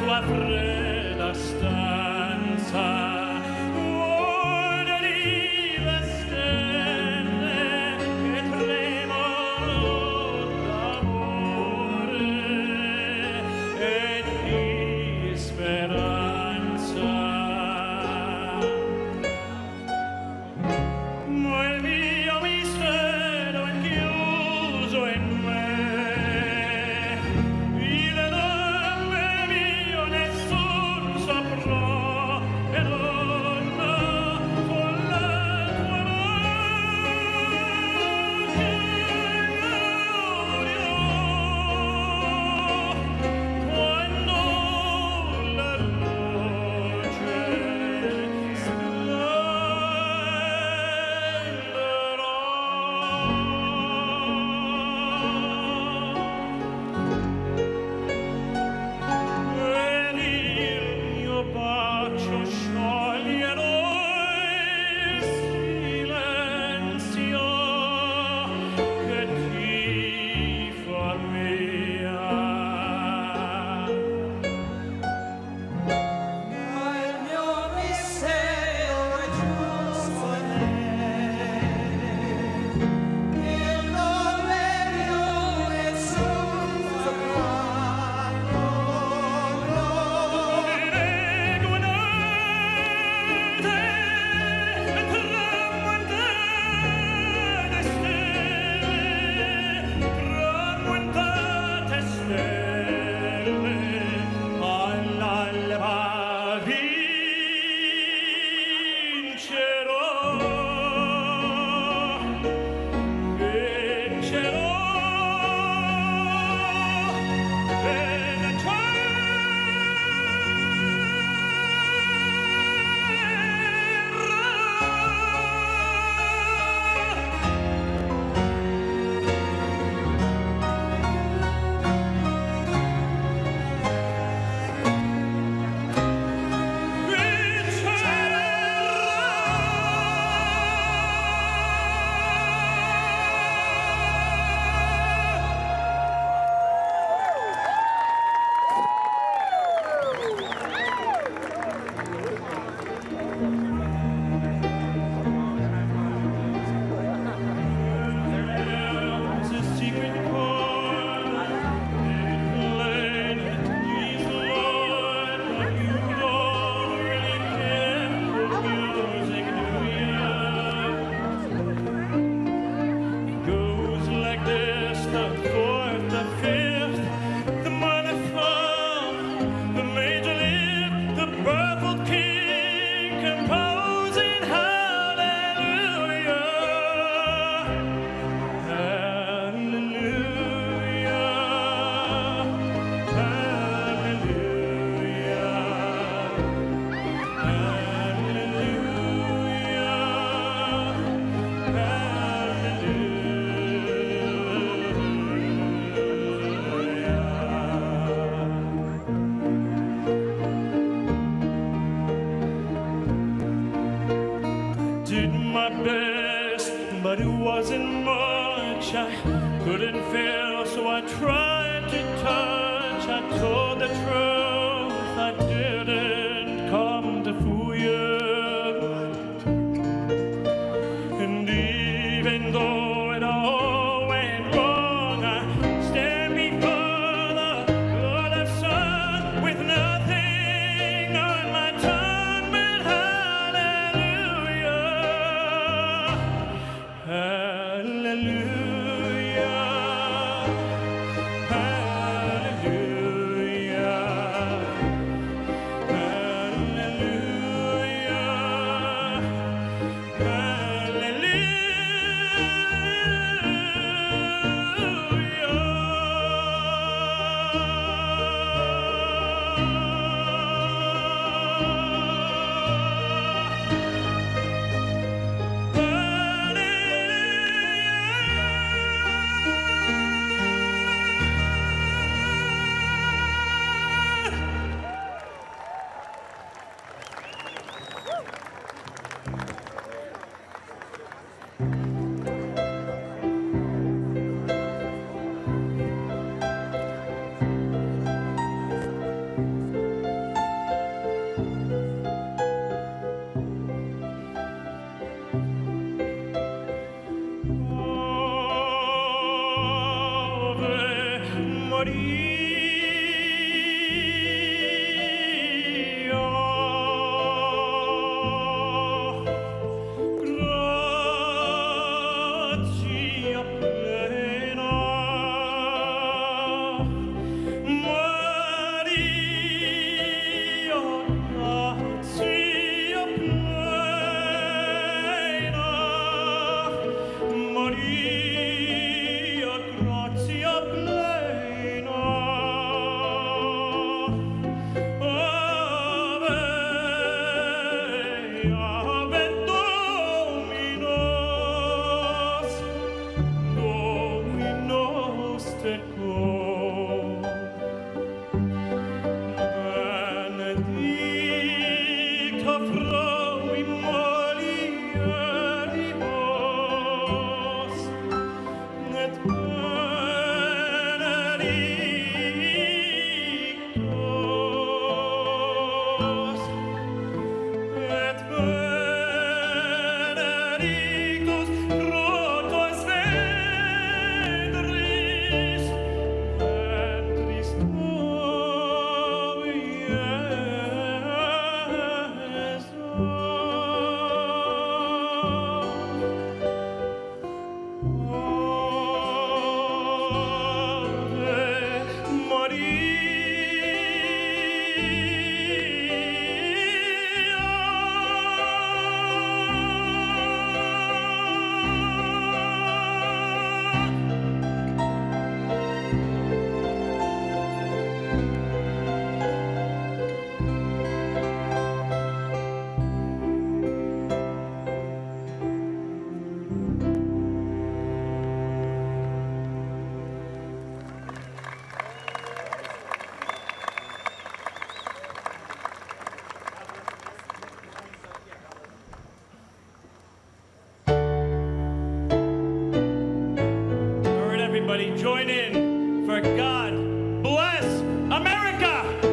tua fredda stanza. but it wasn't much. I couldn't feel, so I tried to touch. I told the truth, I didn't come to fool you. And even though it all went wrong, I stand before the Lord of Sun with nothing on my tongue but hallelujah, hallelujah, hallelujah. join in for God Bless America!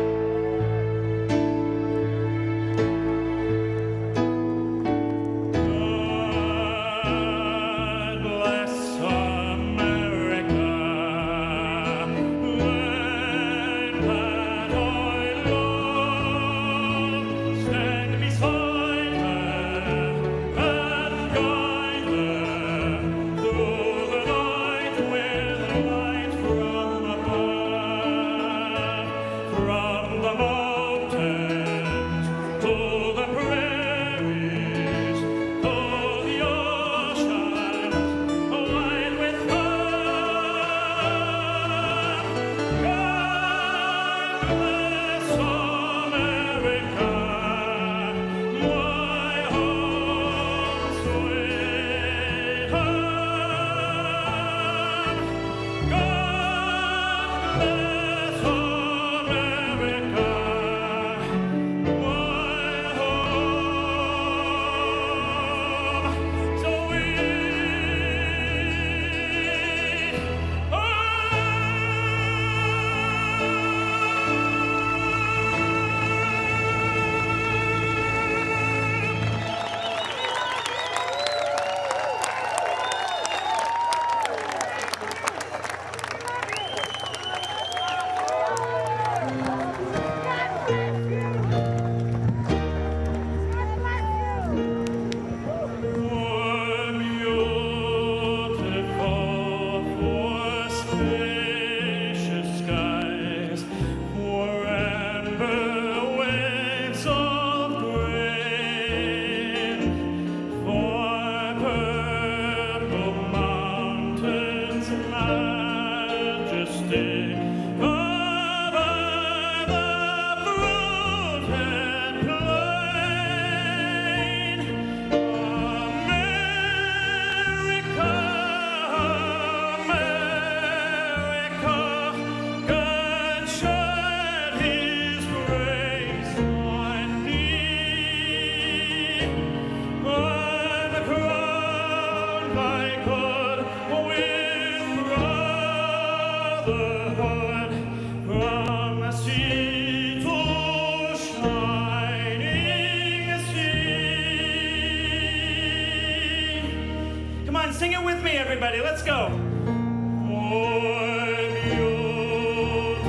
Sing it with me, everybody. Let's go. More beautiful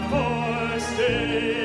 for stay.